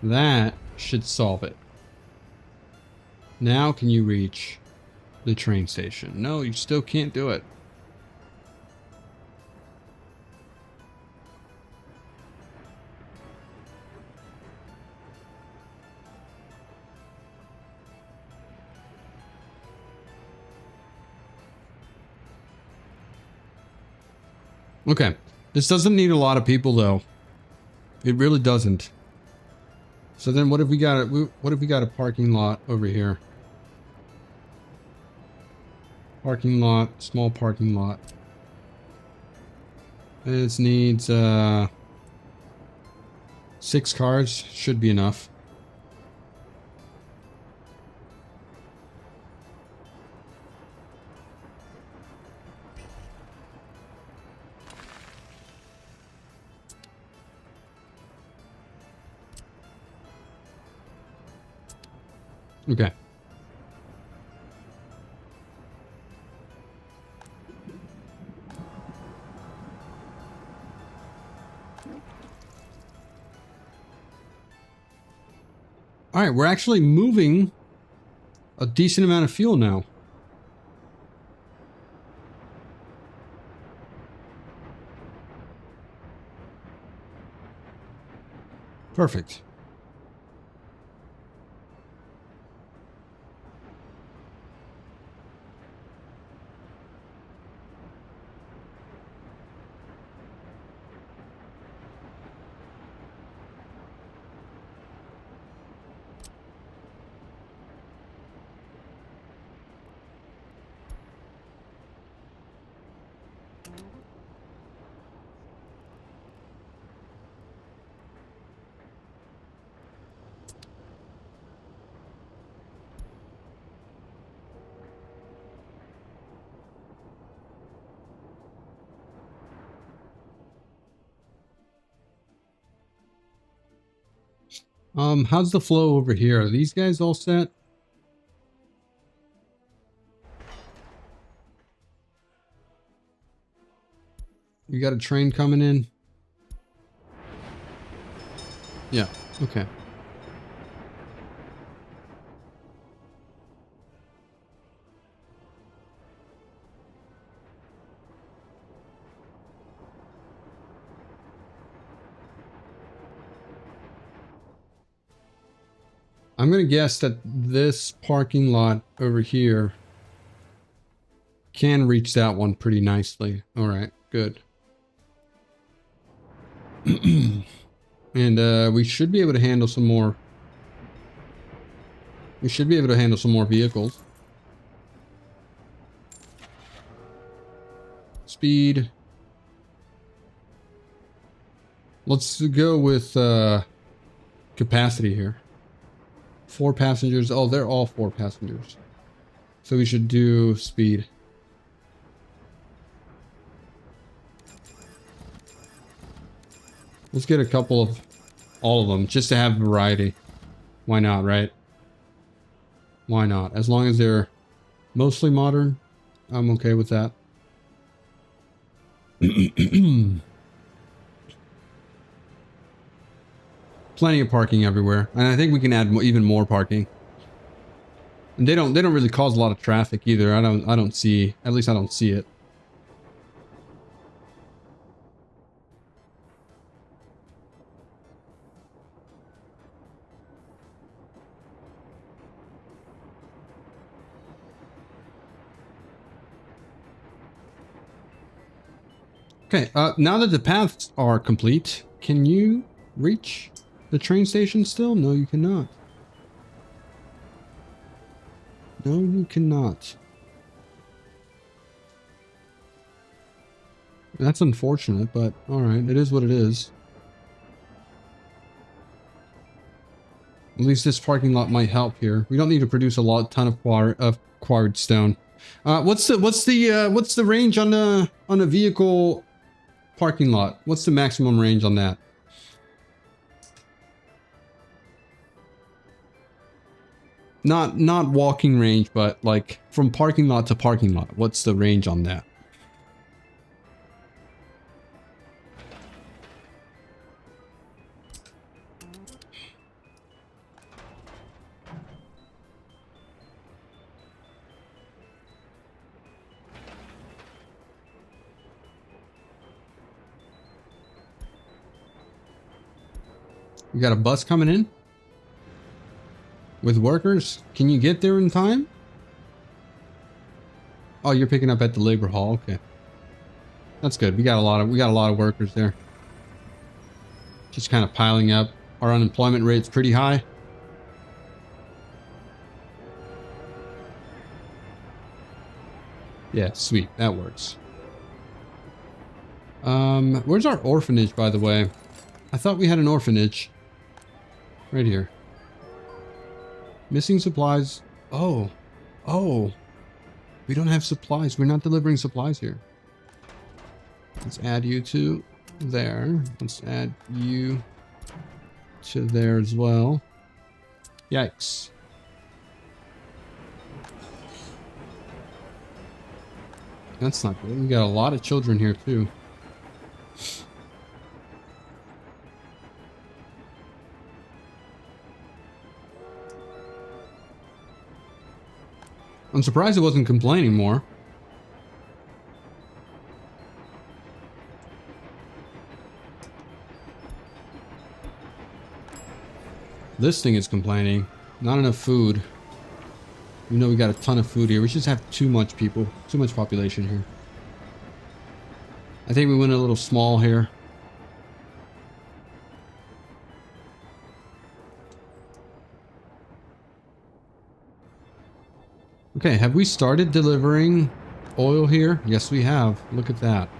A: That should solve it. Now can you reach the train station? No, you still can't do it. Okay. This doesn't need a lot of people though. It really doesn't. So then what if we got a parking lot over here? Parking lot, small parking lot. This needs 6 cars, should be enough. Okay. All right, we're actually moving a decent amount of fuel now. Perfect. How's the flow over here? Are these guys all set? You got a train coming in? Yeah, okay. I'm gonna guess that this parking lot over here can reach that one pretty nicely. All right, good. And we should be able to handle some more. We should be able to handle some more vehicles. Speed. Let's go with capacity here. 4 passengers. Oh, they're all 4 passengers. So we should do speed. Let's get a couple of all of them just to have variety. Why not, right? Why not? As long as they're mostly modern, I'm okay with that. Plenty of parking everywhere, and I think we can add even more parking. And they don't really cause a lot of traffic either. I don't see, at least I don't see it. Okay, now that the paths are complete, can you reach the train station still? No, you cannot. No, you cannot. That's unfortunate, but alright, it is what it is. At least this parking lot might help here. We don't need to produce a ton of quarried stone. What's the range on a vehicle parking lot? What's the maximum range on that? Not walking range, but like from parking lot to parking lot. What's the range on that? We got a bus coming in with workers. Can you get there in time? Oh, you're picking up at the labor hall. Okay. That's good. We got a lot of workers there. Just kind of piling up. Our unemployment rate's pretty high. Yeah, sweet. That works. Where's our orphanage, by the way? I thought we had an orphanage. Right here. Missing supplies. Oh. Oh. We don't have supplies. We're not delivering supplies here. Let's add you to there. Let's add you to there as well. Yikes. That's not good. We got a lot of children here too. I'm surprised it wasn't complaining more. This thing is complaining. Not enough food. You know we got a ton of food here. We just have too much people. Too much population here. I think we went a little small here. Okay, have we started delivering oil here? Yes, we have. Look at that.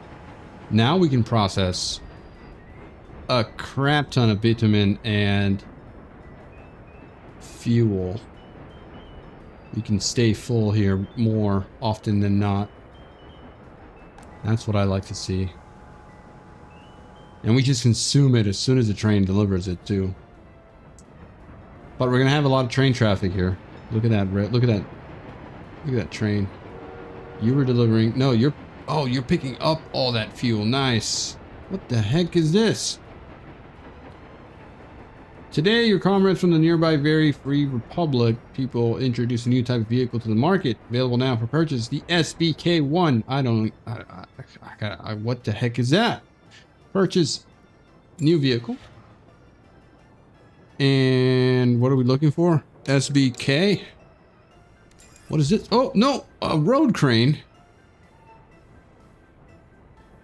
A: Now we can process a crap ton of bitumen and fuel. We can stay full here more often than not. That's what I like to see. And we just consume it as soon as the train delivers it too. But we're gonna have a lot of train traffic here. Look at that, look at that. Look at that train. You were delivering... No, you're... Oh, you're picking up all that fuel. Nice. What the heck is this? Today, your comrades from the nearby very free republic people introduce a new type of vehicle to the market. Available now for purchase, the SBK-1. What the heck is that? Purchase new vehicle. And what are we looking for? SBK? What is this? Oh, no! A road crane.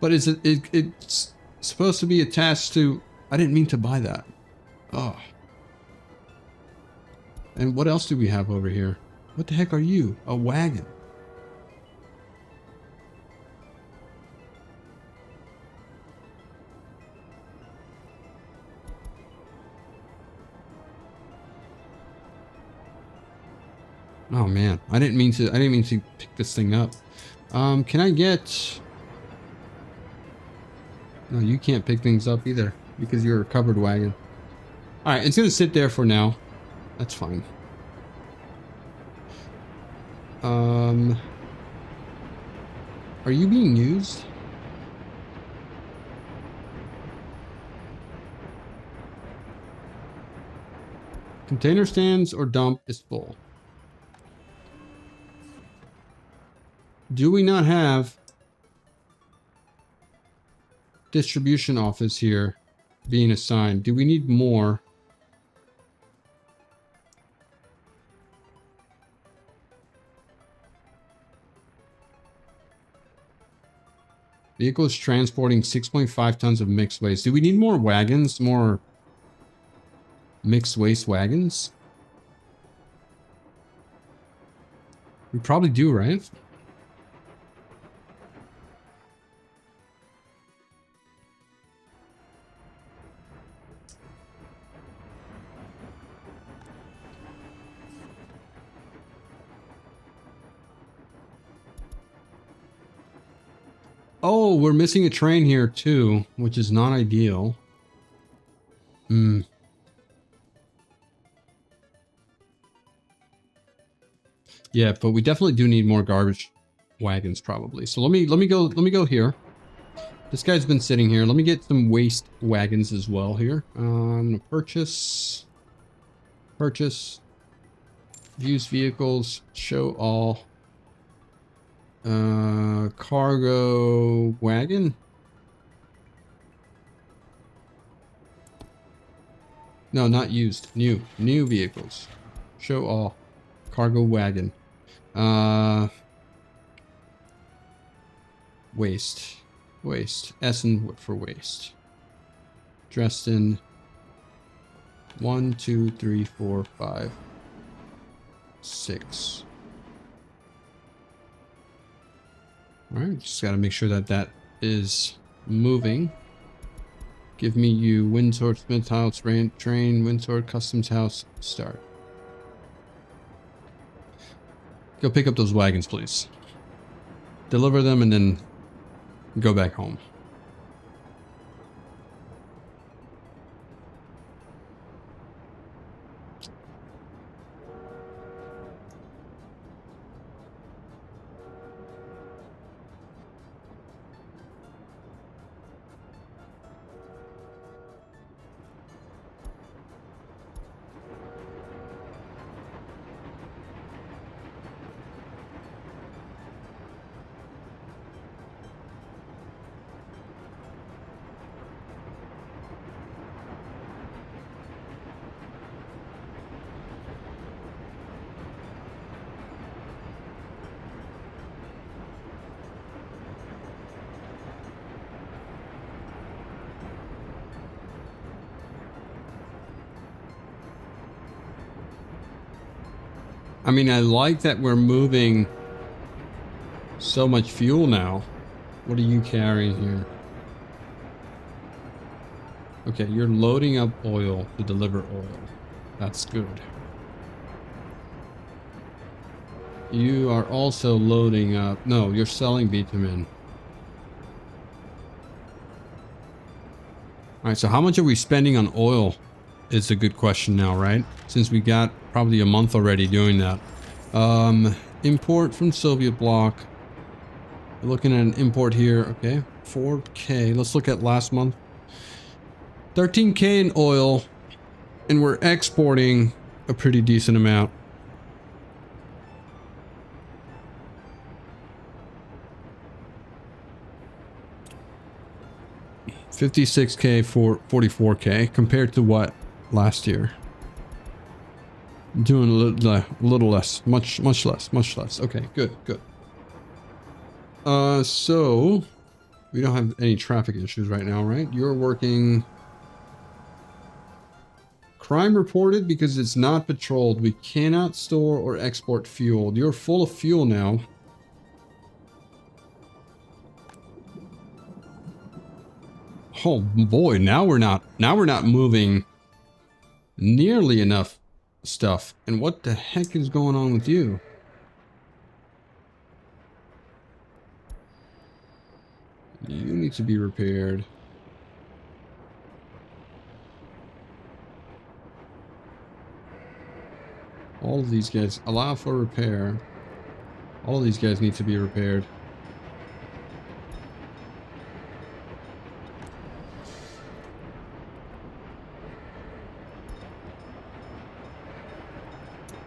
A: But is it's supposed to be attached to... I didn't mean to buy that. Oh. And what else do we have over here? What the heck are you? A wagon. Oh man, I didn't mean to pick this thing up. Can I get... No, you can't pick things up either because you're a covered wagon. Alright, it's gonna sit there for now. That's fine. Are you being used? Container stands or dump is full. Do we not have distribution office here being assigned? Do we need more? Vehicles transporting 6.5 tons of mixed waste. Do we need more wagons? More mixed waste wagons? We probably do, right? Oh, we're missing a train here too, which is not ideal. Yeah, but we definitely do need more garbage wagons probably. So let me go here. This guy's been sitting here. Let me get some waste wagons as well here. I'm gonna purchase, used vehicles, show all. Cargo wagon. No, not used. New vehicles. Show all. Cargo wagon. Waste. Waste. S and for waste. Dresden. 1, 2, 3, 4, 5, 6. All right, just got to make sure that that is moving. Give me you Windsor, Smith House, train, Windsor, Customs House, start. Go pick up those wagons, please. Deliver them and then go back home. I mean, I like that we're moving so much fuel now. What are you carrying here? Okay, you're loading up oil to deliver oil. That's good. You are also loading up... No, you're selling bitumen. Alright, so how much are we spending on oil? Is a good question now, right? Since we got probably a month already doing that. Import from Soviet bloc. We're looking at an import here. Okay, 4K. Let's look at last month. 13K in oil, and we're exporting a pretty decent amount. $56K for 44K compared to what last year? Doing a little less, much less. Okay, good. So we don't have any traffic issues right now, right? You're working. Crime reported because it's not patrolled. We cannot store or export fuel. You're full of fuel now. Oh boy, now we're not moving nearly enough stuff. And what the heck is going on with you? You need to be repaired. All of these guys allow for repair. All of these guys need to be repaired.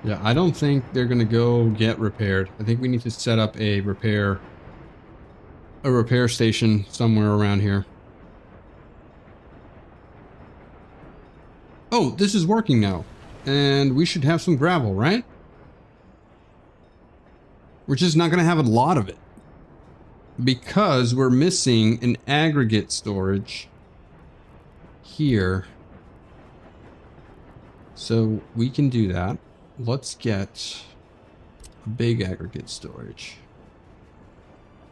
A: Yeah, I don't think they're gonna go get repaired. I think we need to set up a repair station somewhere around here. Oh, this is working now. And we should have some gravel, right? We're just not gonna have a lot of it. Because we're missing an aggregate storage here. So we can do that. Let's get a big aggregate storage.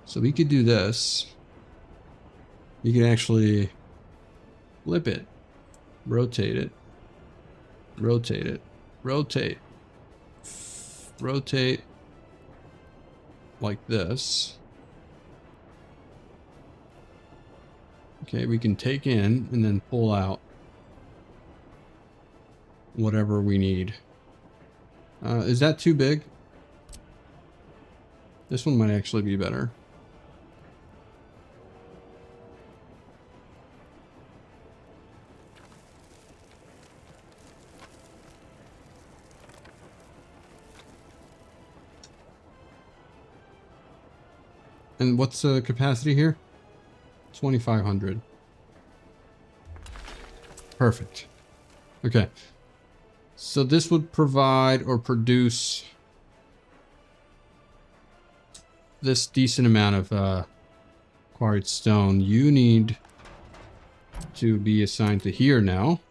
A: So we could do this. You can actually flip it, rotate it, rotate it, rotate, rotate like this. Okay, we can take in and then pull out whatever we need. Is that too big? This one might actually be better. And what's the capacity here? 2,500. Perfect. Okay. So this would provide or produce this decent amount of Quarried stone. You need to be assigned to here now.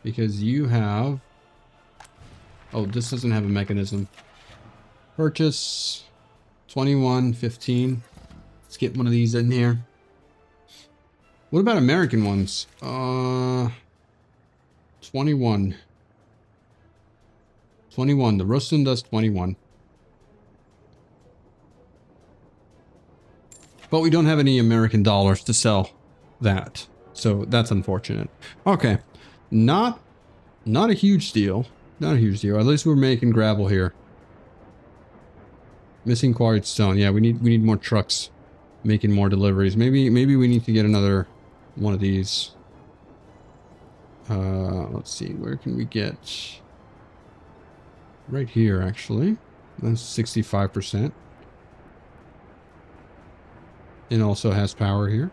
A: Because you have... Oh, this doesn't have a mechanism. Purchase 21, 15. Let's get one of these in here. What about American ones? 21. 21. The Ruston does 21. But we don't have any American dollars to sell that. So that's unfortunate. Okay. Not a huge deal. Not a huge deal. At least we're making gravel here. Missing quarried stone. Yeah, we need more trucks making more deliveries. Maybe we need to get another one of these. Let's see. Where can we get? Right here, actually. That's 65%. It also has power here.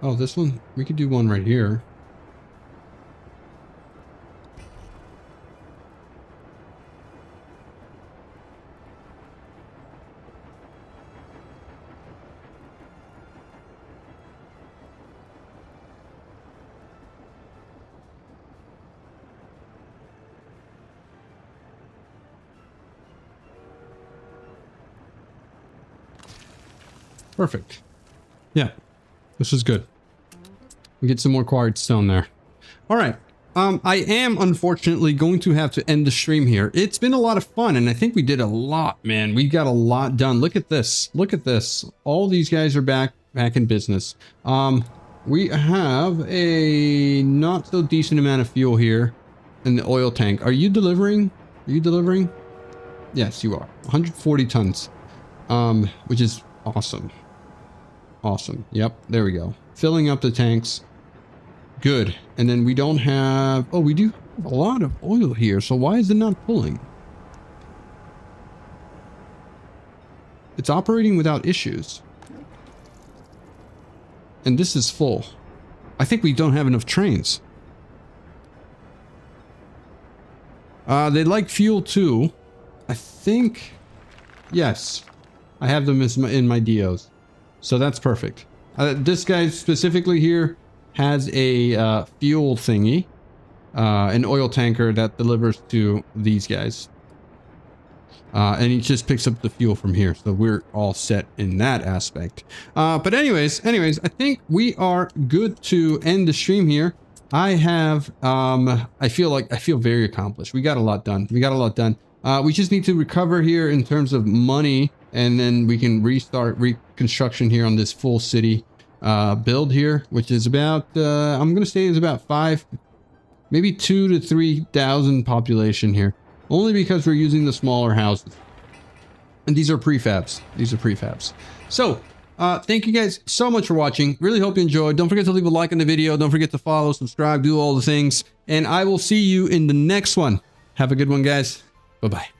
A: Oh, this one? We could do one right here. Perfect. Yeah, this is good. We get some more quarried stone there. All right. I am unfortunately going to have to end the stream here. It's been a lot of fun, and I think we did a lot, man. We got a lot done. Look at this. Look at this. All these guys are back in business. We have a not so decent amount of fuel here in the oil tank. Are you delivering? Are you delivering? Yes, you are. 140 tons. Which is awesome. Awesome. Yep, there we go. Filling up the tanks. Good. And then we don't have... Oh, we do have a lot of oil here, so why is it not pulling? It's operating without issues. And this is full. I think we don't have enough trains. They like fuel too. I think... Yes. I have them in my DOs. So that's perfect. This guy specifically here has a fuel thingy. An oil tanker that delivers to these guys. And he just picks up the fuel from here. So we're all set in that aspect. But anyways, I think we are good to end the stream here. I have, I feel very accomplished. We got a lot done. We just need to recover here in terms of money. And then we can restart reconstruction here on this full city build here, which is about, I'm going to say is about 5, maybe 2,000 to 3,000 population here. Only because we're using the smaller houses. And these are prefabs. So, thank you guys so much for watching. Really hope you enjoyed. Don't forget to leave a like on the video. Don't forget to follow, subscribe, do all the things. And I will see you in the next one. Have a good one, guys. Bye-bye.